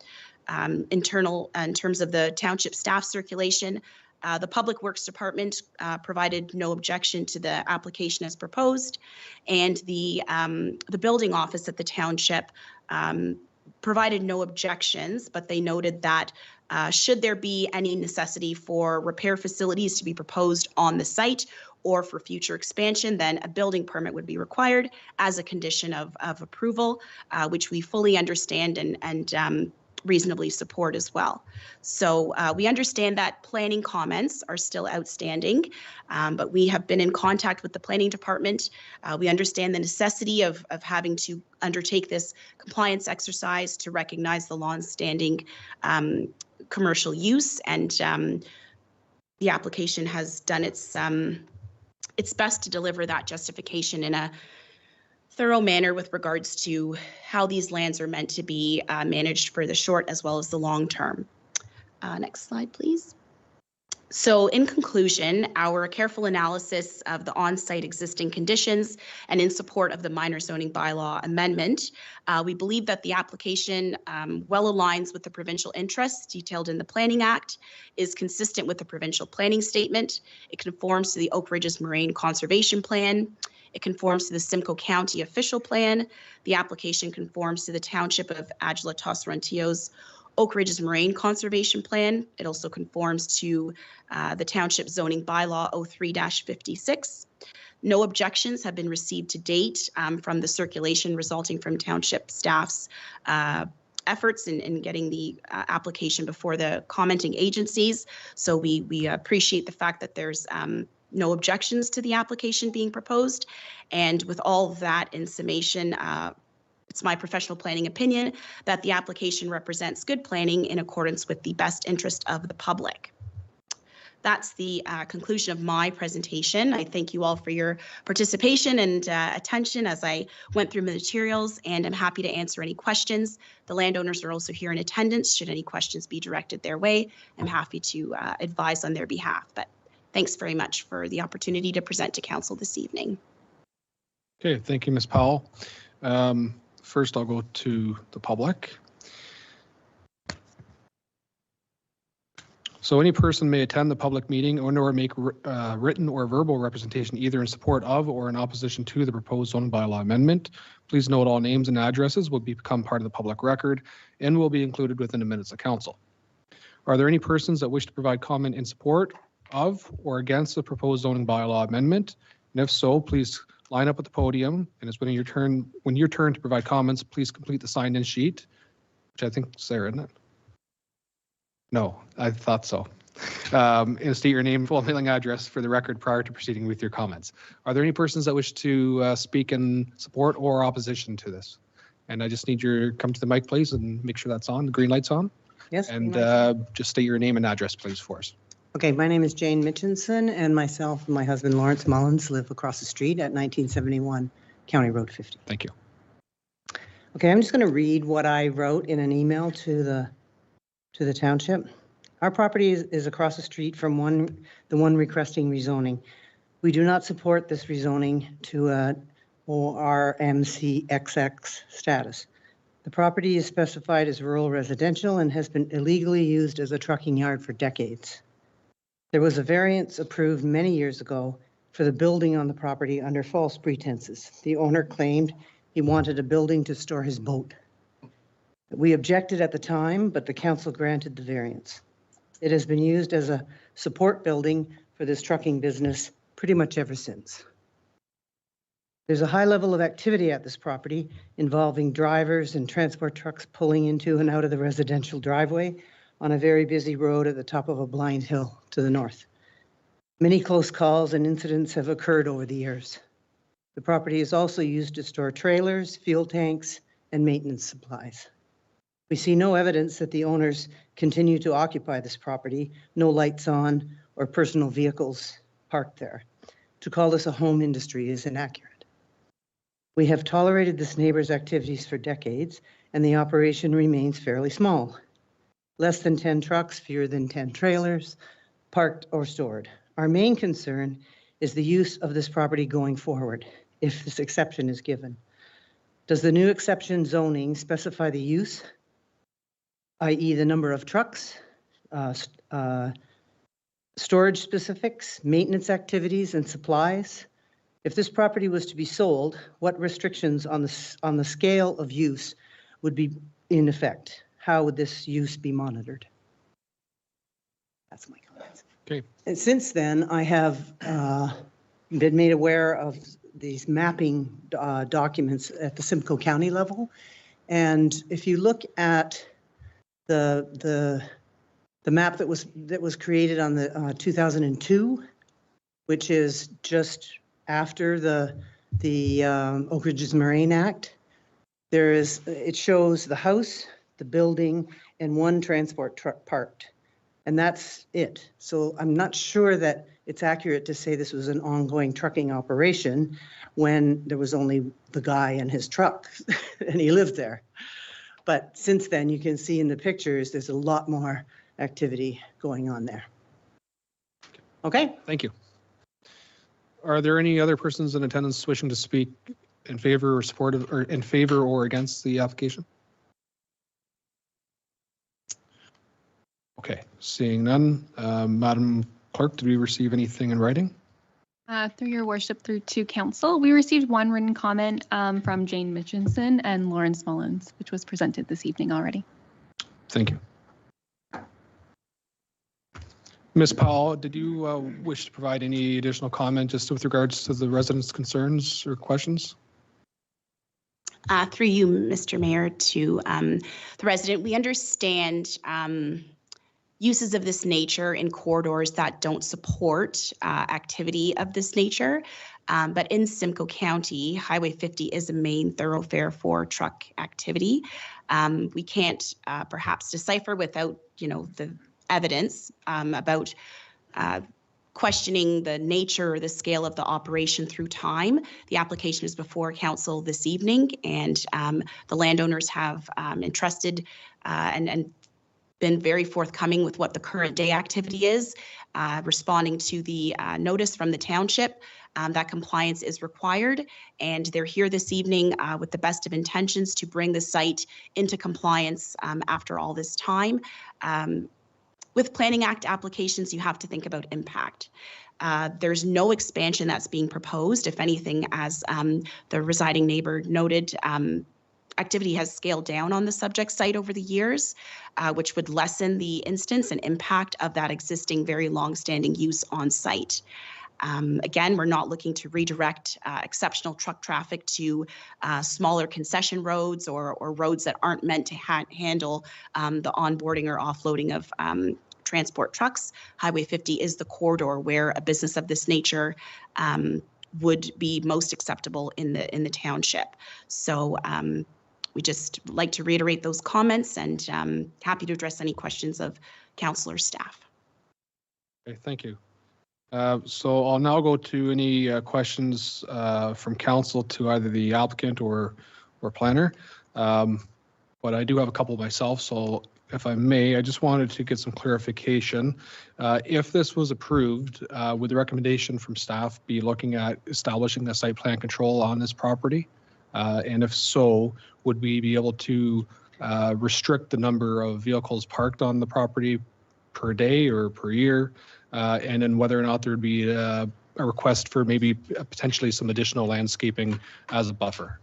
In terms of the township staff circulation, the Public Works Department provided no objection to the application as proposed, and the building office at the township provided no objections, but they noted that should there be any necessity for repair facilities to be proposed on the site or for future expansion, then a building permit would be required as a condition of approval, which we fully understand and reasonably support as well. So we understand that planning comments are still outstanding, but we have been in contact with the planning department. We understand the necessity of having to undertake this compliance exercise to recognize the long-standing commercial use, and the application has done its best to deliver that justification in a thorough manner with regards to how these lands are meant to be managed for the short as well as the long term. Next slide, please. So in conclusion, our careful analysis of the on-site existing conditions and in support of the minor zoning bylaw amendment, we believe that the application well aligns with the provincial interests detailed in the Planning Act, is consistent with the provincial planning statement, it conforms to the Oak Ridges Moraine Conservation Plan, it conforms to the Simcoe County Official Plan. The application conforms to the Township of Adjala-Tosorontio's Oak Ridges Moraine Conservation Plan. It also conforms to the Township Zoning Bylaw 03-56. No objections have been received to date from the circulation resulting from Township staff's efforts in getting the application before the commenting agencies. So we appreciate the fact that there's no objections to the application being proposed. And with all of that in summation, it's my professional planning opinion that the application represents good planning in accordance with the best interest of the public. That's the conclusion of my presentation. I thank you all for your participation and attention as I went through the materials, and I'm happy to answer any questions. The landowners are also here in attendance. Should any questions be directed their way, I'm happy to advise on their behalf. But thanks very much for the opportunity to present to council this evening. Okay, thank you, Ms. Powell. First, I'll go to the public. So any person may attend the public meeting or make written or verbal representation either in support of or in opposition to the proposed zoning bylaw amendment. Please note all names and addresses will become part of the public record and will be included within the minutes of council. Are there any persons that wish to provide comment in support of or against the proposed zoning bylaw amendment? And if so, please line up at the podium, and it's when your turn to provide comments, please complete the signed-in sheet, which I think is there, isn't it? No, I thought so. And state your name, full mailing address for the record prior to proceeding with your comments. Are there any persons that wish to speak in support or opposition to this? And I just need you to come to the mic, please, and make sure that's on. The green light's on. Yes. And just state your name and address, please, for us. Okay, my name is Jane Mitchinson, and myself and my husband Lawrence Mullins live across the street at 1971 County Road 50. Thank you. Okay, I'm just going to read what I wrote in an email to the township. Our property is across the street from the one requesting rezoning. We do not support this rezoning to a ORMCXX status. The property is specified as rural residential and has been illegally used as a trucking yard for decades. There was a variance approved many years ago for the building on the property under false pretenses. The owner claimed he wanted a building to store his boat. We objected at the time, but the council granted the variance. It has been used as a support building for this trucking business pretty much ever since. There's a high level of activity at this property involving drivers and transport trucks pulling into and out of the residential driveway on a very busy road at the top of a blind hill to the north. Many close calls and incidents have occurred over the years. The property is also used to store trailers, fuel tanks, and maintenance supplies. We see no evidence that the owners continue to occupy this property, no lights on or personal vehicles parked there. To call this a home industry is inaccurate. We have tolerated this neighbor's activities for decades, and the operation remains fairly small. Less than 10 trucks, fewer than 10 trailers, parked or stored. Our main concern is the use of this property going forward, if this exception is given. Does the new exception zoning specify the use, i.e. the number of trucks, storage specifics, maintenance activities, and supplies? If this property was to be sold, what restrictions on the scale of use would be in effect? How would this use be monitored? That's my comments. Okay. And since then, I have been made aware of these mapping documents at the Simcoe County level. And if you look at the map that was created on the 2002, which is just after the Oak Ridges Moraine Act, it shows the house, the building, and one transport truck parked. And that's it. So I'm not sure that it's accurate to say this was an ongoing trucking operation when there was only the guy and his truck and he lived there. But since then, you can see in the pictures, there's a lot more activity going on there. Okay? Thank you. Are there any other persons in attendance wishing to speak in favor or support of, or in favor or against the application? Okay, seeing none. Madam Clerk, did we receive anything in writing? Through your worship, through to council, we received one written comment from Jane Mitchinson and Lawrence Mullins, which was presented this evening already. Thank you. Ms. Powell, did you wish to provide any additional comment just with regards to the residents' concerns or questions? Through you, Mr. Mayor, to the resident, we understand uses of this nature in corridors that don't support activity of this nature. But in Simcoe County, Highway 50 is a main thoroughfare for truck activity. We can't perhaps decipher without, the evidence about questioning the nature or the scale of the operation through time. The application is before council this evening, and the landowners have entrusted and been very forthcoming with what the current day activity is, responding to the notice from the township that compliance is required. And they're here this evening with the best of intentions to bring the site into compliance after all this time. With Planning Act applications, you have to think about impact. There's no expansion that's being proposed. If anything, as the residing neighbor noted, activity has scaled down on the subject site over the years, which would lessen the instance and impact of that existing very long-standing use on site. Again, we're not looking to redirect exceptional truck traffic to smaller concession roads or roads that aren't meant to handle the onboarding or offloading of transport trucks. Highway 50 is the corridor where a business of this nature would be most acceptable in the township. So we just like to reiterate those comments, and happy to address any questions of council or staff. Okay, thank you. So I'll now go to any questions from council to either the applicant or planner. But I do have a couple myself, so if I may, I just wanted to get some clarification. If this was approved, would the recommendation from staff be looking at establishing the site plan control on this property? And if so, would we be able to restrict the number of vehicles parked on the property per day or per year? And then whether or not there would be a request for maybe potentially some additional landscaping as a buffer.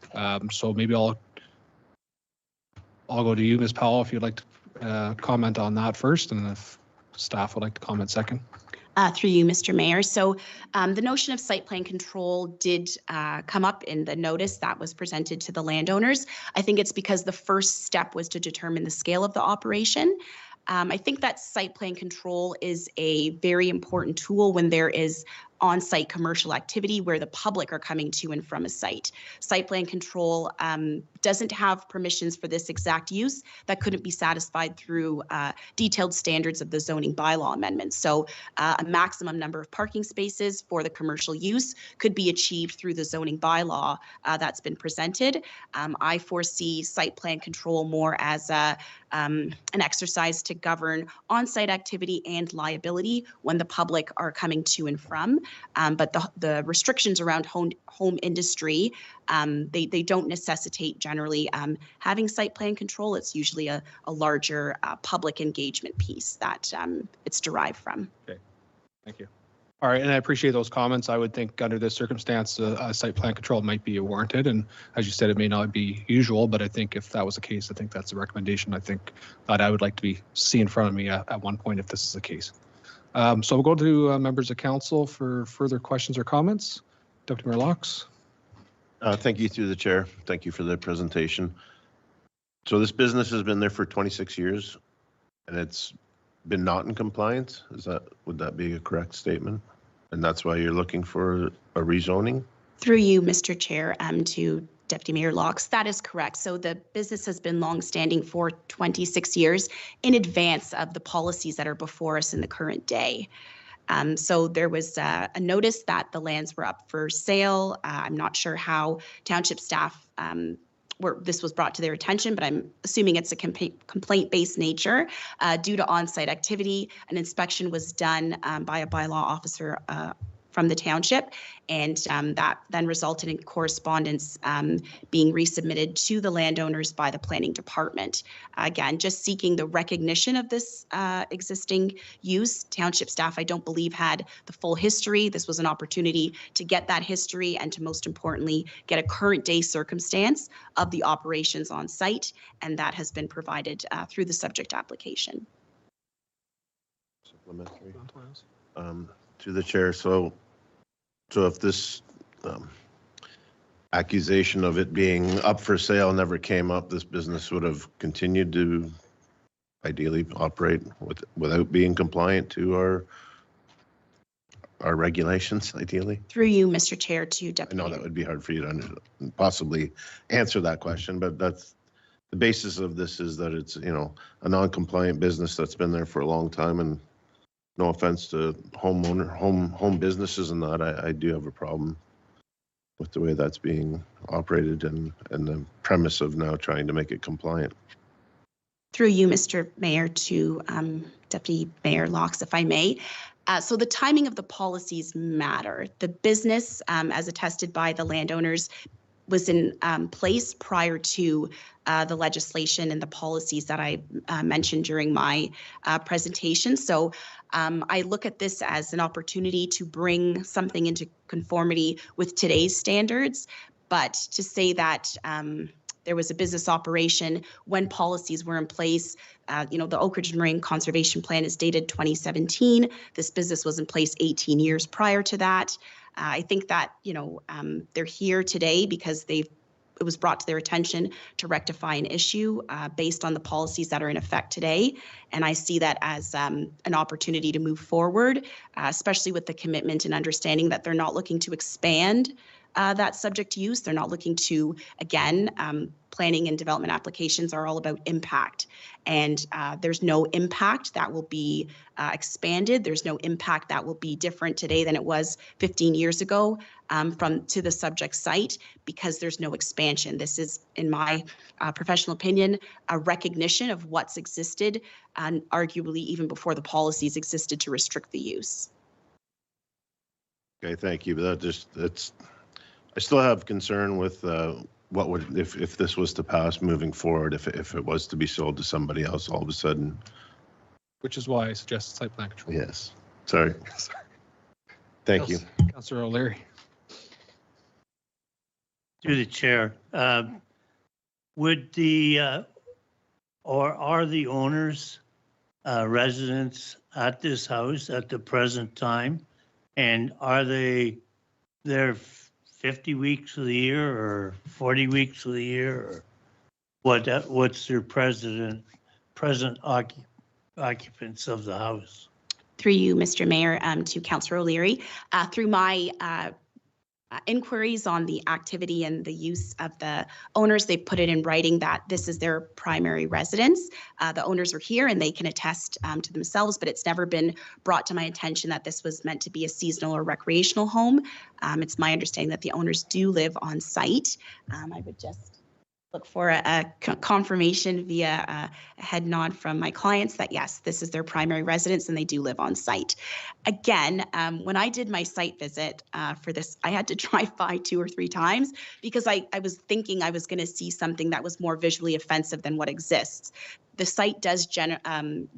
So maybe I'll go to you, Ms. Powell, if you'd like to comment on that first, and if staff would like to comment second. Through you, Mr. Mayor. So the notion of site plan control did come up in the notice that was presented to the landowners. I think it's because the first step was to determine the scale of the operation. I think that site plan control is a very important tool when there is on-site commercial activity where the public are coming to and from a site. Site plan control doesn't have permissions for this exact use that couldn't be satisfied through detailed standards of the zoning bylaw amendments. So a maximum number of parking spaces for the commercial use could be achieved through the zoning bylaw that's been presented. I foresee site plan control more as an exercise to govern on-site activity and liability when the public are coming to and from. But the restrictions around home industry, they don't necessitate generally having site plan control. It's usually a larger public engagement piece that it's derived from. Okay, thank you. All right, and I appreciate those comments. I would think under this circumstance, site plan control might be warranted. And as you said, it may not be usual, but I think if that was the case, I think that's a recommendation I think that I would like to see in front of me at one point if this is the case. So we'll go to members of council for further questions or comments. Deputy Mayor Laux. Thank you through the chair. Thank you for the presentation. So this business has been there for 26 years and it's been not in compliance. Would that be a correct statement? And that's why you're looking for a rezoning? Through you, Mr. Chair, to Deputy Mayor Laux, that is correct. So the business has been longstanding for 26 years in advance of the policies that are before us in the current day. So there was a notice that the lands were up for sale. I'm not sure how township staff this was brought to their attention, but I'm assuming it's a complaint-based nature due to on-site activity. An inspection was done by a bylaw officer from the township, and that then resulted in correspondence being resubmitted to the landowners by the planning department. Again, just seeking the recognition of this existing use. Township staff, I don't believe, had the full history. This was an opportunity to get that history and to, most importantly, get a current day circumstance of the operations on site, and that has been provided through the subject application. Supplementary. To the chair, so if this accusation of it being up for sale never came up, this business would have continued to ideally operate without being compliant to our regulations, ideally? Through you, Mr. Chair, to Deputy. I know that would be hard for you to possibly answer that question, but that's the basis of this, is that it's, a non-compliant business that's been there for a long time, and no offense to home businesses and that, I do have a problem with the way that's being operated and the premise of now trying to make it compliant. Through you, Mr. Mayor, to Deputy Mayor Laux, if I may. So the timing of the policies matter. The business, as attested by the landowners, was in place prior to the legislation and the policies that I mentioned during my presentation. So I look at this as an opportunity to bring something into conformity with today's standards, but to say that there was a business operation when policies were in place. The Oak Ridge Marine Conservation Plan is dated 2017. This business was in place 18 years prior to that. I think that, they're here today because it was brought to their attention to rectify an issue based on the policies that are in effect today. And I see that as an opportunity to move forward, especially with the commitment and understanding that they're not looking to expand that subject use. They're not looking to, again, planning and development applications are all about impact. And there's no impact that will be expanded. There's no impact that will be different today than it was 15 years ago to the subject site, because there's no expansion. This is, in my professional opinion, a recognition of what's existed, and arguably even before the policies existed to restrict the use. Okay, thank you. But that's, I still have concern with what would, if this was to pass moving forward, if it was to be sold to somebody else all of a sudden. Which is why I suggested site plan control. Yes, sorry. Thank you. Councillor O'Leary. Through the chair, would the, or are the owners residents at this house at the present time? And are they there 50 weeks of the year or 40 weeks of the year? Or what's their present occupants of the house? Through you, Mr. Mayor, to Councillor O'Leary, through my inquiries on the activity and the use of the owners, they've put it in writing that this is their primary residence. The owners are here and they can attest to themselves, but it's never been brought to my attention that this was meant to be a seasonal or recreational home. It's my understanding that the owners do live on site. I would just look for a confirmation via a head nod from my clients that yes, this is their primary residence and they do live on site. Again, when I did my site visit for this, I had to drive by 2 or 3 times because I was thinking I was going to see something that was more visually offensive than what exists. The site does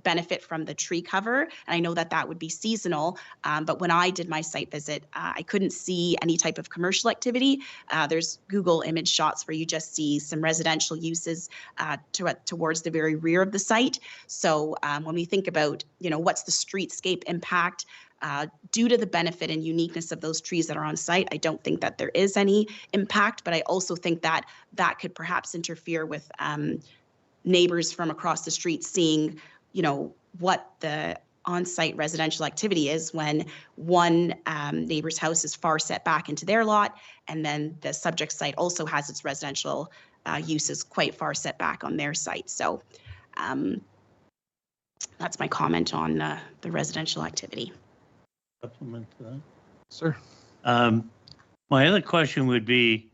benefit from the tree cover, and I know that that would be seasonal, but when I did my site visit, I couldn't see any type of commercial activity. There's Google image shots where you just see some residential uses towards the very rear of the site. So when we think about, what's the streetscape impact, due to the benefit and uniqueness of those trees that are on site, I don't think that there is any impact, but I also think that that could perhaps interfere with neighbors from across the street seeing, what the on-site residential activity is when one neighbor's house is far set back into their lot, and then the subject site also has its residential uses quite far set back on their site. So that's my comment on the residential activity. Supplement to that. Sir. My other question would be,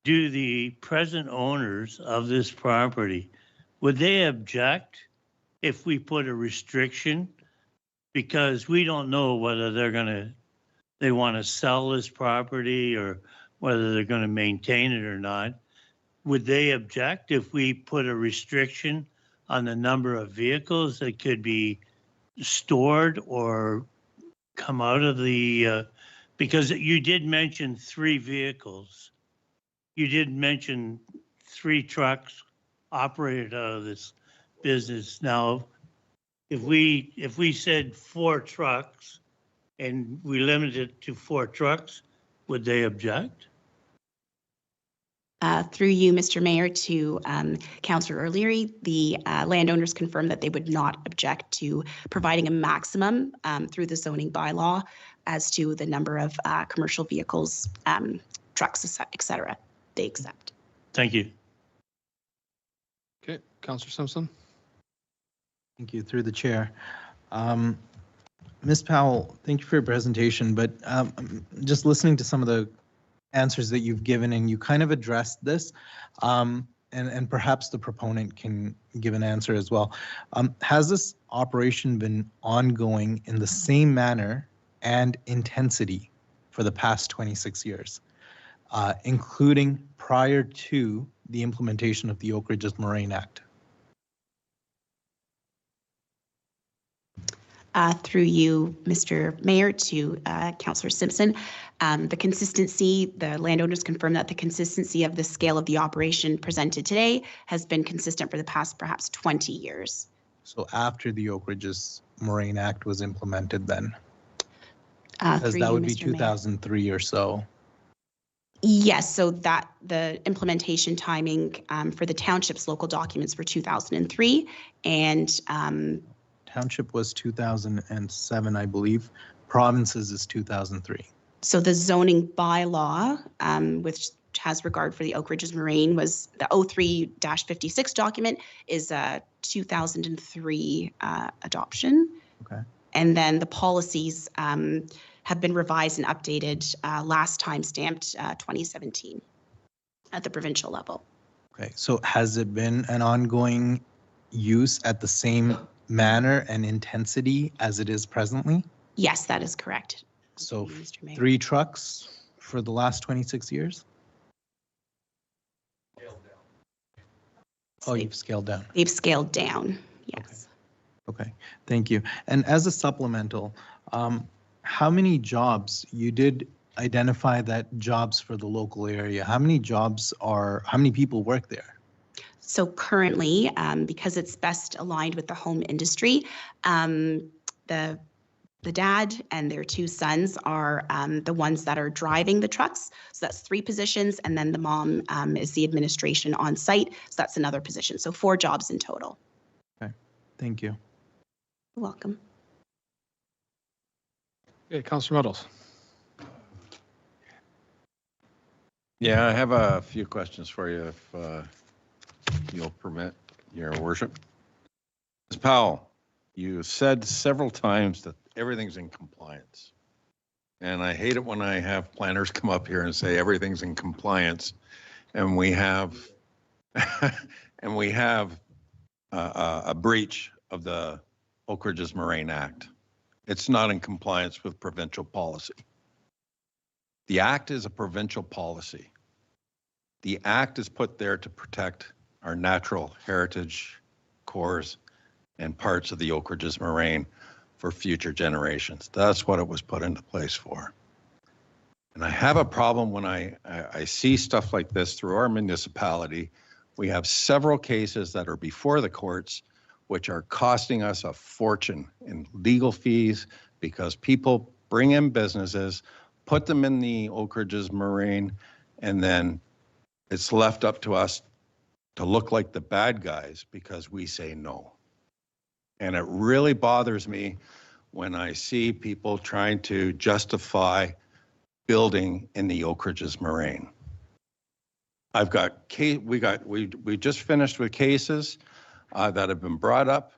do the present owners of this property, would they object if we put a restriction? Because we don't know whether they want to sell this property or whether they're going to maintain it or not. Would they object if we put a restriction on the number of vehicles that could be stored or come out of the, because you did mention 3 vehicles. You did mention 3 trucks operated out of this business. Now, if we said 4 trucks and we limited it to 4 trucks, would they object? Through you, Mr. Mayor, to Councillor O'Leary, the landowners confirmed that they would not object to providing a maximum through the zoning bylaw as to the number of commercial vehicles, trucks, et cetera. They accept. Thank you. Okay, Councillor Simpson. Thank you, through the chair. Ms. Powell, thank you for your presentation, but just listening to some of the answers that you've given, and you kind of addressed this, and perhaps the proponent can give an answer as well. Has this operation been ongoing in the same manner and intensity for the past 26 years? Including prior to the implementation of the Oak Ridges Moraine Act? Through you, Mr. Mayor, to Councillor Simpson, the consistency, the landowners confirm that the consistency of the scale of the operation presented today has been consistent for the past perhaps 20 years. So after the Oak Ridges Moraine Act was implemented then? Because that would be 2003 or so. Yes, so that the implementation timing for the township's local documents were 2003, and township was 2007, I believe. Provinces is 2003. So the zoning bylaw, which has regard for the Oak Ridges Moraine, was the 03-56 document is a 2003 adoption. Okay. And then the policies have been revised and updated, last time stamped 2017 at the provincial level. Okay, so has it been an ongoing use at the same manner and intensity as it is presently? Yes, that is correct. So Mr. Mayor. 3 trucks for the last 26 years? Oh, you've scaled down. They've scaled down, yes. Okay, thank you. And as a supplemental, how many jobs, you did identify that jobs for the local area, how many people work there? So currently, because it's best aligned with the home industry, the dad and their 2 sons are the ones that are driving the trucks. So that's 3 positions. And then the mom is the administration on site. So that's another position. So 4 jobs in total. Okay, thank you. You're welcome. Okay, Councillor Meadows. Yeah, I have a few questions for you if you'll permit, Your Worship. Ms. Powell, you said several times that everything's in compliance. And I hate it when I have planners come up here and say everything's in compliance and we have a breach of the Oak Ridges Moraine Act. It's not in compliance with provincial policy. The Act is a provincial policy. The Act is put there to protect our natural heritage cores and parts of the Oak Ridges Moraine for future generations. That's what it was put into place for. And I have a problem when I see stuff like this through our municipality. We have several cases that are before the courts, which are costing us a fortune in legal fees because people bring in businesses, put them in the Oak Ridges Moraine, and then it's left up to us to look like the bad guys because we say no. And it really bothers me when I see people trying to justify building in the Oak Ridges Moraine. We just finished with cases that have been brought up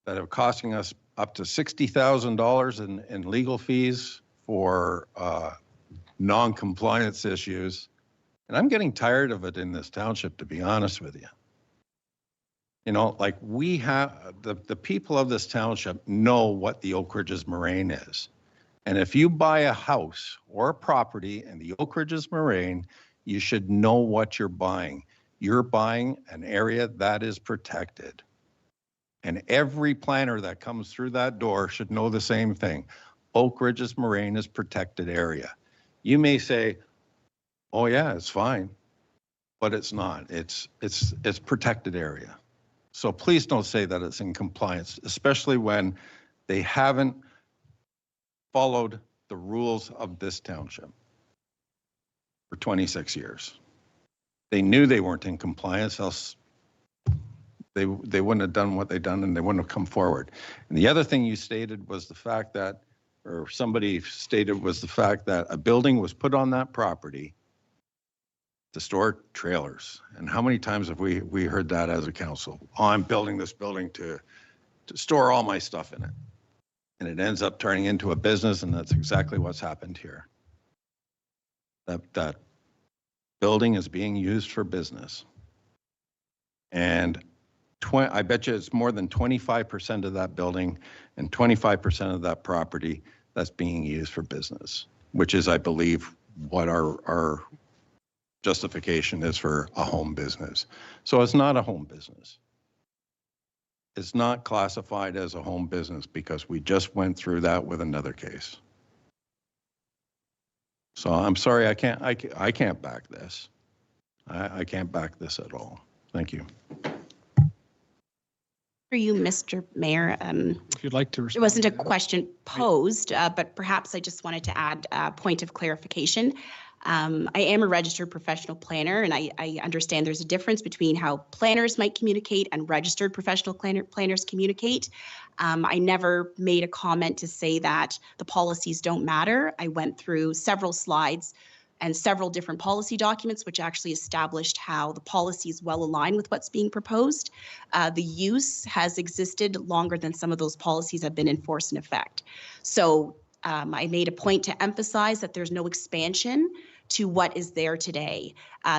that are costing us up to $60,000 in legal fees for non-compliance issues. And I'm getting tired of it in this township, to be honest with you. You know, like we have, the people of this township know what the Oak Ridges Moraine is. And if you buy a house or a property in the Oak Ridges Moraine, you should know what you're buying. You're buying an area that is protected. And every planner that comes through that door should know the same thing. Oak Ridges Moraine is protected area. You may say, oh yeah, it's fine, but it's not. It's protected area. So please don't say that it's in compliance, especially when they haven't followed the rules of this township for 26 years. They knew they weren't in compliance, else they wouldn't have done what they've done and they wouldn't have come forward. And the other thing you stated was the fact that, or somebody stated was the fact that a building was put on that property to store trailers. And how many times have we heard that as a council? Oh, I'm building this building to store all my stuff in it. And it ends up turning into a business, and that's exactly what's happened here. That building is being used for business. And I bet you it's more than 25% of that building and 25% of that property that's being used for business, which is, I believe, what our justification is for a home business. So it's not a home business. It's not classified as a home business because we just went through that with another case. So I'm sorry, I can't back this. I can't back this at all. Thank you. For you, Mr. Mayor, if you'd like to respond. It wasn't a question posed, but perhaps I just wanted to add a point of clarification. I am a registered professional planner, and I understand there's a difference between how planners might communicate and registered professional planners communicate. I never made a comment to say that the policies don't matter. I went through several slides and several different policy documents, which actually established how the policy is well aligned with what's being proposed. The use has existed longer than some of those policies have been in force and effect. So I made a point to emphasize that there's no expansion to what is there today.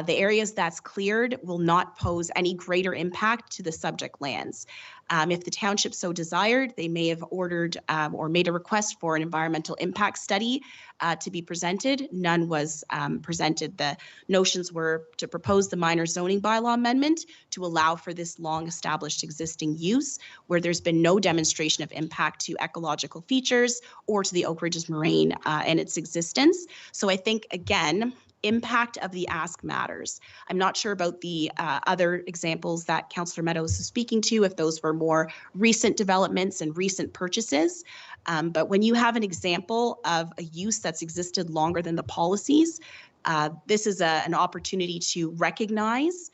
The areas that's cleared will not pose any greater impact to the subject lands. If the township so desired, they may have ordered or made a request for an environmental impact study to be presented. None was presented. The notions were to propose the minor zoning bylaw amendment to allow for this long established existing use where there's been no demonstration of impact to ecological features or to the Oak Ridges Moraine and its existence. So I think, again, impact of the ask matters. I'm not sure about the other examples that Councillor Meadows is speaking to, if those were more recent developments and recent purchases. But when you have an example of a use that's existed longer than the policies, this is an opportunity to recognize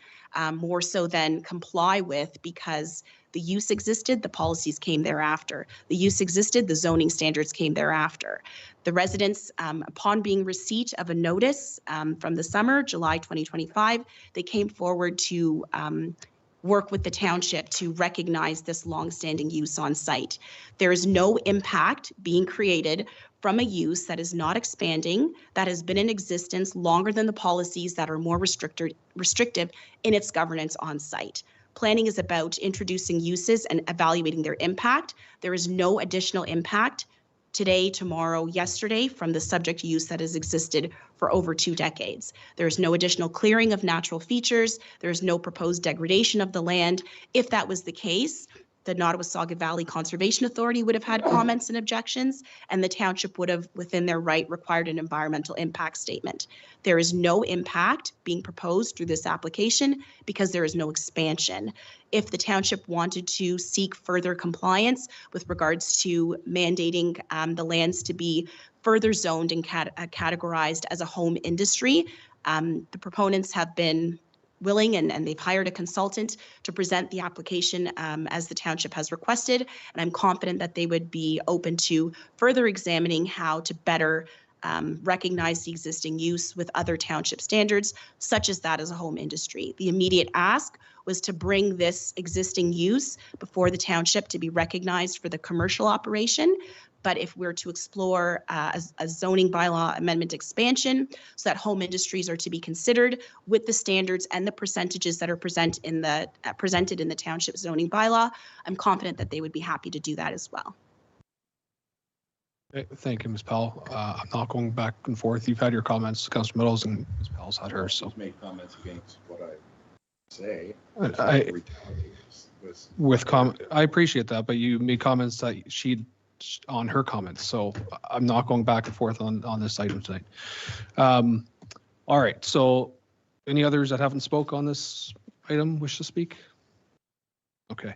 more so than comply with, because the use existed, the policies came thereafter. The use existed, the zoning standards came thereafter. The residents, upon being receipt of a notice from the summer, July 2025, they came forward to work with the township to recognize this longstanding use on site. There is no impact being created from a use that is not expanding, that has been in existence longer than the policies that are more restrictive in its governance on site. Planning is about introducing uses and evaluating their impact. There is no additional impact today, tomorrow, yesterday from the subject use that has existed for over 2 decades. There is no additional clearing of natural features. There is no proposed degradation of the land. If that was the case, the Nottawasaga Valley Conservation Authority would have had comments and objections, and the township would have, within their right, required an environmental impact statement. There is no impact being proposed through this application because there is no expansion. If the township wanted to seek further compliance with regards to mandating the lands to be further zoned and categorized as a home industry, the proponents have been willing and they've hired a consultant to present the application as the township has requested. And I'm confident that they would be open to further examining how to better recognize the existing use with other township standards, such as that as a home industry. The immediate ask was to bring this existing use before the township to be recognized for the commercial operation. But if we're to explore a zoning bylaw amendment expansion so that home industries are to be considered with the standards and the percentages that are presented in the township zoning bylaw, I'm confident that they would be happy to do that as well. Thank you, Ms. Powell. I'm not going back and forth. You've had your comments, Councillor Meadows, and Ms. Powell's had hers. So made comments against what I say. I appreciate that, but you made comments that she on her comments, so I'm not going back and forth on this item tonight. All right, so any others that haven't spoke on this item wish to speak? Okay.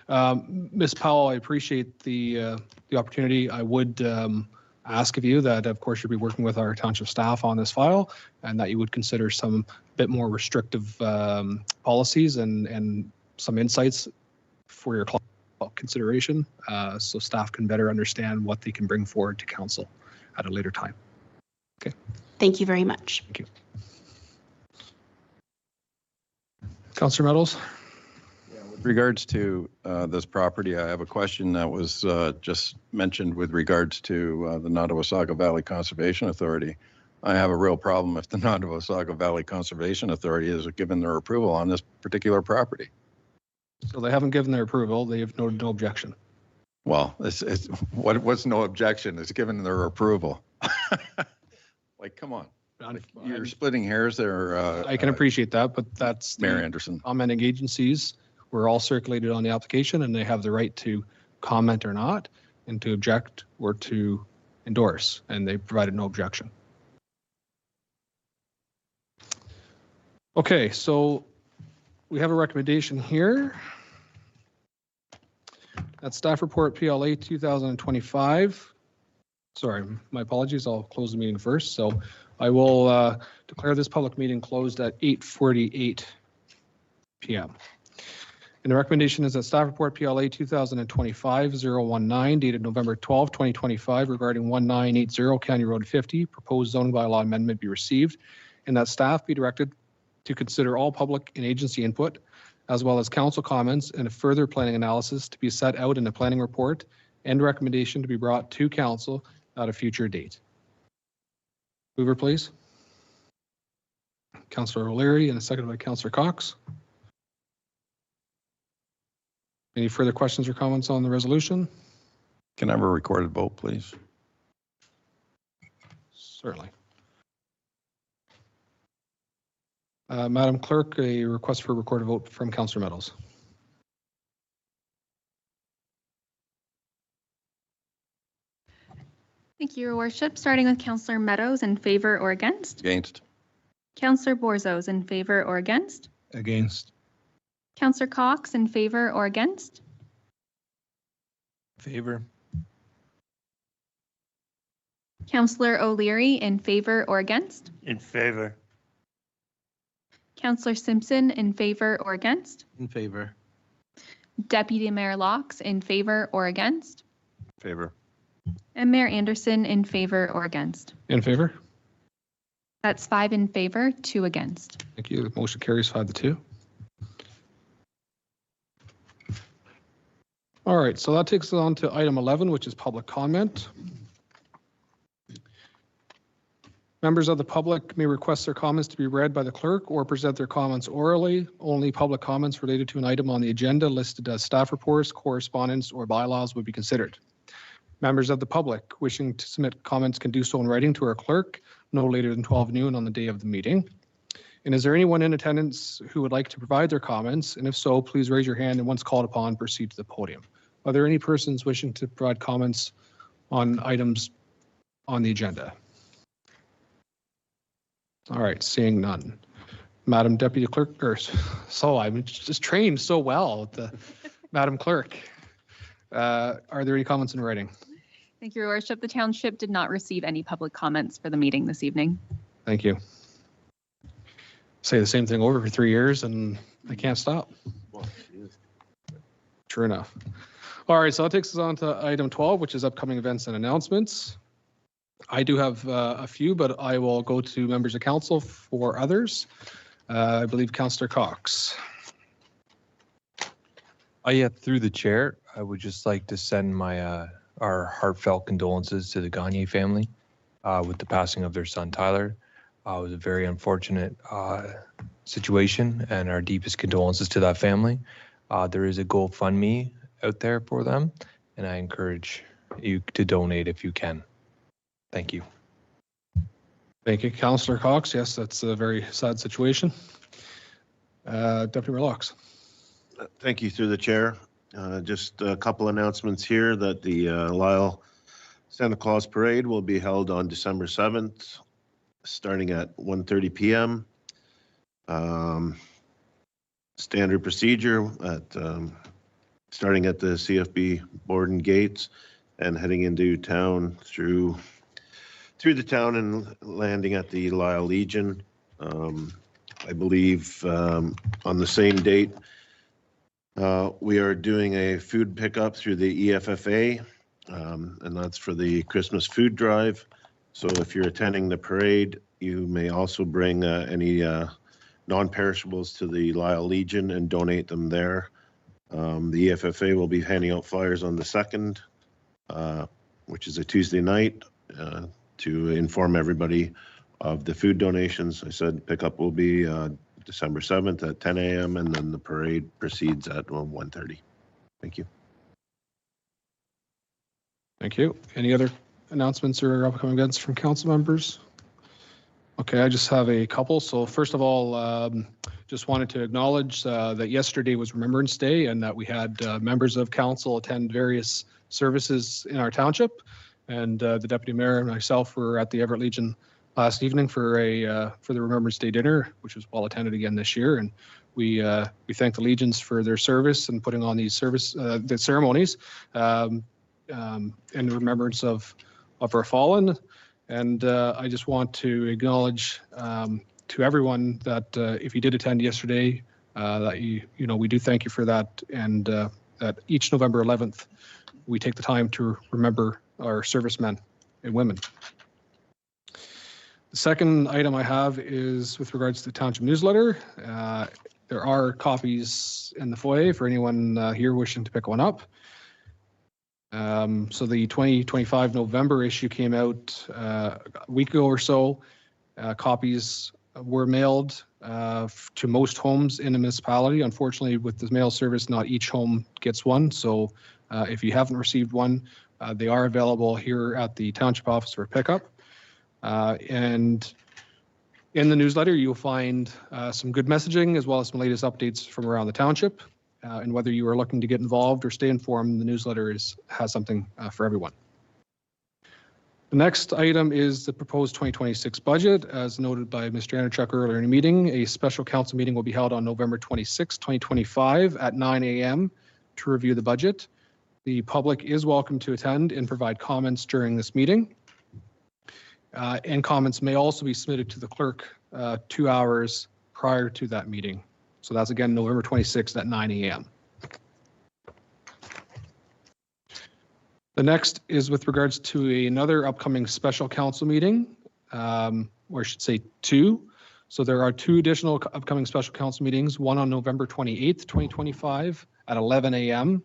Ms. Powell, I appreciate the opportunity. I would ask of you that, of course, you'll be working with our township staff on this file and that you would consider some bit more restrictive policies and some insights for your consideration so staff can better understand what they can bring forward to council at a later time. Okay. Thank you very much. Thank you. Councillor Meadows. With regards to this property, I have a question that was just mentioned with regards to the Nottawasaga Valley Conservation Authority. I have a real problem if the Nottawasaga Valley Conservation Authority has given their approval on this particular property. So they haven't given their approval. They have no objection. Well, what's no objection? It's given their approval. Like, come on. You're splitting hairs there. I can appreciate that, but that's Mayor Anderson. Commenting agencies were all circulated on the application and they have the right to comment or not and to object or to endorse, and they provided no objection. Okay, so we have a recommendation here. That's staff report PLA 2025. Sorry, my apologies. I'll close the meeting first. So I will declare this public meeting closed at 8:48 p.m. And the recommendation is that staff report PLA 2025-019 dated November 12, 2025 regarding 1980 County Road 50 proposed zoning bylaw amendment be received, and that staff be directed to consider all public and agency input, as well as council comments and a further planning analysis to be set out in the planning report and recommendation to be brought to council at a future date. Mover, please. Councillor O'Leary and a second by Councillor Cox. Any further questions or comments on the resolution? Can I have a recorded vote, please? Certainly. Madam Clerk, a request for a recorded vote from Councillor Meadows. Thank you, Your Worship. Starting with Councillor Meadows, in favor or against? Against. Councillor Borzos, in favor or against? Against. Councillor Cox, in favor or against? Favor. Councillor O'Leary, in favor or against? In favor. Councillor Simpson, in favor or against? In favor. Deputy Mayor Laux, in favor or against? Favor. And Mayor Anderson, in favor or against? In favor. That's 5 in favor, 2 against. Thank you. The motion carries 5-2. All right, so that takes us on to item 11, which is public comment. Members of the public may request their comments to be read by the clerk or present their comments orally. Only public comments related to an item on the agenda listed as staff reports, correspondence, or bylaws would be considered. Members of the public wishing to submit comments can do so in writing to our clerk no later than 12 noon on the day of the meeting. And is there anyone in attendance who would like to provide their comments? And if so, please raise your hand and once called upon, proceed to the podium. Are there any persons wishing to provide comments on items on the agenda? All right, seeing none. Madam Deputy Clerk, I'm just trained so well with the Madam Clerk. Are there any comments in writing? Thank you, Your Worship. The township did not receive any public comments for the meeting this evening. Thank you. Say the same thing over for 3 years and I can't stop. True enough. All right, so that takes us on to item 12, which is upcoming events and announcements. I do have a few, but I will go to members of council for others. I believe Councillor Cox. Yeah, through the chair, I would just like to send my our heartfelt condolences to the Gagne family with the passing of their son, Tyler. It was a very unfortunate situation, and our deepest condolences to that family. There is a GoFundMe out there for them, and I encourage you to donate if you can. Thank you. Thank you, Councillor Cox. Yes, that's a very sad situation. Deputy Mayor Laux. Thank you, through the chair. Just a couple announcements here that the Lyle Santa Claus Parade will be held on December 7th, starting at 1:30 p.m. Standard procedure at starting at the CFB Borden gates and heading into town through the town and landing at the Lyle Legion. I believe on the same date, we are doing a food pickup through the EFFA, and that's for the Christmas food drive. So if you're attending the parade, you may also bring any non-perishables to the Lyle Legion and donate them there. The EFFA will be handing out flyers on the 2nd, which is a Tuesday night, to inform everybody of the food donations. I said pickup will be December 7th at 10 a.m. and then the parade proceeds at 1:30. Thank you. Thank you. Any other announcements or upcoming events from council members? Okay, I just have a couple. So first of all, just wanted to acknowledge that yesterday was Remembrance Day and that we had members of council attend various services in our township. And the deputy mayor and myself were at the Everett Legion last evening for the Remembrance Day dinner, which was well attended again this year. And we thank the Legions for their service and putting on these the ceremonies in remembrance of our fallen. And I just want to acknowledge to everyone that if you did attend yesterday, that we do thank you for that, and that each November 11th, we take the time to remember our servicemen and women. The second item I have is with regards to the township newsletter. There are copies in the foyer for anyone here wishing to pick one up. So the 2025 November issue came out a week ago or so. Copies were mailed to most homes in the municipality. Unfortunately, with the mail service, not each home gets one. So if you haven't received one, they are available here at the township office for pickup. And in the newsletter, you'll find some good messaging as well as some latest updates from around the township. And whether you are looking to get involved or stay informed, the newsletter has something for everyone. The next item is the proposed 2026 budget. As noted by Mr. Anderchuk earlier in the meeting, a special council meeting will be held on November 26, 2025 at 9 a.m. to review the budget. The public is welcome to attend and provide comments during this meeting. And comments may also be submitted to the clerk 2 hours prior to that meeting. So that's again November 26th at 9 a.m. The next is with regards to another upcoming special council meeting, or I should say two. So there are two additional upcoming special council meetings, one on November 28th, 2025 at 11 a.m.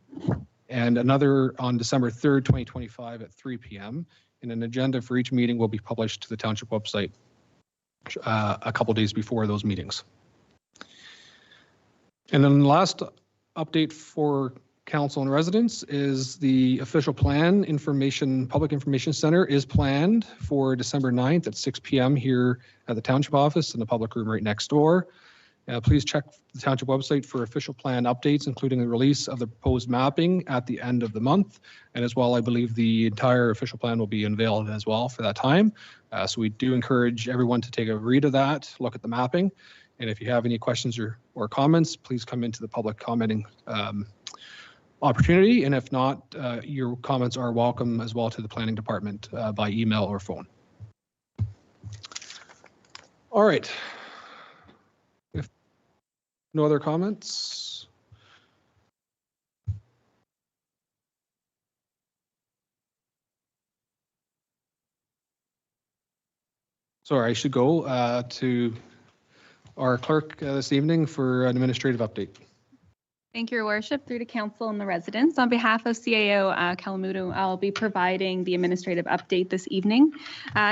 and another on December 3rd, 2025 at 3 p.m. And an agenda for each meeting will be published to the township website a couple days before those meetings. And then the last update for council and residents is the official plan public information center is planned for December 9th at 6 p.m. here at the township office in the public room right next door. Please check the township website for official plan updates, including the release of the proposed mapping at the end of the month. And as well, I believe the entire official plan will be unveiled as well for that time. So we do encourage everyone to take a read of that, look at the mapping. And if you have any questions or comments, please come into the public commenting opportunity. And if not, your comments are welcome as well to the planning department by email or phone. All right. If no other comments. Sorry, I should go to our clerk this evening for an administrative update. Thank you, Your Worship. Through to Council and the residents. On behalf of CAO Kalamutu, I'll be providing the administrative update this evening.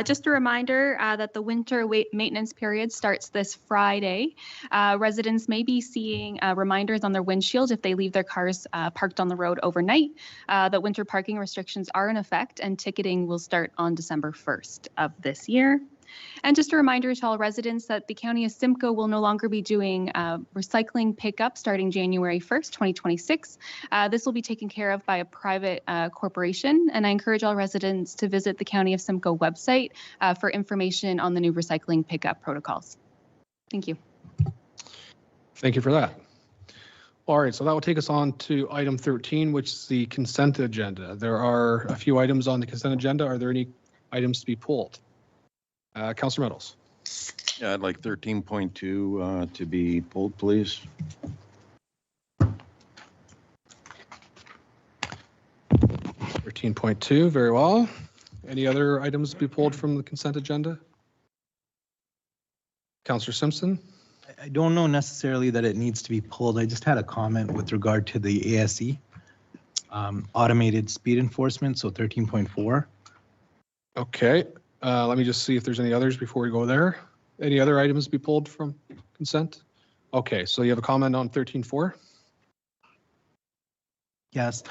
Just a reminder that the winter maintenance period starts this Friday. Residents may be seeing reminders on their windshield if they leave their cars parked on the road overnight. That winter parking restrictions are in effect and ticketing will start on December 1st of this year. And just a reminder to all residents that the County of Simcoe will no longer be doing recycling pickup starting January 1st, 2026. This will be taken care of by a private corporation, and I encourage all residents to visit the County of Simcoe website for information on the new recycling pickup protocols. Thank you. Thank you for that. All right, so that will take us on to item 13, which is the consent agenda. There are a few items on the consent agenda. Are there any items to be pulled? Councillor Meadows. Yeah, I'd like 13.2 to be pulled, please. 13.2, very well. Any other items to be pulled from the consent agenda? Councillor Simpson. I don't know necessarily that it needs to be pulled. I just had a comment with regard to the ASE, automated speed enforcement, so 13.4. Okay. Let me just see if there's any others before we go there. Any other items to be pulled from consent? Okay, so you have a comment on 13.4? Yes.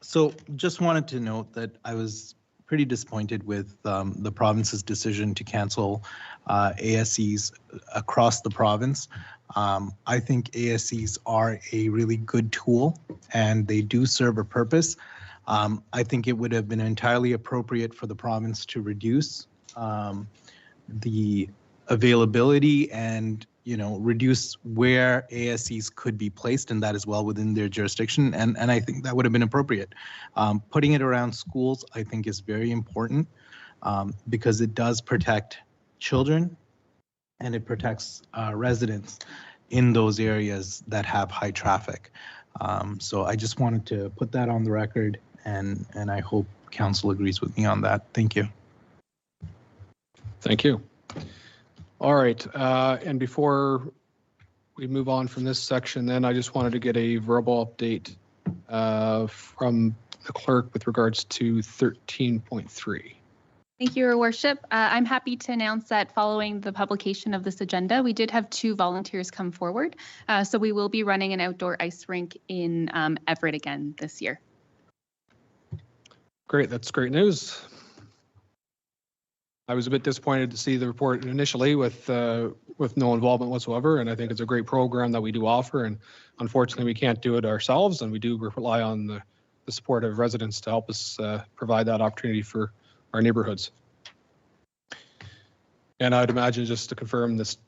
So just wanted to note that I was pretty disappointed with the province's decision to cancel ASEs across the province. I think ASEs are a really good tool and they do serve a purpose. I think it would have been entirely appropriate for the province to reduce the availability and, reduce where ASEs could be placed, and that as well within their jurisdiction. And I think that would have been appropriate. Putting it around schools, I think, is very important because it does protect children and it protects residents. in those areas that have high traffic. So I just wanted to put that on the record, and I hope council agrees with me on that. Thank you. Thank you. All right, and before we move on from this section, then I just wanted to get a verbal update from the clerk with regards to 13.3. Thank you, Your Worship. I'm happy to announce that following the publication of this agenda, we did have 2 volunteers come forward. So we will be running an outdoor ice rink in Everett again this year. Great, that's great news. I was a bit disappointed to see the report initially with no involvement whatsoever, and I think it's a great program that we do offer, and unfortunately we can't do it ourselves, and we do rely on the support of residents to help us provide that opportunity for our neighborhoods. And I'd imagine, just to confirm, this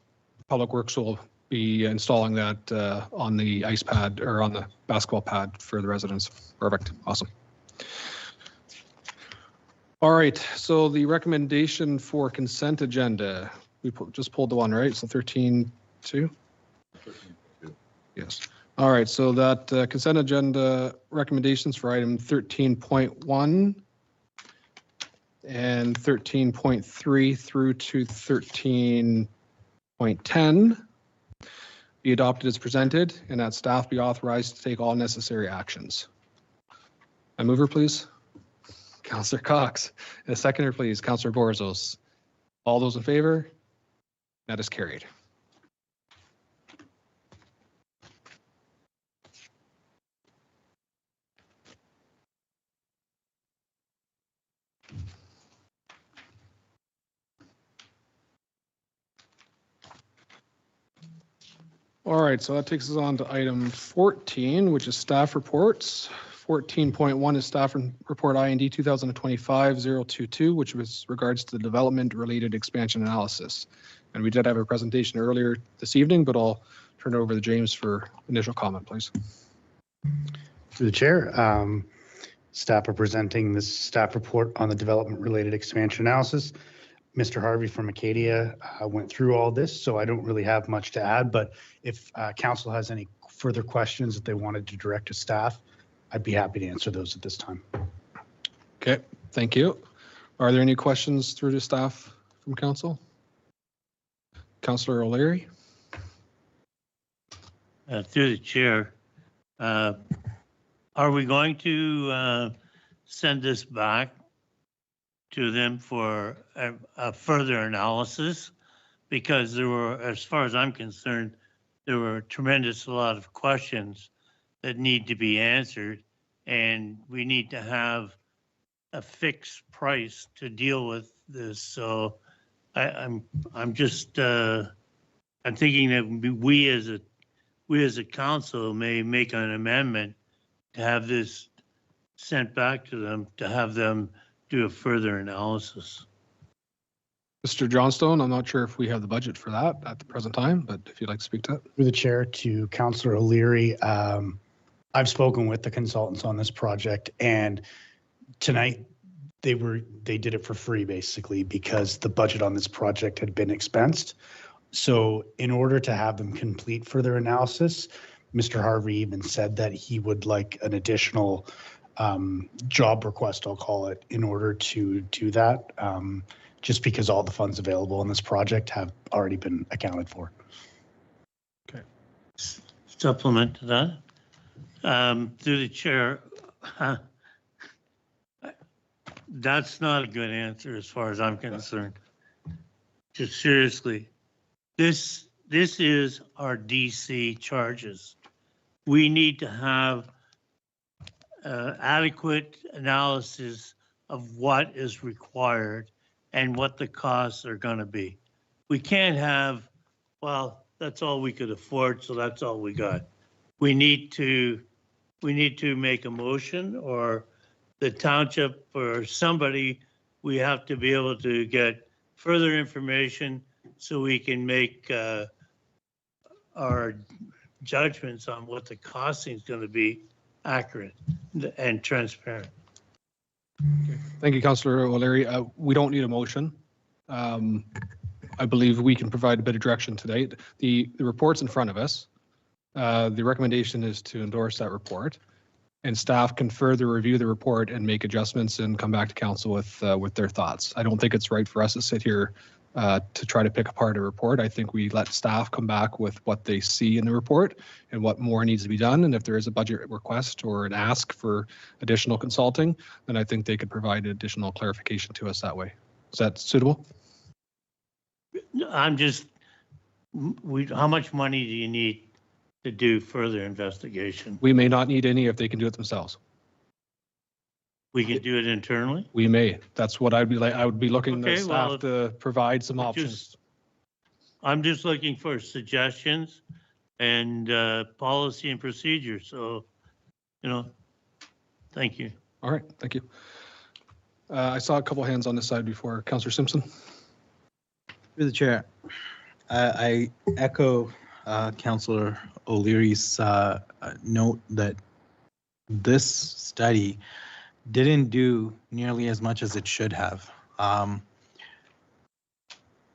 Public Works will be installing that on the ice pad or on the basketball pad for the residents. Perfect, awesome. All right, so the recommendation for consent agenda, we just pulled the one, right? So 13.2? Yes. All right, so that consent agenda recommendations for item 13.1 and 13.3 through to 13.10 be adopted as presented, and that staff be authorized to take all necessary actions. A mover, please. Councillor Cox. And a seconder, please. Councillor Borzos. All those in favor? That is carried. All right, so that takes us on to item 14, which is staff reports. 14.1 is staff report IND 2025-022, which was regards to the development related expansion analysis. And we did have a presentation earlier this evening, but I'll turn it over to James for initial comment, please. Through the chair, staff are presenting this staff report on the development related expansion analysis. Mr. Harvey from Acadia went through all this, so I don't really have much to add, but if council has any further questions that they wanted to direct to staff, I'd be happy to answer those at this time. Okay, thank you. Are there any questions through to staff from council? Councillor O'Leary. Through the chair, are we going to send this back to them for a further analysis? Because there were, as far as I'm concerned, there were a tremendous lot of questions that need to be answered, and we need to have a fixed price to deal with this. So I'm just I'm thinking that we as a council may make an amendment to have this sent back to them, to have them do a further analysis. Mr. Johnstone, I'm not sure if we have the budget for that at the present time, but if you'd like to speak to it. Through the chair to Councillor O'Leary, I've spoken with the consultants on this project, and tonight they did it for free basically because the budget on this project had been expensed. So in order to have them complete further analysis, Mr. Harvey even said that he would like an additional job request, I'll call it, in order to do that, just because all the funds available on this project have already been accounted for. Okay. Supplement to that. Through the chair, that's not a good answer as far as I'm concerned. Just seriously, this is our DC charges. We need to have adequate analysis of what is required and what the costs are going to be. We can't have, well, that's all we could afford, so that's all we got. We need to make a motion, or the township or somebody, we have to be able to get further information so we can make our judgments on what the costing is going to be accurate and transparent. Okay. Thank you, Councillor O'Leary. We don't need a motion I believe we can provide a bit of direction today. The report's in front of us. The recommendation is to endorse that report, and staff can further review the report and make adjustments and come back to council with their thoughts. I don't think it's right for us to sit here to try to pick apart a report. I think we let staff come back with what they see in the report and what more needs to be done. And if there is a budget request or an ask for additional consulting, then I think they could provide additional clarification to us that way. Is that suitable? I'm just, how much money do you need to do further investigation? We may not need any if they can do it themselves. We can do it internally? We may. That's what I'd be like. I would be looking to Okay, well, staff to provide some options. I'm just looking for suggestions and policy and procedure. So, thank you. All right, thank you. I saw a couple hands on this side before. Councillor Simpson. Through the chair, I echo Councillor O'Leary's note that this study didn't do nearly as much as it should have.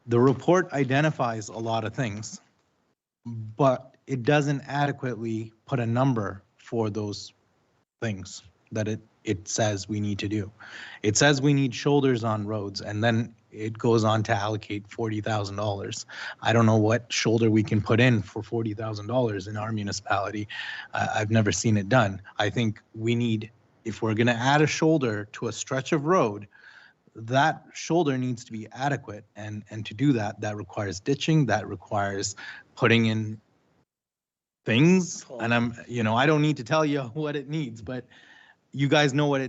The report identifies a lot of things, but it doesn't adequately put a number for those things that it says we need to do. It says we need shoulders on roads, and then it goes on to allocate $40,000. I don't know what shoulder we can put in for $40,000 in our municipality. I've never seen it done. I think we need, if we're going to add a shoulder to a stretch of road, that shoulder needs to be adequate. And to do that, that requires ditching, that requires putting in things. And I don't need to tell you what it needs, but you guys know what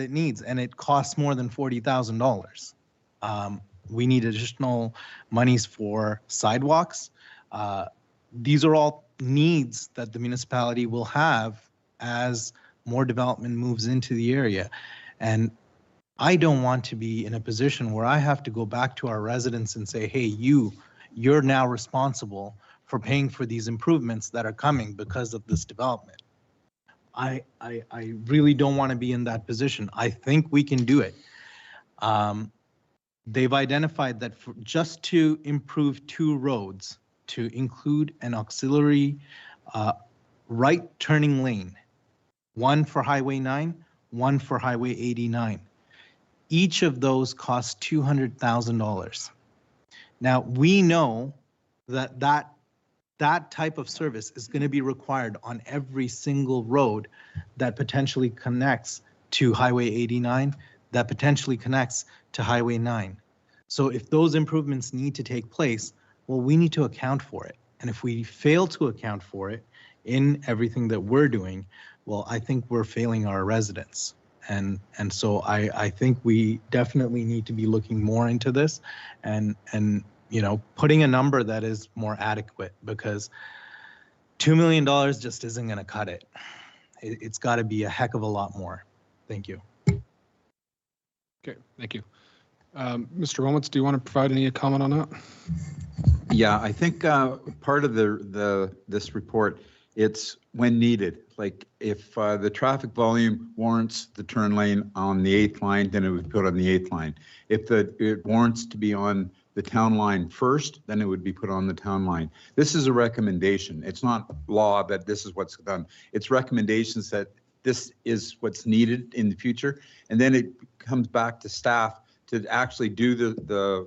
it needs, and it costs more than $40,000. We need additional monies for sidewalks. These are all needs that the municipality will have as more development moves into the area. And I don't want to be in a position where I have to go back to our residents and say, hey, you're now responsible for paying for these improvements that are coming because of this development. I really don't want to be in that position. I think we can do it. They've identified that for just to improve 2 roads, to include an auxiliary right turning lane, one for Highway 9, one for Highway 89. Each of those costs $200,000. Now, we know that type of service is going to be required on every single road that potentially connects to Highway 89, that potentially connects to Highway 9. So if those improvements need to take place, well, we need to account for it. And if we fail to account for it in everything that we're doing, well, I think we're failing our residents. And so I think we definitely need to be looking more into this and putting a number that is more adequate, because $2 million just isn't going to cut it. It's got to be a heck of a lot more. Thank you. Okay, thank you. Mr. Wilmots, do you want to provide any comment on that? Yeah, I think part of this report, it's when needed. Like if the traffic volume warrants the turn lane on the 8th line, then it would be put on the 8th line. If it warrants to be on the town line first, then it would be put on the town line. This is a recommendation. It's not law that this is what's done. It's recommendations that this is what's needed in the future. And then it comes back to staff to actually do the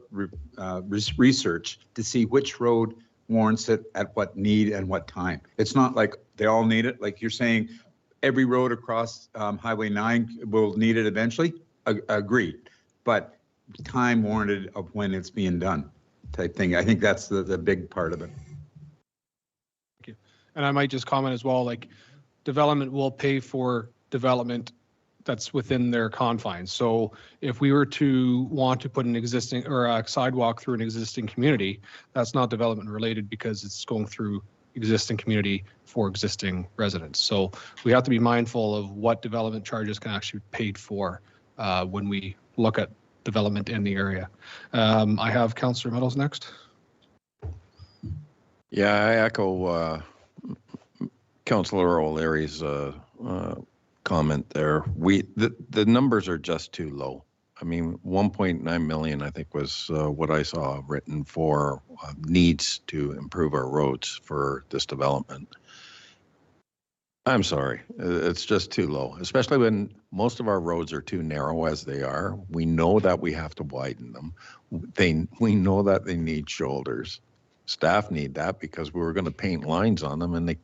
research to see which road warrants it at what need and what time. It's not like they all need it. Like you're saying, every road across Highway 9 will need it eventually. Agreed. But time warranted of when it's being done type thing. I think that's the big part of it. Thank you. And I might just comment as well, like development will pay for development that's within their confines. So if we were to want to put an existing or a sidewalk through an existing community, that's not development related because it's going through existing community for existing residents. So we have to be mindful of what development charges can actually be paid for when we look at development in the area. I have Councillor Meadows next. Yeah, I echo Councillor O'Leary's comment there. The numbers are just too low. I mean, 1.9 million, I think, was what I saw written for needs to improve our roads for this development. I'm sorry, it's just too low, especially when most of our roads are too narrow as they are. We know that we have to widen them. We know that they need shoulders. Staff need that because we were going to paint lines on them and they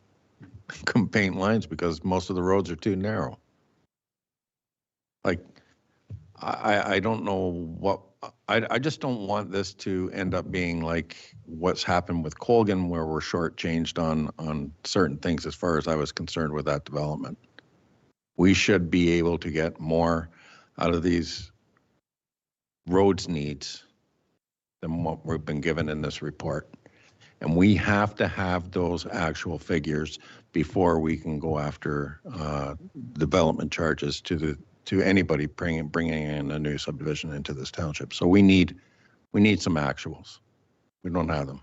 couldn't paint lines because most of the roads are too narrow. Like, I don't know what, I just don't want this to end up being like what's happened with Colgan, where we're shortchanged on certain things as far as I was concerned with that development. We should be able to get more out of these roads needs than what we've been given in this report. And we have to have those actual figures before we can go after development charges to anybody bringing in a new subdivision into this township. So we need some actuals. We don't have them.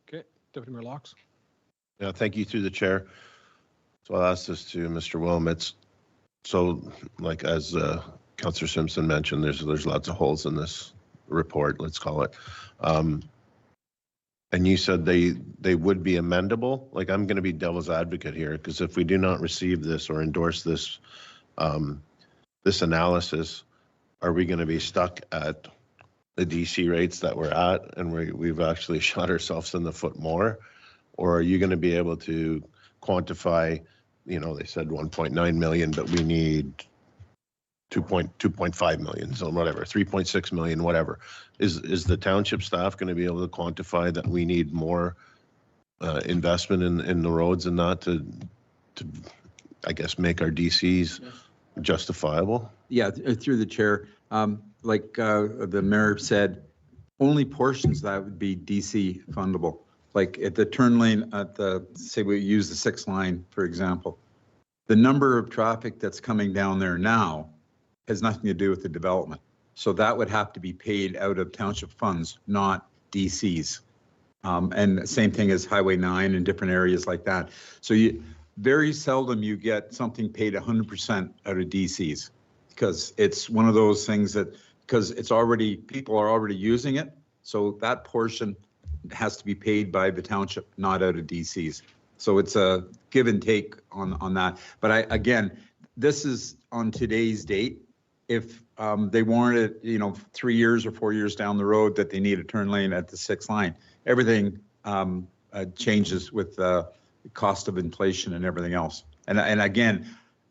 Okay, Deputy Mayor Laux. Yeah, thank you through the chair. So I'll ask this to Mr. Wilmets. So like as Councillor Simpson mentioned, there's lots of holes in this report, let's call it. And you said they would be amendable. Like, I'm going to be devil's advocate here, because if we do not receive this or endorse this this analysis, are we going to be stuck at the DC rates that we're at and we've actually shot ourselves in the foot more? Or are you going to be able to quantify, you know, they said 1.9 million, but we need 2.5 million, so whatever, 3.6 million, whatever. Is the township staff going to be able to quantify that we need more investment in the roads and not to I guess make our DCs justifiable? Yeah, through the chair, like the mayor said, only portions that would be DC fundable. Like at the turn lane at the, say we use the 6th line, for example, the number of traffic that's coming down there now has nothing to do with the development. So that would have to be paid out of township funds, not DCs. And same thing as Highway 9 and different areas like that. So very seldom you get something paid 100% out of DCs, because it's one of those things that, because it's already, people are already using it. So that portion has to be paid by the township, not out of DCs. So it's a give and take on that. But again, this is on today's date. If they warranted, 3 years or 4 years down the road that they need a turn lane at the 6th line, everything changes with the cost of inflation and everything else. And again,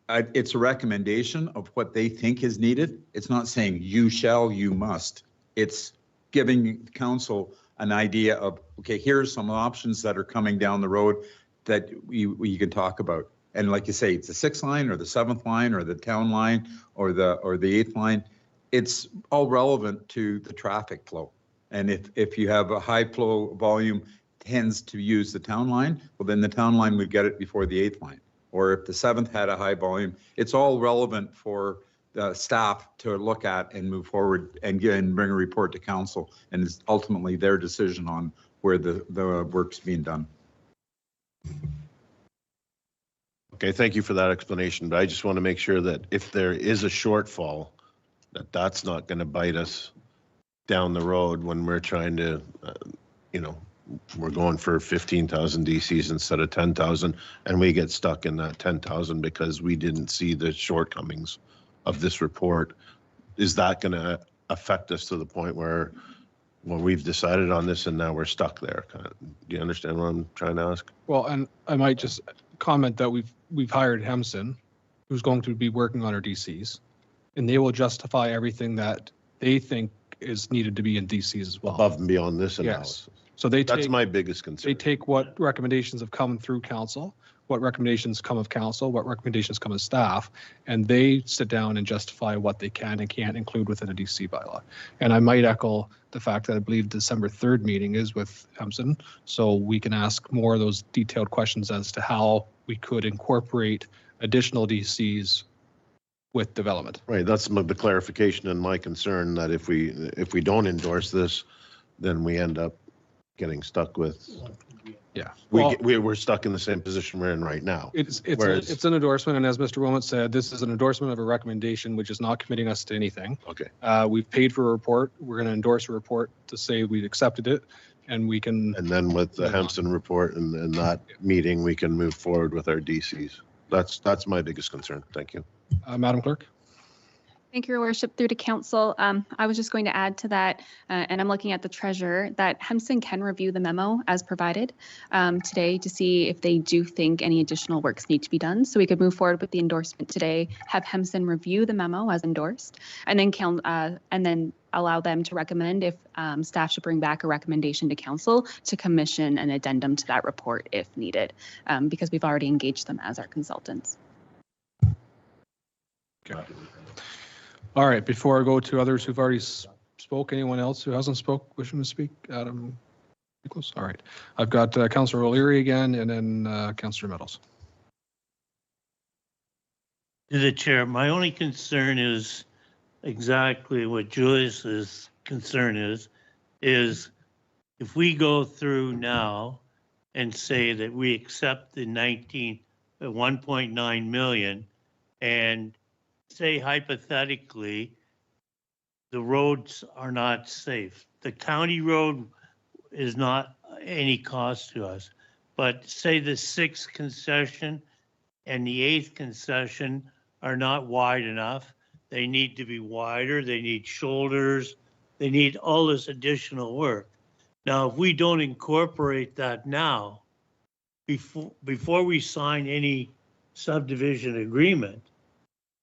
it's a recommendation of what they think is needed. It's not saying you shall, you must. It's giving council an idea of, okay, here's some options that are coming down the road that you can talk about. And like you say, it's the 6th line or the 7th line or the town line or the 8th line. It's all relevant to the traffic flow. And if you have a high flow volume tends to use the town line, well, then the town line would get it before the 8th line. Or if the 7th had a high volume, it's all relevant for the staff to look at and move forward and bring a report to council. And it's ultimately their decision on where the work's being done. Okay, thank you for that explanation, but I just want to make sure that if there is a shortfall, that's not going to bite us down the road when we're trying to, we're going for 15,000 DCs instead of 10,000, and we get stuck in that 10,000 because we didn't see the shortcomings of this report. Is that going to affect us to the point where we've decided on this and now we're stuck there? Do you understand what I'm trying to ask? Well, and I might just comment that we've hired Hemson, who's going to be working on our DCs, and they will justify everything that they think is needed to be in DCs as well. Above and beyond this analysis. Yes. So that's my biggest concern. They take what recommendations have come through council, what recommendations come of council, what recommendations come of staff, and they sit down and justify what they can and can't include within a DC bylaw. And I might echo the fact that I believe December 3rd meeting is with Hemson, so we can ask more of those detailed questions as to how we could incorporate additional DCs with development. Right, that's the clarification and my concern, that if we don't endorse this, then we end up getting stuck with Yeah. Well, We're stuck in the same position we're in right now. it's Whereas- an endorsement, and as Mr. Wilmot said, this is an endorsement of a recommendation, which is not committing us to anything. Okay. We've paid for a report. We're going to endorse a report to say we accepted it, and we can. And then with the Hempson report and that meeting, we can move forward with our DCs. That's my biggest concern. Thank you. Madam Clerk. Thank you, Your Worship. Through to Council, I was just going to add to that, and I'm looking at the treasurer, that Hempson can review the memo as provided today to see if they do think any additional works need to be done. So we could move forward with the endorsement today, have Hempson review the memo as endorsed, and then allow them to recommend if staff should bring back a recommendation to council to commission an addendum to that report if needed, because we've already engaged them as our consultants. Okay. All right, before I go to others who've already spoke, anyone else who hasn't spoke wishing to speak? Adam Nicholas? All right. I've got Councillor O'Leary again, and then Councillor Meadows. To the chair, my only concern is exactly what Julius's concern is if we go through now and say that we accept the 1.9 million and say hypothetically, the roads are not safe. The county road is not any cost to us, but say the 6th concession and the 8th concession are not wide enough. They need to be wider. They need shoulders. They need all this additional work. Now, if we don't incorporate that now, before we sign any subdivision agreement,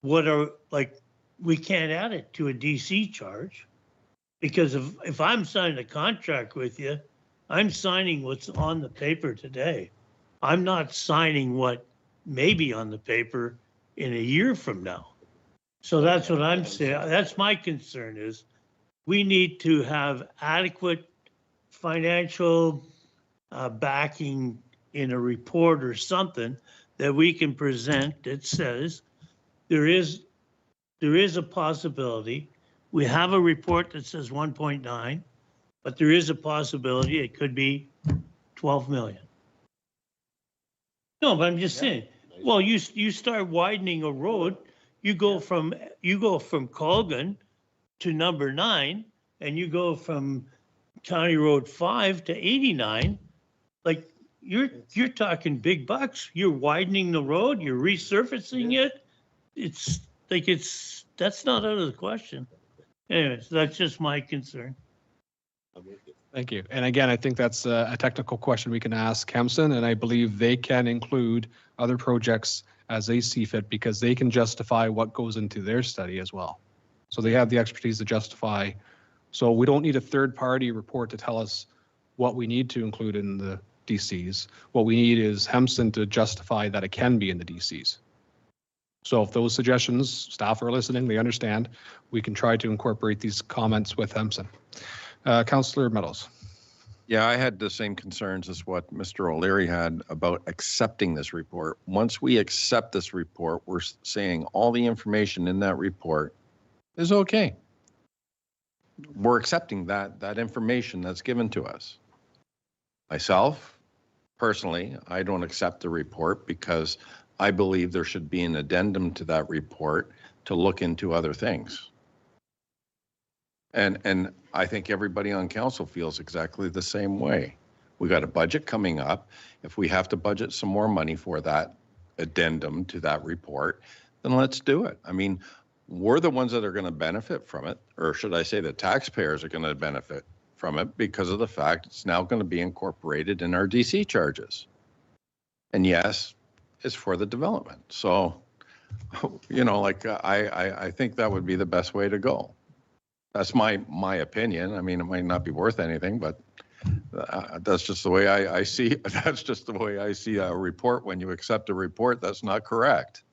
we can't add it to a DC charge, because if I'm signing a contract with you, I'm signing what's on the paper today. I'm not signing what may be on the paper in a year from now. So that's what I'm saying. That's my concern, is we need to have adequate financial backing in a report or something that we can present that says there is a possibility. We have a report that says 1.9, but there is a possibility it could be 12 million. No, but I'm just saying, well, you start widening a road, you go from Colgan to number 9, and you go from County Road 5 to 89, like you're talking big bucks. You're widening the road, you're resurfacing it. That's not out of the question. Anyways, that's just my concern. Thank you. And again, I think that's a technical question we can ask Hempson, and I believe they can include other projects as they see fit, because they can justify what goes into their study as well. So they have the expertise to justify. So we don't need a third-party report to tell us what we need to include in the DCs. What we need is Hempson to justify that it can be in the DCs. So if those suggestions, staff are listening, they understand, we can try to incorporate these comments with Hempson. Councillor Meadows. Yeah, I had the same concerns as what Mr. O'Leary had about accepting this report. Once we accept this report, we're saying all the information in that report is okay. We're accepting that information that's given to us. Myself, personally, I don't accept the report because I believe there should be an addendum to that report to look into other things. And I think everybody on council feels exactly the same way. We got a budget coming up. If we have to budget some more money for that addendum to that report, then let's do it. I mean, we're the ones that are going to benefit from it, or should I say the taxpayers are going to benefit from it because of the fact it's now going to be incorporated in our DC charges. And yes, it's for the development. So, you know, like I think that would be the best way to go. That's my opinion. I mean, it might not be worth anything, but that's just the way I see. That's just the way I see a report. When you accept a report, that's not correct.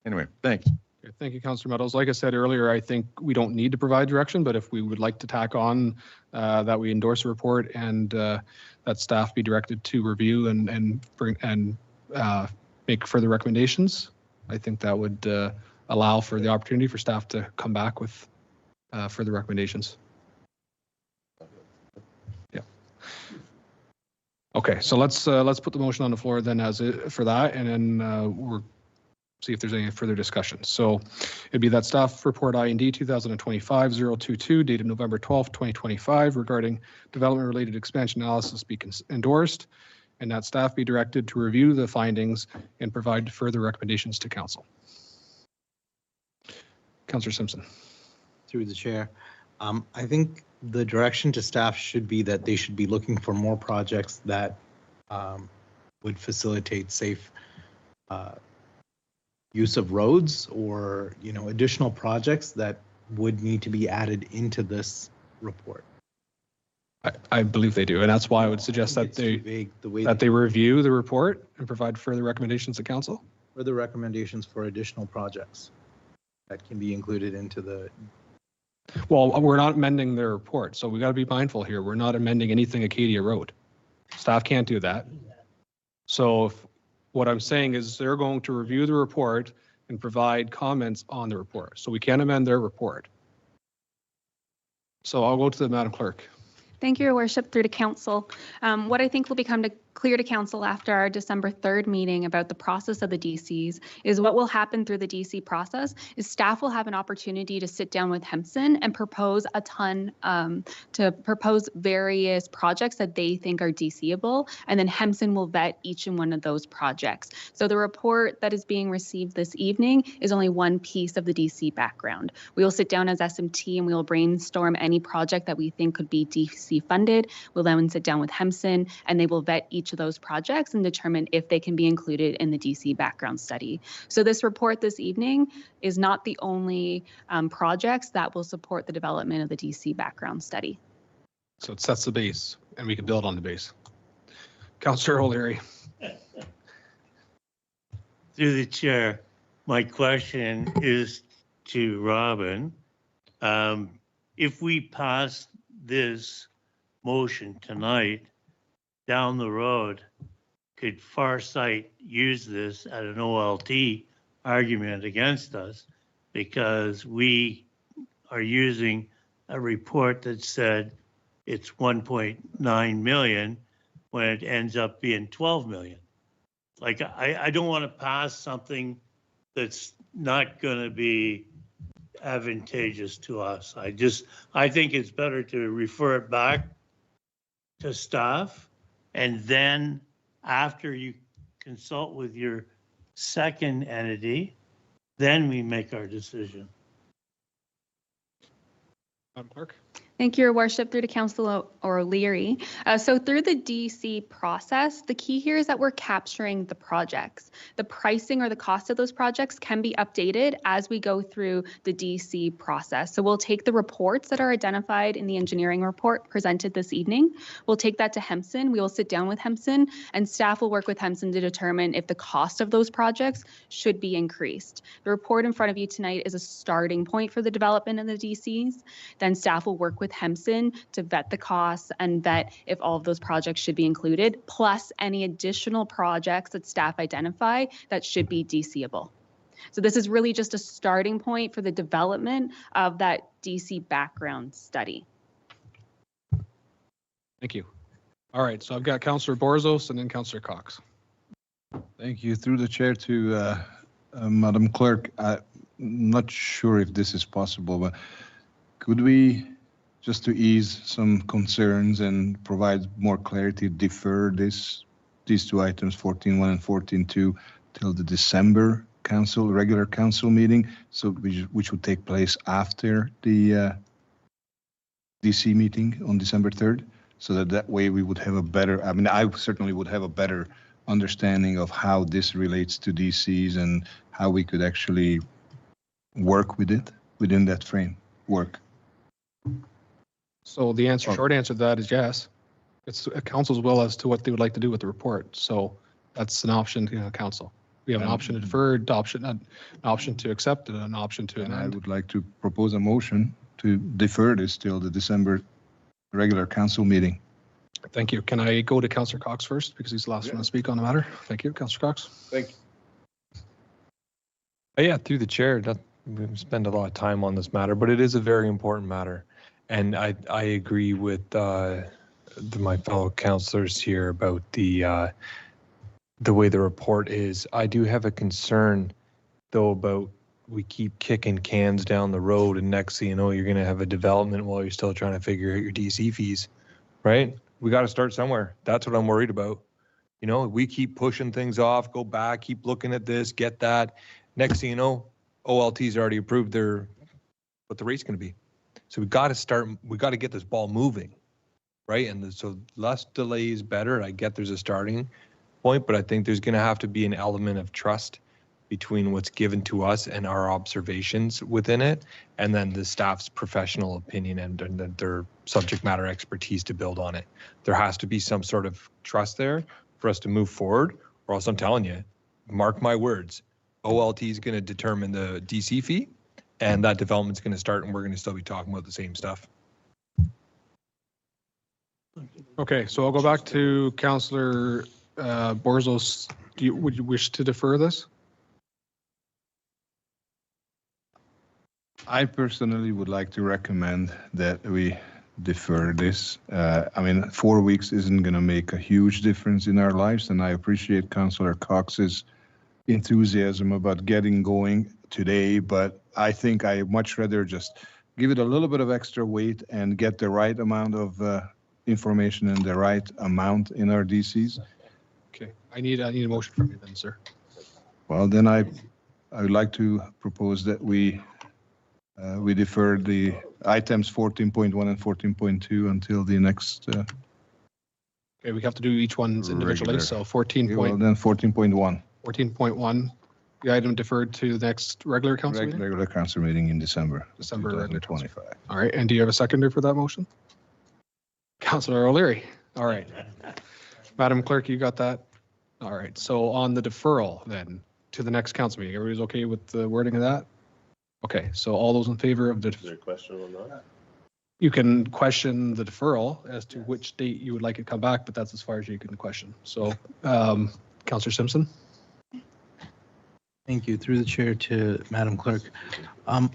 Anyway, thanks. Okay, thank you, Councillor Meadows. Like I said earlier, I think we don't need to provide direction, but if we would like to tack on that we endorse a report and that staff be directed to review and make further recommendations, I think that would allow for the opportunity for staff to come back with further recommendations. Yeah. Okay, so let's put the motion on the floor then for that, and then we'll see if there's any further discussion. So it'd be that staff report IND 2025-022 dated November 12th, 2025 regarding development-related expansion analysis be endorsed, and that staff be directed to review the findings and provide further recommendations to council. Councillor Simpson. Through the chair. I think the direction to staff should be that they should be looking for more projects that would facilitate safe use of roads, or, you know, additional projects that would need to be added into this report. I believe they do, and that's why I would suggest that they review the report and provide further recommendations to council. Further recommendations for additional projects that can be included into the. Well, we're not amending their report, so we got to be mindful here. We're not amending anything Acadia Road. Staff can't do that. So what I'm saying is they're going to review the report and provide comments on the report. So we can't amend their report. So I'll go to the Madam Clerk. Thank you, Your Worship, through to Council. What I think will become clear to Council after our December 3rd meeting about the process of the DCs is what will happen through the DC process is staff will have an opportunity to sit down with Hempson and propose to propose various projects that they think are DCable, and then Hempson will vet each and one of those projects. So the report that is being received this evening is only one piece of the DC background. We will sit down as SMT and we will brainstorm any project that we think could be DC funded. We'll then sit down with Hempson and they will vet each of those projects and determine if they can be included in the DC background study. So this report this evening is not the only projects that will support the development of the DC background study. So it sets the base and we can build on the base. Councillor O'Leary. Through the chair, my question is to Robin. If we pass this motion tonight, down the road, could Farsight use this at an OLT argument against us because we are using a report that said it's 1.9 million when it ends up being 12 million? Like, I don't want to pass something that's not going to be advantageous to us. I think it's better to refer it back to staff, and then after you consult with your second entity, then we make our decision. Madam Clerk. Thank you, Your Worship, through to Councillor O'Leary. So through the DC process, the key here is that we're capturing the projects. The pricing or the cost of those projects can be updated as we go through the DC process. So we'll take the reports that are identified in the engineering report presented this evening. We'll take that to Hempson. We will sit down with Hempson and staff will work with Hempson to determine if the cost of those projects should be increased. The report in front of you tonight is a starting point for the development of the DCs. Then staff will work with Hempson to vet the costs and vet if all of those projects should be included, plus any additional projects that staff identify that should be DCable. So this is really just a starting point for the development of that DC background study. Thank you. All right, so I've got Councillor Borzos and then Councillor Cox. Thank you. Through the chair to Madam Clerk, I'm not sure if this is possible, but could we, just to ease some concerns and provide more clarity, defer these two items, 14.1 and 14.2, till the December regular council meeting, so which would take place after the DC meeting on December 3rd, so that way we would have a better, I mean, I certainly would have a better understanding of how this relates to DCs and how we could actually work with it within that framework. So the short answer to that is yes. It's a council's will as to what they would like to do with the report. So that's an option to council. We have an option to defer, an option to accept, and an option to amend. I would like to propose a motion to defer this till the December regular council meeting. Thank you. Can I go to Councillor Cox first because he's the last one to speak on the matter? Thank you, Councillor Cox. Thank Oh, you. yeah, through the chair, we spend a lot of time on this matter, but it is a very important matter. And I agree with my fellow councillors here about the way the report is. I do have a concern, though, about we keep kicking cans down the road, and next thing you know, you're going to have a development while you're still trying to figure out your DC fees, right? We got to start somewhere. That's what I'm worried about. You know, we keep pushing things off, go back, keep looking at this, get that. Next thing you know, OLT's already approved what the rate's going to be. So we got to get this ball moving, right? And so less delay is better. I get there's a starting point, but I think there's going to have to be an element of trust between what's given to us and our observations within it, and then the staff's professional opinion and their subject matter expertise to build on it. There has to be some sort of trust there for us to move forward, or else I'm telling you, mark my words, OLT is going to determine the DC fee, and that development's going to start, and we're going to still be talking about the same stuff. Okay, so I'll go back to Councillor Borzos. Would you wish to defer this? I personally would like to recommend that we defer this. I mean, 4 weeks isn't going to make a huge difference in our lives, and I appreciate Councillor Cox's enthusiasm about getting going today, but I think I much rather just give it a little bit of extra weight and get the right amount of information and the right amount in our DCs. Okay, I need a motion from you then, sir. Well, then I would like to propose that we defer the items 14.1 and 14.2 until the next. Okay, we have to do each one's individually. Regular. So 14. Well, then 14.1. 14.1, the item deferred to the next regular council meeting? Regular council meeting in December. December regular council. 2025. All right, and do you have a seconder for that motion? Councillor O'Leary. All right. Madam Clerk, you got that? All right, so on the deferral then to the next council meeting, everybody's okay with the wording of that? Okay, so all those in favor of the, Is there a question on that? you can question the deferral as to which date you would like it to come back, but that's as far as you can question. So, Councillor Simpson? Thank you. Through the chair to Madam Clerk.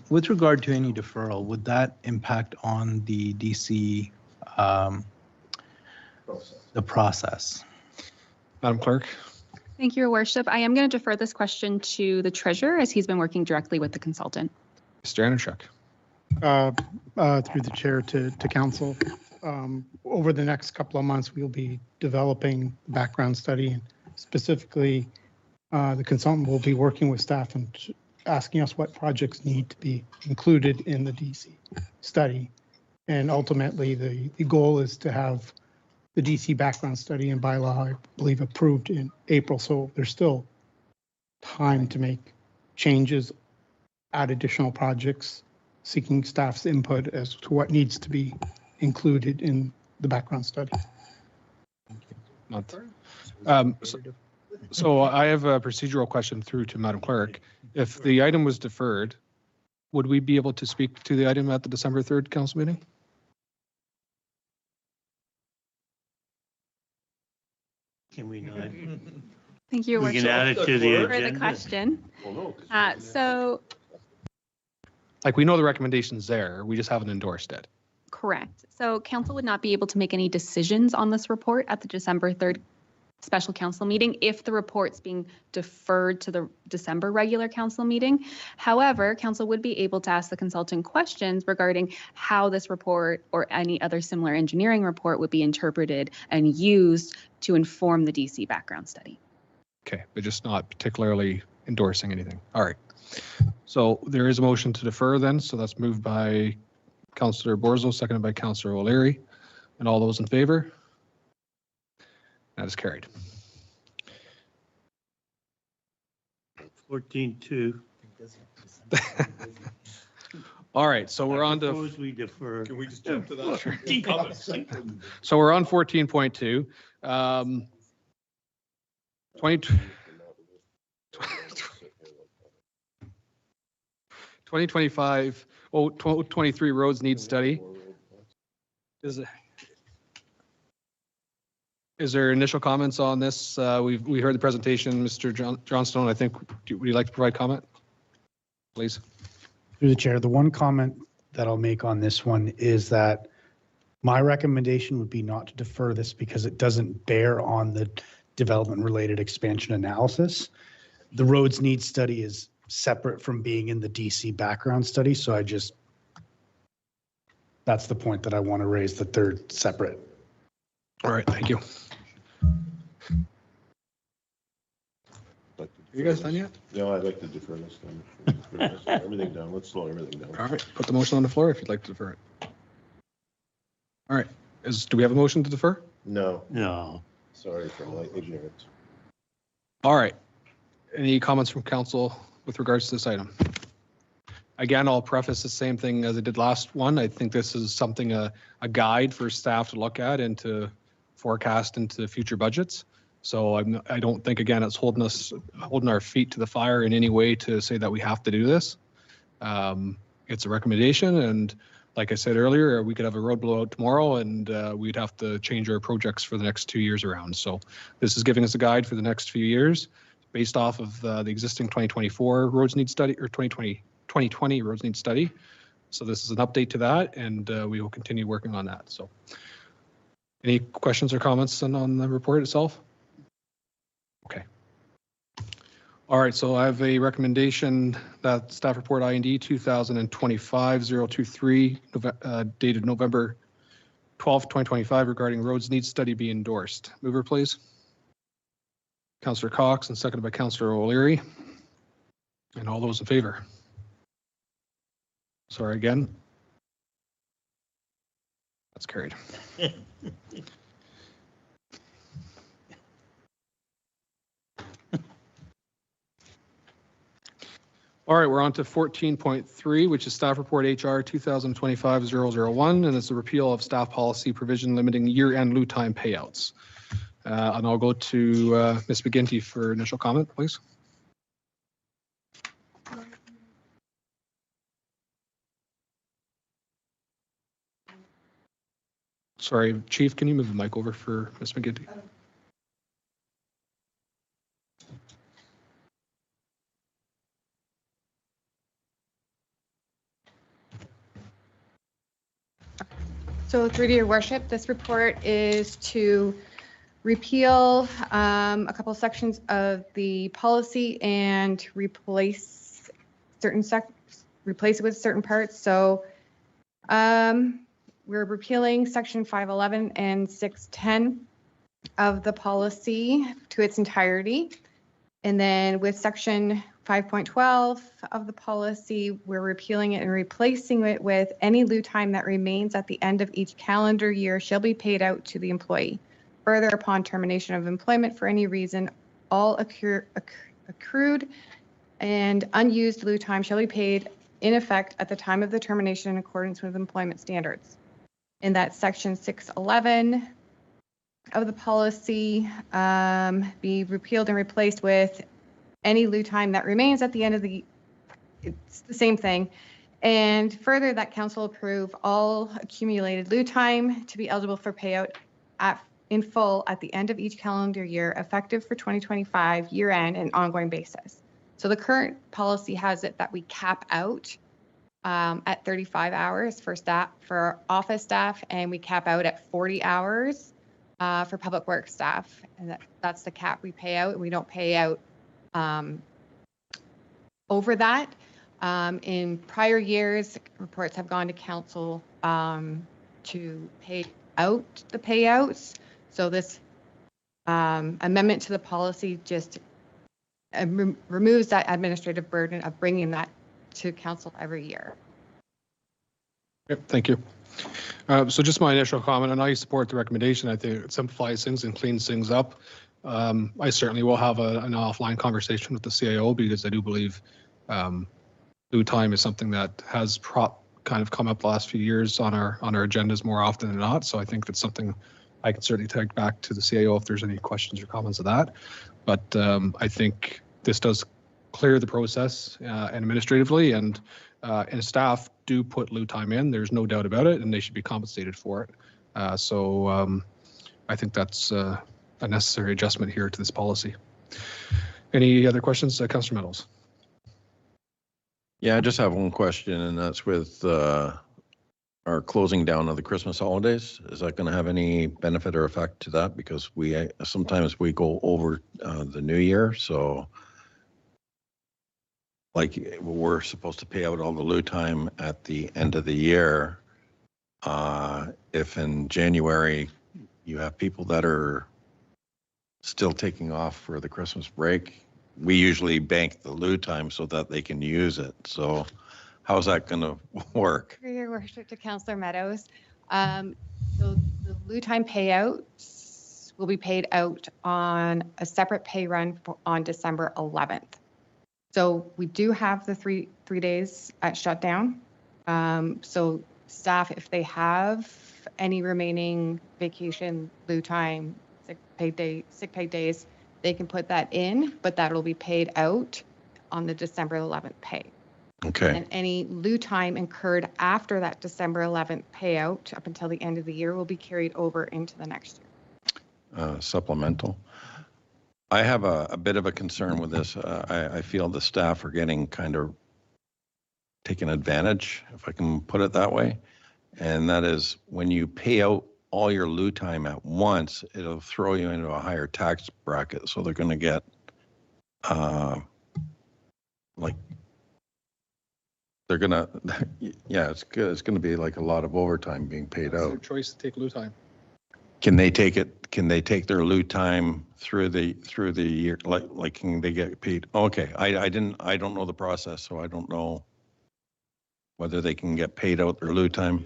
With regard to any deferral, would that impact on the DC, the process? Madam Clerk? Thank you, Your Worship. I am going to defer this question to the treasurer as he's been working directly with the consultant. Mr. Anushek? Through the chair to council, over the next couple of months, we'll be developing the background study, and specifically the consultant will be working with staff and asking us what projects need to be included in the DC study. And ultimately, the goal is to have the DC background study and bylaw, I believe, approved in April. So there's still time to make changes, add additional projects, seeking staff's input as to what needs to be included in the background study. So I have a procedural question through to Madam Clerk. If the item was deferred, would we be able to speak to the item at the December 3rd council meeting? Can we not? Thank you, Your We Worship. can add it to the For the agenda. question. Well, no. So, Like, we know the recommendation's there, we just haven't endorsed it. correct. So council would not be able to make any decisions on this report at the December 3rd special council meeting if the report's being deferred to the December regular council meeting. However, council would be able to ask the consultant questions regarding how this report or any other similar engineering report would be interpreted and used to inform the DC background study. Okay, but just not particularly endorsing anything. All right. So there is a motion to defer then, so that's moved by Councillor Borzo, seconded by Councillor O'Leary. And all those in favor? That is carried. 14.2. All right, so we're on to, Suppose we defer. Can we just jump to that? 14. so we're on 14.2. 2025, 23 roads need study. Is there initial comments on this? We heard the presentation, Mr. Johnstone. I think, would you like to provide comment? Please. Through the chair, the one comment that I'll make on this one is that My recommendation would be not to defer this because it doesn't bear on the development-related expansion analysis. The roads need study is separate from being in the DC background study, so that's the point that I want to raise, that they're separate. All right, thank you. Are you guys done yet? No, I'd like to defer this time. Everything down. Let's slow everything down. All right, put the motion on the floor if you'd like to defer it. All right, do we have a motion to defer? No, No. sorry for my ignorance. All right. Any comments from council with regards to this item? Again, I'll preface the same thing as I did last one. I think this is something, a guide for staff to look at and to forecast into future budgets. So I don't think, again, it's holding our feet to the fire in any way to say that we have to do this. It's a recommendation, and like I said earlier, we could have a road blowout tomorrow and we'd have to change our projects for the next 2 years around. So this is giving us a guide for the next few years based off of the existing 2024 roads need study, or 2020 roads need study. So this is an update to that, and we will continue working on that. So any questions or comments on the report itself? Okay. All right, so I have a recommendation that staff report IND 2025-023 dated November 12th, 2025 regarding roads need study be endorsed. Mover, please. Councillor Cox and seconded by Councillor O'Leary. And all those in favor? Sorry again. That's carried. All right, we're on to 14.3, which is staff report HR 2025-001, and it's a repeal of staff policy provision limiting year-end lieu time payouts. And I'll go to Ms. McGinty for initial comment, please. Sorry, Chief, can you move the mic over for Ms. McGinty? So through to your worship, this report is to repeal a couple sections of the policy and replace it with certain parts. So we're repealing section 511 and 610 of the policy to its entirety. And then with section 5.12 of the policy, we're repealing it and replacing it with any lieu time that remains at the end of each calendar year shall be paid out to the employee. Further, upon termination of employment for any reason, all accrued and unused lieu time shall be paid in effect at the time of the termination in accordance with employment standards. And that's section 611 of the policy be repealed and replaced with any lieu time that remains at the end of it's the same thing. And further, that council approve all accumulated lieu time to be eligible for payout in full at the end of each calendar year, effective for 2025 year end and ongoing basis. So the current policy has it that we cap out at 35 hours for office staff, and we cap out at 40 hours for public works staff. And that's the cap we pay out. We don't pay out over that. In prior years, reports have gone to council to pay out the payouts. So this amendment to the policy just removes that administrative burden of bringing that to council every year. Yep, thank you. So just my initial comment, and I support the recommendation. I think it simplifies things and cleans things up. I certainly will have an offline conversation with the CIO because I do believe lieu time is something that has kind of come up the last few years on our agendas more often than not. So I think that's something I can certainly take back to the CIO if there's any questions or comments of that. But I think this does clear the process and administratively, and staff do put lieu time in. There's no doubt about it, and they should be compensated for it. So I think that's a necessary adjustment here to this policy. Any other questions, Councillor Meadows? Yeah, I just have one question, and that's with our closing down of the Christmas holidays, is that going to have any benefit or effect to that? Because we sometimes we go over the new year, so like we're supposed to pay out all the loo time at the end of the year. If in January you have people that are still taking off for the Christmas break, we usually bank the loo time so that they can use it. So how's that going to work? Through your worship to Councillor Meadows. So the loo time payouts will be paid out on a separate pay run on December 11th. So we do have the three days at shutdown. So staff, if they have any remaining vacation, loo time, sick paid days, they can put that in, but that'll be paid out on the December 11th pay. Okay. And any loo time incurred after that December 11th payout up until the end of the year will be carried over into the next year. Supplemental. I have a bit of a concern with this. I feel the staff are getting kind of taken advantage, if I can put it that way. And that is when you pay out all your loo time at once, it'll throw you into a higher tax bracket. So they're going to get like, they're going to, yeah, it's good. It's going to be like a lot of overtime being paid It's out. their choice to take loo time. Can they take it? Can they take their loo time through the year? Like can they get paid? Okay, I don't know the process, so I don't know whether they can get paid out their loo time.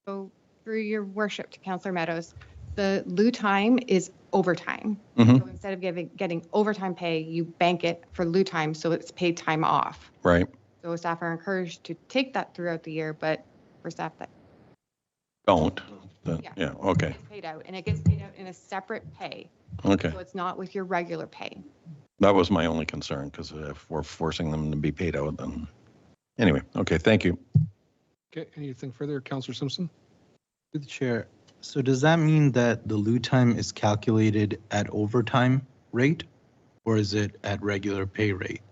So through your worship to Councillor Meadows, the loo time is overtime. Mm-hmm. So instead of getting overtime pay, you bank it for loo time, so it's paid time off. Right. So staff are encouraged to take that throughout the year, but for staff that Don't. Yeah. Okay. gets paid out, and it gets paid out in a separate pay. Okay. So it's not with your regular pay. That was my only concern, because if we're forcing them to be paid out, then anyway. Okay. Thank you. Okay, anything further, Councillor Simpson? Through the chair, so does that mean that the loo time is calculated at overtime rate, or is it at regular pay rate?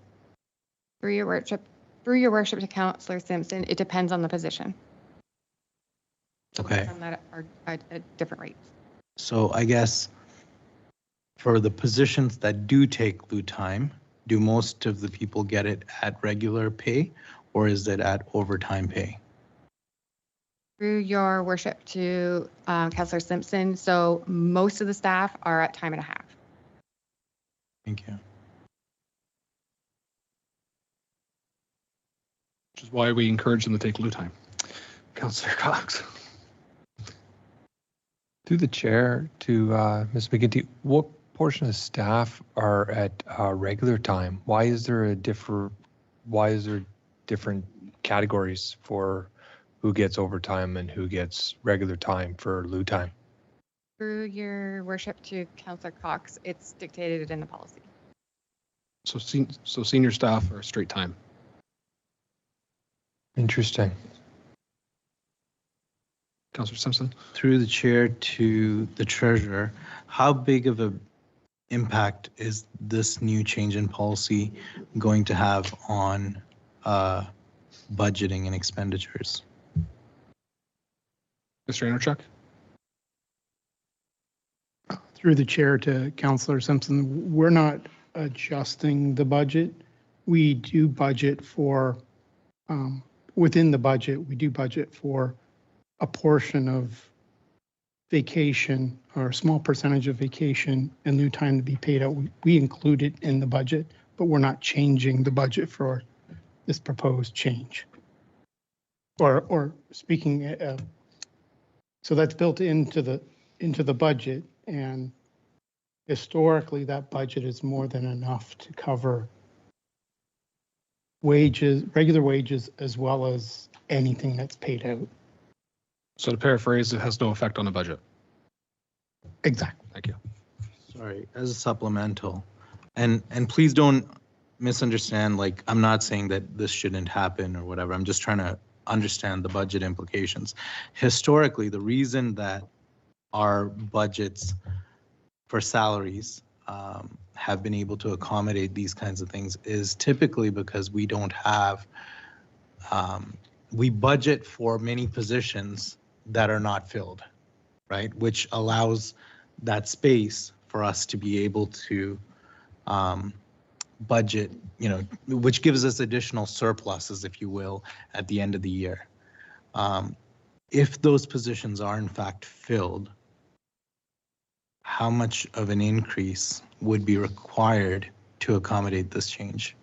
Through your worship to Councillor Simpson, it depends on the position. Okay. Some that are at different rates. So I guess for the positions that do take loo time, do most of the people get it at regular pay, or is it at overtime pay? Through your worship to Councillor Simpson, so most of the staff are at time and a half. Thank you. Which is why we encourage them to take loo time. Councillor Cox. Through the chair to Ms. McGinty, what portion of staff are at regular time? Why is there different categories for who gets overtime and who gets regular time for loo time? Through your worship to Councillor Cox, it's dictated in the policy. So senior staff are straight time. Interesting. Councillor Simpson. Through the chair to the treasurer, how big of an impact is this new change in policy going to have on budgeting and expenditures? Mr. Anerchuk. Through the chair to Councillor Simpson, we're not adjusting the budget. We do budget for, within the budget, we do budget for a portion of vacation or a small percentage of vacation and loo time to be paid out. We include it in the budget, but we're not changing the budget for this proposed change. Or speaking, so that's built into the budget, and historically that budget is more than enough to cover wages, regular wages, as well as anything that's paid out. So to paraphrase, it has no effect on the budget. Exactly. Thank you. Sorry, as a supplemental, and please don't misunderstand, like, I'm not saying that this shouldn't happen or whatever. I'm just trying to understand the budget implications. Historically, the reason that our budgets for salaries have been able to accommodate these kinds of things is typically because we don't have we budget for many positions that are not filled, right? Which allows that space for us to be able to budget, which gives us additional surpluses, if you will, at the end of the year. If those positions are in fact filled, how much of an increase would be required to accommodate this change?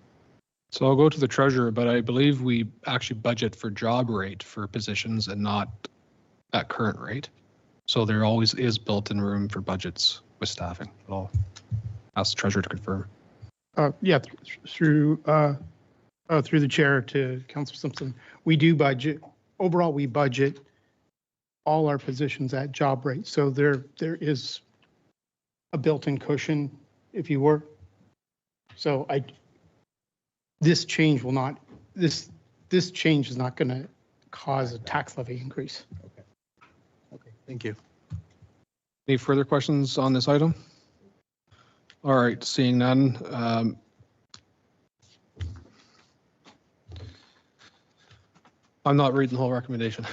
So I'll go to the treasurer, but I believe we actually budget for job rate for positions and not at current rate. So there always is built-in room for budgets with staffing. I'll ask the treasurer to confirm. Yeah, through the chair to Councilor Simpson, we do budget. Overall, we budget all our positions at job rate. So there is a built-in cushion, if you were. So this change will not, this change is not going to cause a tax levy increase. Okay, thank you. Any further questions on this item? All right, seeing none. I'm not reading the whole recommendation.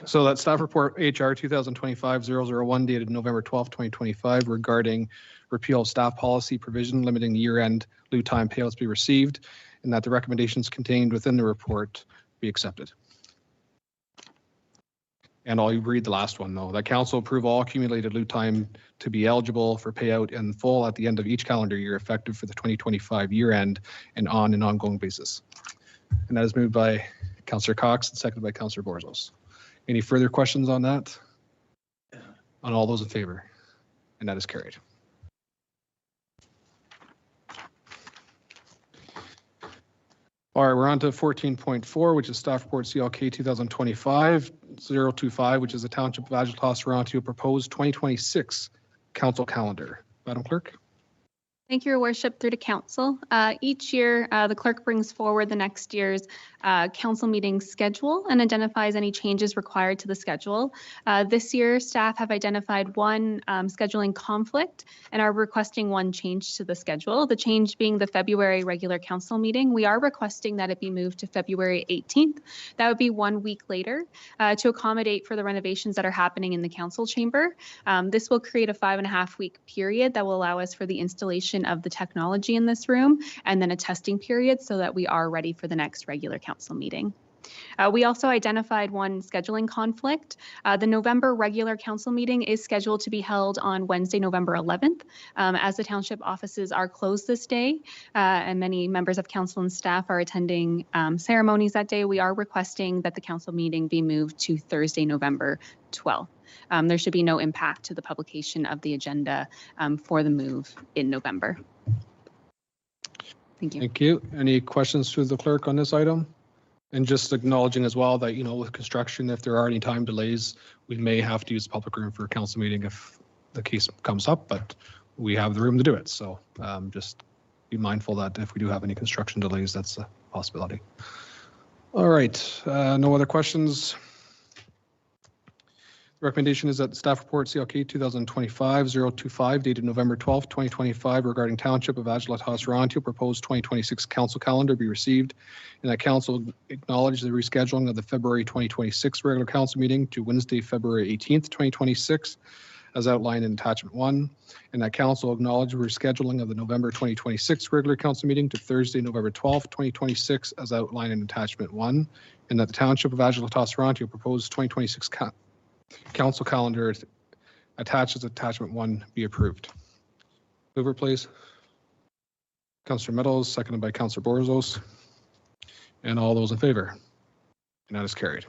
So that staff report HR 2025-001 dated November 12, 2025 regarding repeal of staff policy provision limiting year-end lieu time payouts to be received, and that the recommendations contained within the report be accepted. And I'll read the last one though. That council approve all accumulated lieu time to be eligible for payout in full at the end of each calendar year effective for the 2025 year end and on an ongoing basis. And that is moved by Councillor Cox and seconded by Councillor Borzos. Any further questions on that? On all those in favor? And that is carried. All right, we're on to 14.4, which is staff report CLK 2025-025, which is the Township of Adjala-Tosorontio proposed 2026 council calendar. Madam Clerk. Thank you, Your Worship, through to Council. Each year, the clerk brings forward the next year's council meeting schedule and identifies any changes required to the schedule. This year, staff have identified one scheduling conflict and are requesting one change to the schedule. The change being the February regular council meeting. We are requesting that it be moved to February 18th. That would be 1 week later to accommodate for the renovations that are happening in the council chamber. This will create a 5.5-week period that will allow us for the installation of the technology in this room and then a testing period so that we are ready for the next regular council meeting. We also identified one scheduling conflict. The November regular council meeting is scheduled to be held on Wednesday, November 11th. As the township offices are closed this day and many members of council and staff are attending ceremonies that day, we are requesting that the council meeting be moved to Thursday, November 12th. There should be no impact to the publication of the agenda for the move in November. Thank you. Thank you. Any questions to the clerk on this item? And just acknowledging as well that, with construction, if there are any time delays, we may have to use the public room for a council meeting if the case comes up, but we have the room to do it. So just be mindful that if we do have any construction delays, that's a possibility. All right, no other questions. The recommendation is that the staff report CLK 2025-025 dated November 12, 2025 regarding Township of Adjala-Tosorontio proposed 2026 council calendar be received, and that council acknowledge the rescheduling of the February 2026 regular council meeting to Wednesday, February 18th, 2026 as outlined in attachment 1, and that council acknowledge the rescheduling of the November 2026 regular council meeting to Thursday, November 12th, 2026 as outlined in attachment 1, and that the Township of Adjala-Tosorontio proposed 2026 council calendar attached as attachment 1 be approved. Mover, please. Councillor Meadows, seconded by Councillor Borzos. And all those in favor? And that is carried.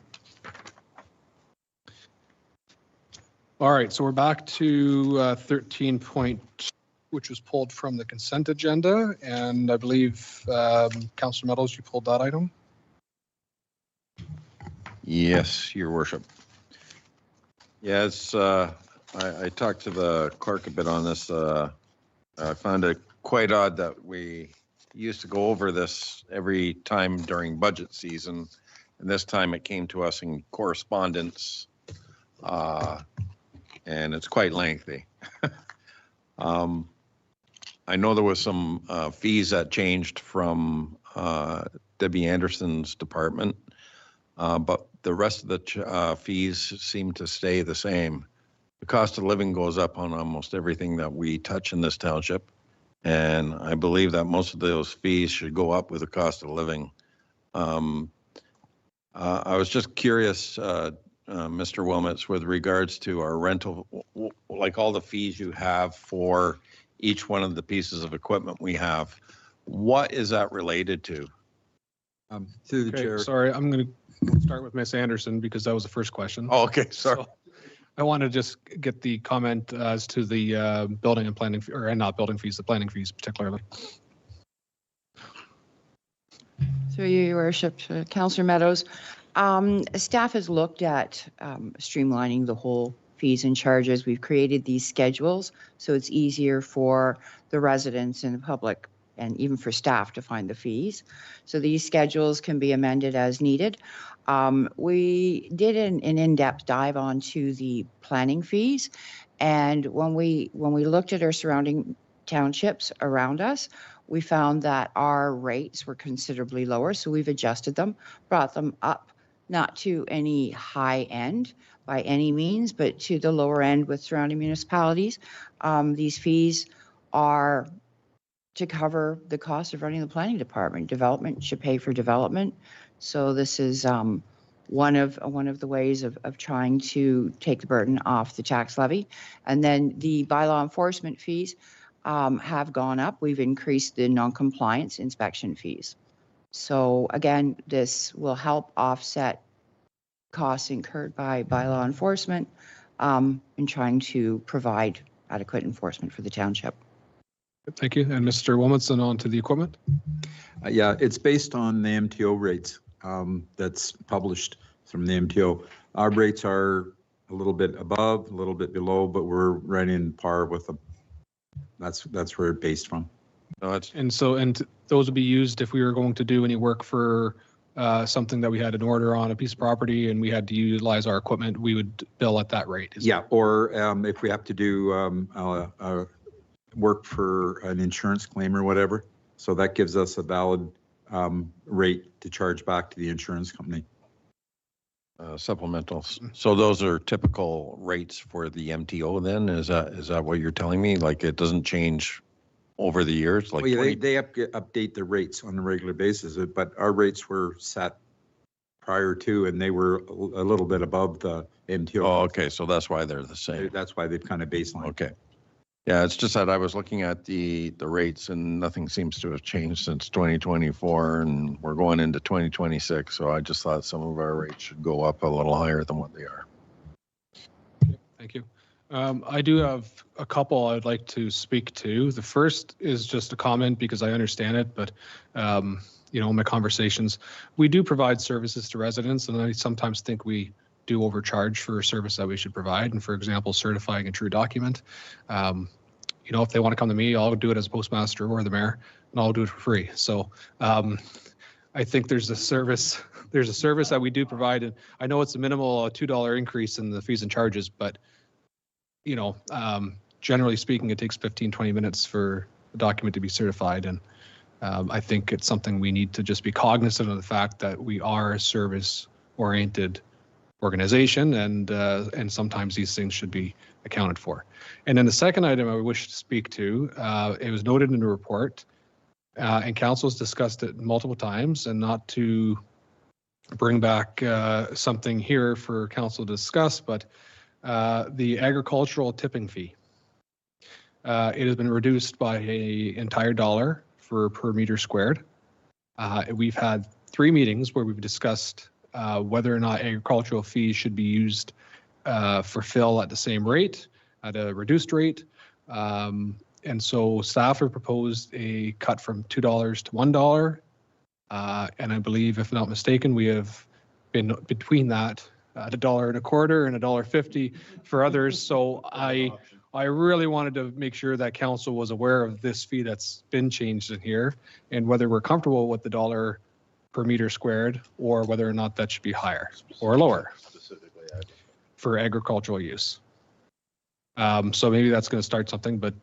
All right, so we're back to 13 point, which was pulled from the consent agenda. And I believe Councillor Meadows, you pulled that item. Yes, Your Worship. Yes, I talked to the clerk a bit on this. I found it quite odd that we used to go over this every time during budget season, and this time it came to us in correspondence, and it's quite lengthy. I know there was some fees that changed from Debbie Anderson's department, but the rest of the fees seem to stay the same. The cost of living goes up on almost everything that we touch in this township. And I believe that most of those fees should go up with the cost of living. I was just curious, Mr. Wilmets, with regards to our rental, like all the fees you have for each one of the pieces of equipment we have, what is that related to? Through the Okay, chair. sorry, I'm going to start with Ms. Anderson because that was the first question. Oh, okay, sorry. So I want to just get the comment as to the building and planning, or not building fees, the planning fees particularly. Through you, Your Worship, Councillor Meadows. Staff has looked at streamlining the whole fees and charges. We've created these schedules so it's easier for the residents and the public and even for staff to find the fees. So these schedules can be amended as needed. We did an in-depth dive onto the planning fees, and when we looked at our surrounding townships around us, we found that our rates were considerably lower, so we've adjusted them, brought them up, not to any high end by any means, but to the lower end with surrounding municipalities. These fees are to cover the cost of running the planning department. Development should pay for development. So this is one of the ways of trying to take the burden off the tax levy. And then the bylaw enforcement fees have gone up. We've increased the non-compliance inspection fees. So again, this will help offset costs incurred by bylaw enforcement in trying to provide adequate enforcement for the township. Thank you. And Mr. Wilmotson, on to the equipment. Yeah, it's based on the MTO rates that's published from the MTO. Our rates are a little bit above, a little bit below, but we're right in par with them. That's where it's based from. And those would be used if we were going to do any work for something that we had an order on a piece of property and we had to utilize our equipment, we would bill at that rate. Yeah, or if we have to do work for an insurance claim or whatever. So that gives us a valid rate to charge back to the insurance company. Supplementals. So those are typical rates for the MTO then? Is that what you're telling me? Like it doesn't change over the years? Like well, yeah, they update the rates on a regular basis, but our rates were set prior to, and they were a little bit above the MTO. Oh, okay. So that's why they're the same. That's why they've kind of baseline. Okay. Yeah, it's just that I was looking at the rates and nothing seems to have changed since 2024 and we're going into 2026. So I just thought some of our rates should go up a little higher than what they are. Thank you. I do have a couple I'd like to speak to. The first is just a comment because I understand it, but you know, in my conversations, we do provide services to residents and I sometimes think we do overcharge for a service that we should provide. And for example, certifying a true document. You know, if they want to come to me, I'll do it as a postmaster or the mayor, and I'll do it for free. So I think there's a service that we do provide. And I know it's a minimal $2 increase in the fees and charges, but you know, generally speaking, it takes 15, 20 minutes for a document to be certified. And I think it's something we need to just be cognizant of the fact that we are a service-oriented organization, and sometimes these things should be accounted for. And then the second item I wish to speak to, it was noted in the report, and council's discussed it multiple times, and not to bring back something here for council to discuss, but the agricultural tipping fee. It has been reduced by an entire dollar per meter squared. We've had 3 meetings where we've discussed whether or not agricultural fees should be used for fill at the same rate, at a reduced rate. And so staff have proposed a cut from $2 to $1. And I believe, if not mistaken, we have been between that at $1.25 and $1.50 for others. So I really wanted to make sure that council was aware of this fee that's been changed in here and whether we're comfortable with the $1 per meter squared, or whether or not that should be higher or lower for agricultural use. So maybe that's going to start something, but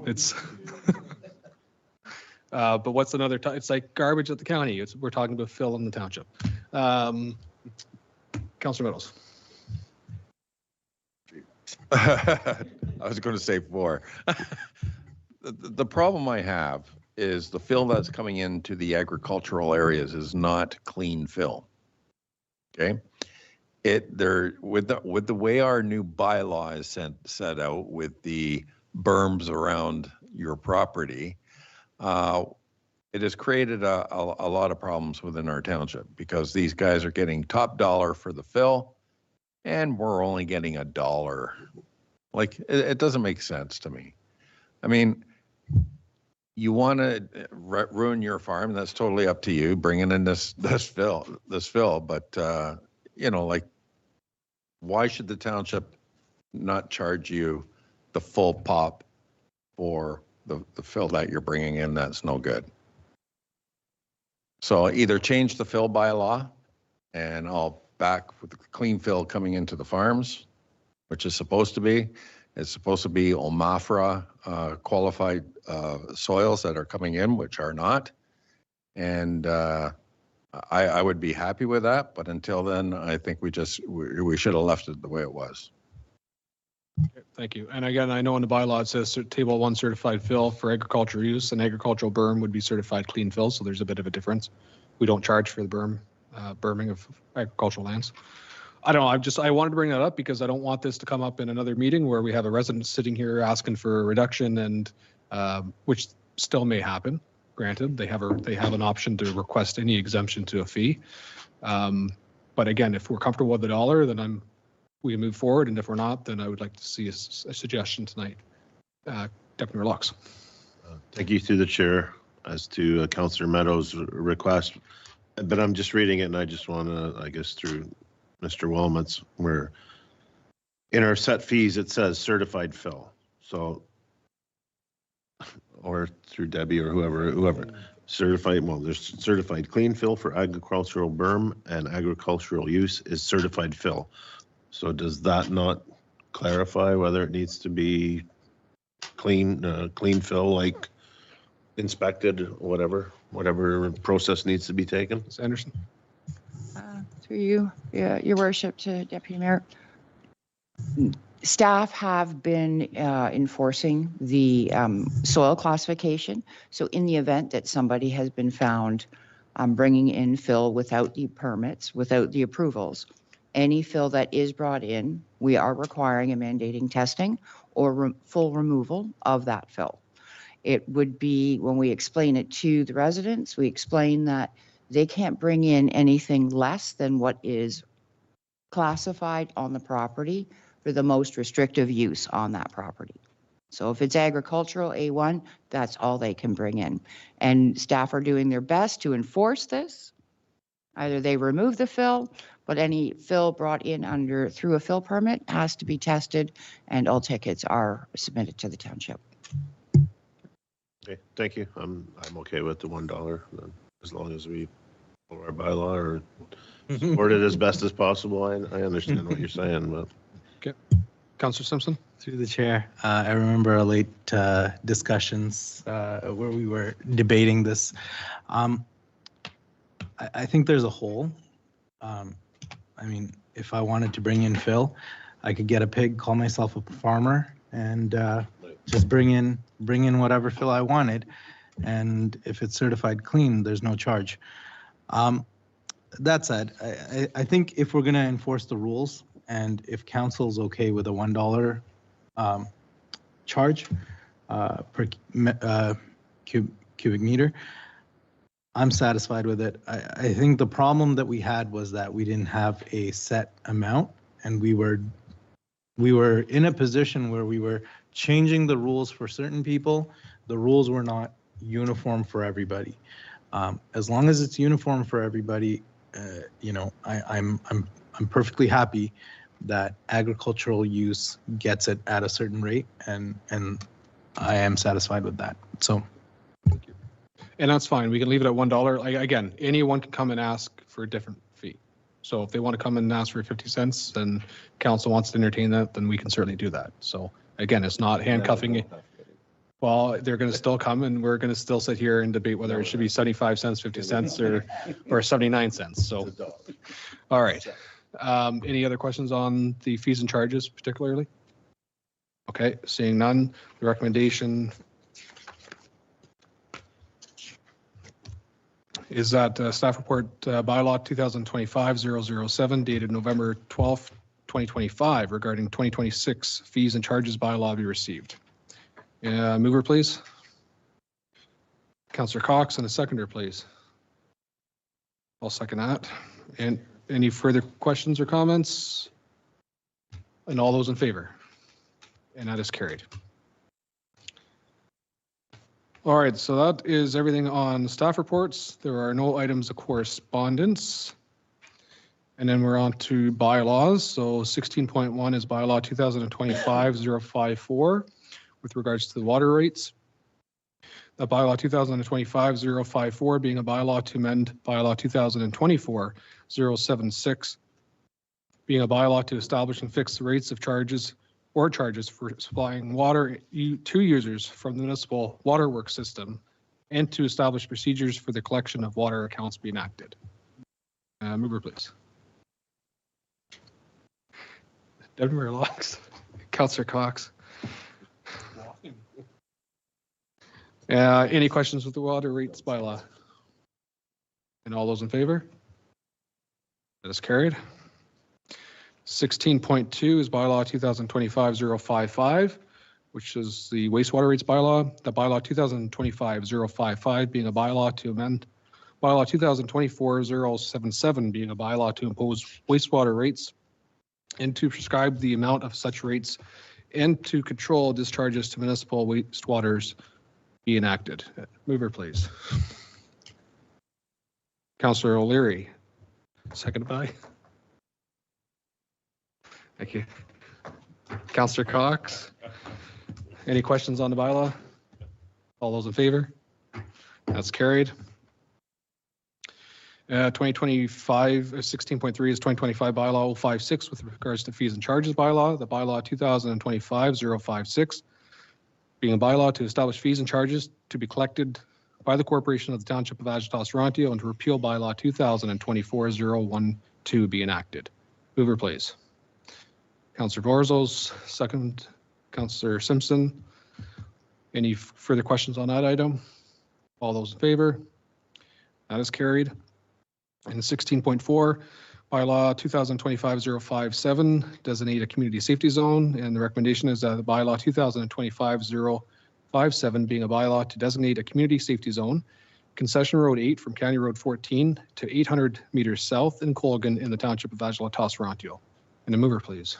it's, but what's another, it's like garbage at the county. We're talking about fill in the township. Councillor Meadows. I was going to say 4. The problem I have is the fill that's coming into the agricultural areas is not clean fill. Okay, with the way our new bylaw is set out with the berms around your property, it has created a lot of problems within our township because these guys are getting top dollar for the fill, and we're only getting $1. Like it doesn't make sense to me. I mean, you want to ruin your farm, that's totally up to you, bringing in this fill, but you know, like, why should the township not charge you the full pop for the fill that you're bringing in that's no good? So either change the fill bylaw, and I'll back with the clean fill coming into the farms, which is supposed to be. It's supposed to be OMAFRA qualified soils that are coming in, which are not. And I would be happy with that, but until then, I think we should have left it the way it was. Okay, thank you. And again, I know in the bylaw it says table 1 certified fill for agricultural use, and agricultural berm would be certified clean fill, so there's a bit of a difference. We don't charge for the berming of agricultural lands. I don't know, I wanted to bring that up because I don't want this to come up in another meeting where we have a resident sitting here asking for a reduction, and which still may happen. Granted, they have an option to request any exemption to a fee. But again, if we're comfortable with $1, then we move forward, and if we're not, then I would like to see a suggestion tonight. Deputy Mayor Lux. Thank you through the chair as to Councillor Meadows' request, but I'm just reading it, and I just want to, I guess, through Mr. Wilmots, where in our set fees it says certified fill. So, or through Debbie or whoever certified. Well, there's certified clean fill for agricultural berm, and agricultural use is certified fill. So does that not clarify whether it needs to be clean fill, like inspected, whatever process needs to be taken? Ms. Anderson. Through you, Your Worship, to Deputy Mayor. Staff have been enforcing the soil classification. So in the event that somebody has been found bringing in fill without the permits, without the approvals, any fill that is brought in, we are requiring and mandating testing or full removal of that fill. It would be, when we explain it to the residents, we explain that they can't bring in anything less than what is classified on the property for the most restrictive use on that property. So if it's agricultural A1, that's all they can bring in. And staff are doing their best to enforce this. Either they remove the fill, but any fill brought in through a fill permit has to be tested, and all tickets are submitted to the township. Okay, thank you. I'm okay with the $1 then, as long as we follow our bylaw or support it as best as possible. I understand what you're saying, but. Okay. Councillor Simpson. Through the chair, I remember our late discussions where we were debating this. I think there's a hole. I mean, if I wanted to bring in fill, I could get a pig, call myself a farmer, and just bring in whatever fill I wanted. And if it's certified clean, there's no charge. That said, I think if we're going to enforce the rules, and if council's okay with a $1 charge per cubic meter, I'm satisfied with it. I think the problem that we had was that we didn't have a set amount, and we were in a position where we were changing the rules for certain people. The rules were not uniform for everybody. As long as it's uniform for everybody, I'm perfectly happy that agricultural use gets it at a certain rate, and I am satisfied with that. So. Thank you. And that's fine. We can leave it at $1. Again, anyone can come and ask for a different fee. So if they want to come and ask for 50 cents and council wants to entertain that, then we can certainly do that. So again, it's not handcuffing it. Well, they're going to still come and we're going to still sit here and debate whether it should be 75 cents, 50 cents or 79 cents. So, all right. Any other questions on the fees and charges particularly? Okay, seeing none, the recommendation is that staff report bylaw 2025-007 dated November 12th, 2025 regarding 2026 fees and charges bylaw be received. Mover, please. Councillor Cox, and a seconder, please. I'll second that. And any further questions or comments? And all those in favor? And that is carried. All right, so that is everything on staff reports. There are no items of correspondence. And then we're on to bylaws. So 16.1 is bylaw 2025-054 with regards to the water rates. The bylaw 2025-054 being a bylaw to amend bylaw 2024-076 being a bylaw to establish and fix the rates of charges for supplying water to users from the municipal water works system and to establish procedures for the collection of water accounts be enacted. Mover, please. Deputy Mayor Locks, Councillor Cox. Any questions with the water rates bylaw? And all those in favor? That is carried. 16.2 is bylaw 2025-055, which is the wastewater rates bylaw. The bylaw 2025-055 being a bylaw to amend bylaw 2024-077 being a bylaw to impose wastewater rates and to prescribe the amount of such rates and to control discharges to municipal wastewaters be enacted. Mover, please. Councillor O'Leary, seconded by. Thank you. Councillor Cox. Any questions on the bylaw? All those in favor? That's carried. 2025, 16.3 is 2025 bylaw 056 with regards to fees and charges bylaw. The bylaw 2025-056 being a bylaw to establish fees and charges to be collected by the corporation of the Township of Adjala-Tosorontio and to repeal bylaw 2024-012 be enacted. Mover, please. Councillor Borzos, second. Councillor Simpson. Any further questions on that item? All those in favor? That is carried. And 16.4, bylaw 2025-057, designate a community safety zone. And the recommendation is that the bylaw 2025-057 being a bylaw to designate a community safety zone, Concession Road 8 from County Road 14 to 800 meters south in Colgan in the Township of Adjala-Tosorontio. And a mover, please.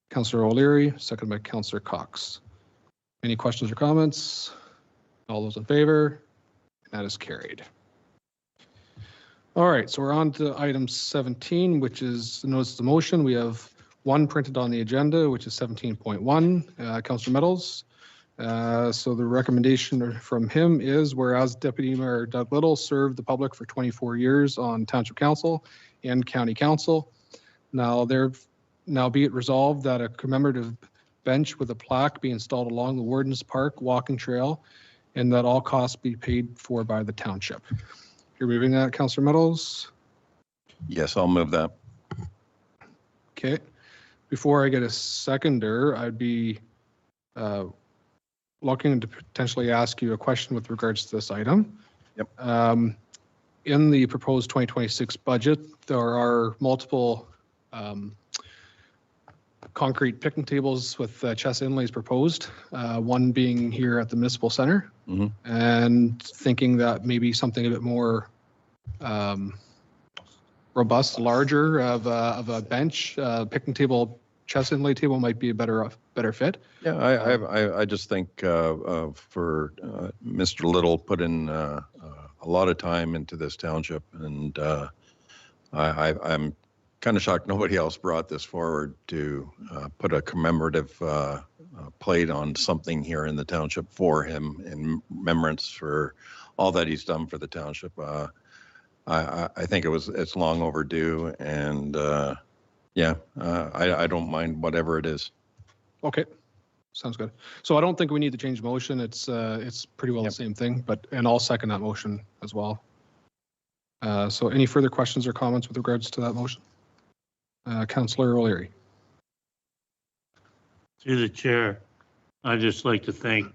Councillor O'Leary, second by Councillor Cox. Any questions or comments? All those in favor? That is carried. All right, so we're on to item 17, which is the notice of the motion. We have one printed on the agenda, which is 17.1. Councillor Meadows. So the recommendation from him is whereas Deputy Mayor Doug Little served the public for 24 years on Township Council and County Council. Now be it resolved that a commemorative bench with a plaque be installed along the Warden's Park walking trail and that all costs be paid for by the township. You're moving that, Councillor Meadows? Yes, I'll move that. Okay. Before I get a seconder, I'd be looking to potentially ask you a question with regards to this item. Yep. In the proposed 2026 budget, there are multiple concrete picnic tables with chest inlays proposed, one being here at the Municipal Center, and thinking that maybe something a bit more robust, larger of a bench, picnic table, chest inlay table might be a better fit. Yeah, I just think for Mr. Little put in a lot of time into this township, and I'm kind of shocked nobody else brought this forward to put a commemorative plate on something here in the township for him in remembrance for all that he's done for the township. I think it's long overdue, and I don't mind whatever it is. Okay. Sounds good. So I don't think we need to change motion. It's pretty well the same thing, and I'll second that motion as well. So any further questions or comments with regards to that motion? Councillor O'Leary. Through the chair, I'd just like to thank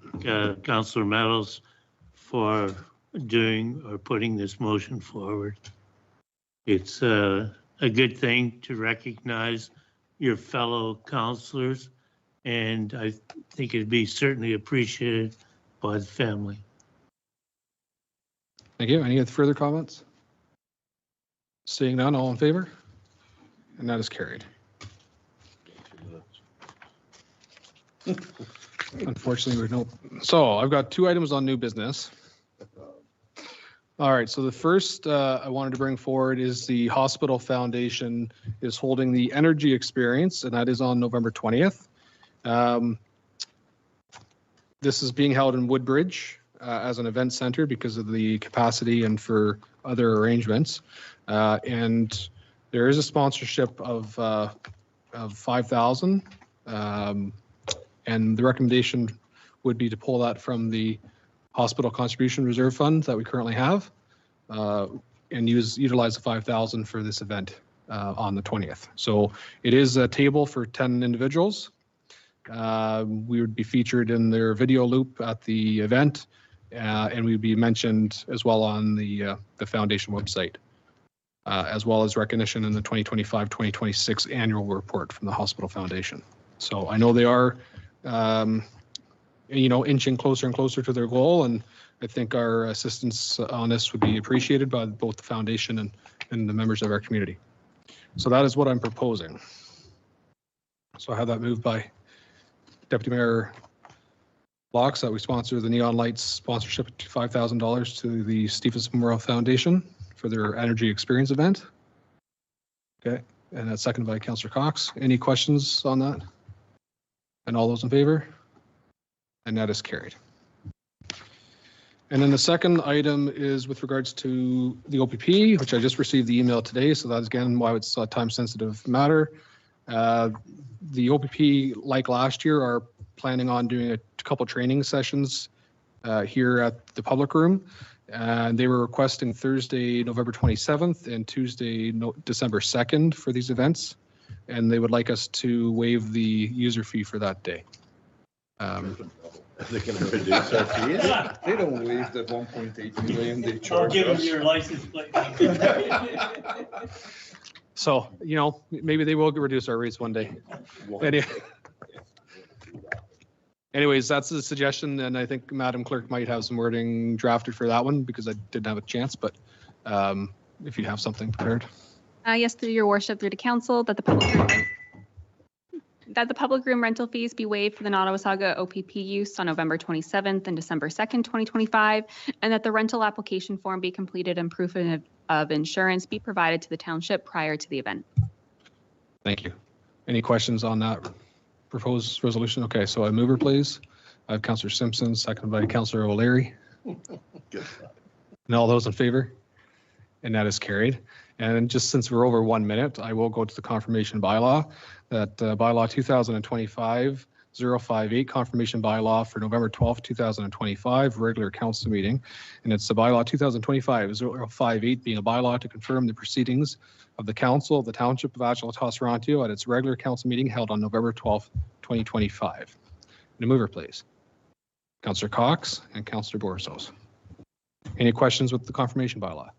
Councillor Meadows for doing or putting this motion forward. It's a good thing to recognize your fellow councillors, and I think it'd be certainly appreciated by the family. Thank you. Any further comments? Seeing none, all in favor? And that is carried. Unfortunately, we don't. So I've got 2 items on new business. All right, so the first I wanted to bring forward is the Hospital Foundation is holding the Energy Experience, and that is on November 20th. This is being held in Woodbridge as an event center because of the capacity and for other arrangements. And there is a sponsorship of 5,000. And the recommendation would be to pull that from the Hospital Contribution Reserve Fund that we currently have and utilize the 5,000 for this event on the 20th. So it is a table for 10 individuals. We would be featured in their video loop at the event, and we'd be mentioned as well on the foundation website, as well as recognition in the 2025-2026 annual report from the Hospital Foundation. So I know they are inching closer and closer to their goal, and I think our assistance on this would be appreciated by both the foundation and the members of our community. So that is what I'm proposing. So I have that moved by Deputy Mayor Locks that we sponsor the Neon Lights sponsorship of $5,000 to the Stephens Memorial Foundation for their Energy Experience event. Okay, and that's seconded by Councillor Cox. Any questions on that? And all those in favor? And that is carried. And then the second item is with regards to the OPP, which I just received the email today. So that's again why it's a time-sensitive matter. The OPP, like last year, are planning on doing a couple training sessions here at the public room. And they were requesting Thursday, November 27th and Tuesday, December 2nd for these events. And they would like us to waive the user fee for that day. Are they going to reduce our fees? They don't waive the 1.8 million they I'll charge give them us. your license plate. So, maybe they will reduce our rates one day. Anyways, that's the suggestion, and I think Madam Clerk might have some wording drafted for that one because I didn't have a chance, but if you have something prepared. Yes, through your worship, through to council, that the public room rental fees be waived for the Nottawasaga OPP use on November 27th and December 2nd, 2025, and that the rental application form be completed and proof of insurance be provided to the township prior to the event. Thank you. Any questions on that proposed resolution? Okay, so I move her, please. I have Councillor Simpson, seconded by Councillor O'Leary. And all those in favor? And that is carried. And just since we're over 1 minute, I will go to the confirmation bylaw. That bylaw 2025-058 confirmation bylaw for November 12th, 2025 regular council meeting. And it's the bylaw 2025-058 being a bylaw to confirm the proceedings of the council of the Township of Adjala-Tosorontio at its regular council meeting held on November 12th, 2025. And a mover, please. Councillor Cox and Councillor Borsos. Any questions with the confirmation bylaw?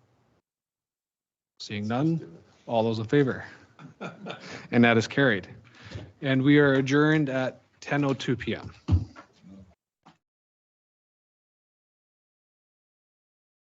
Seeing none, all those in favor? And that is carried. And we are adjourned at 10:02 p.m.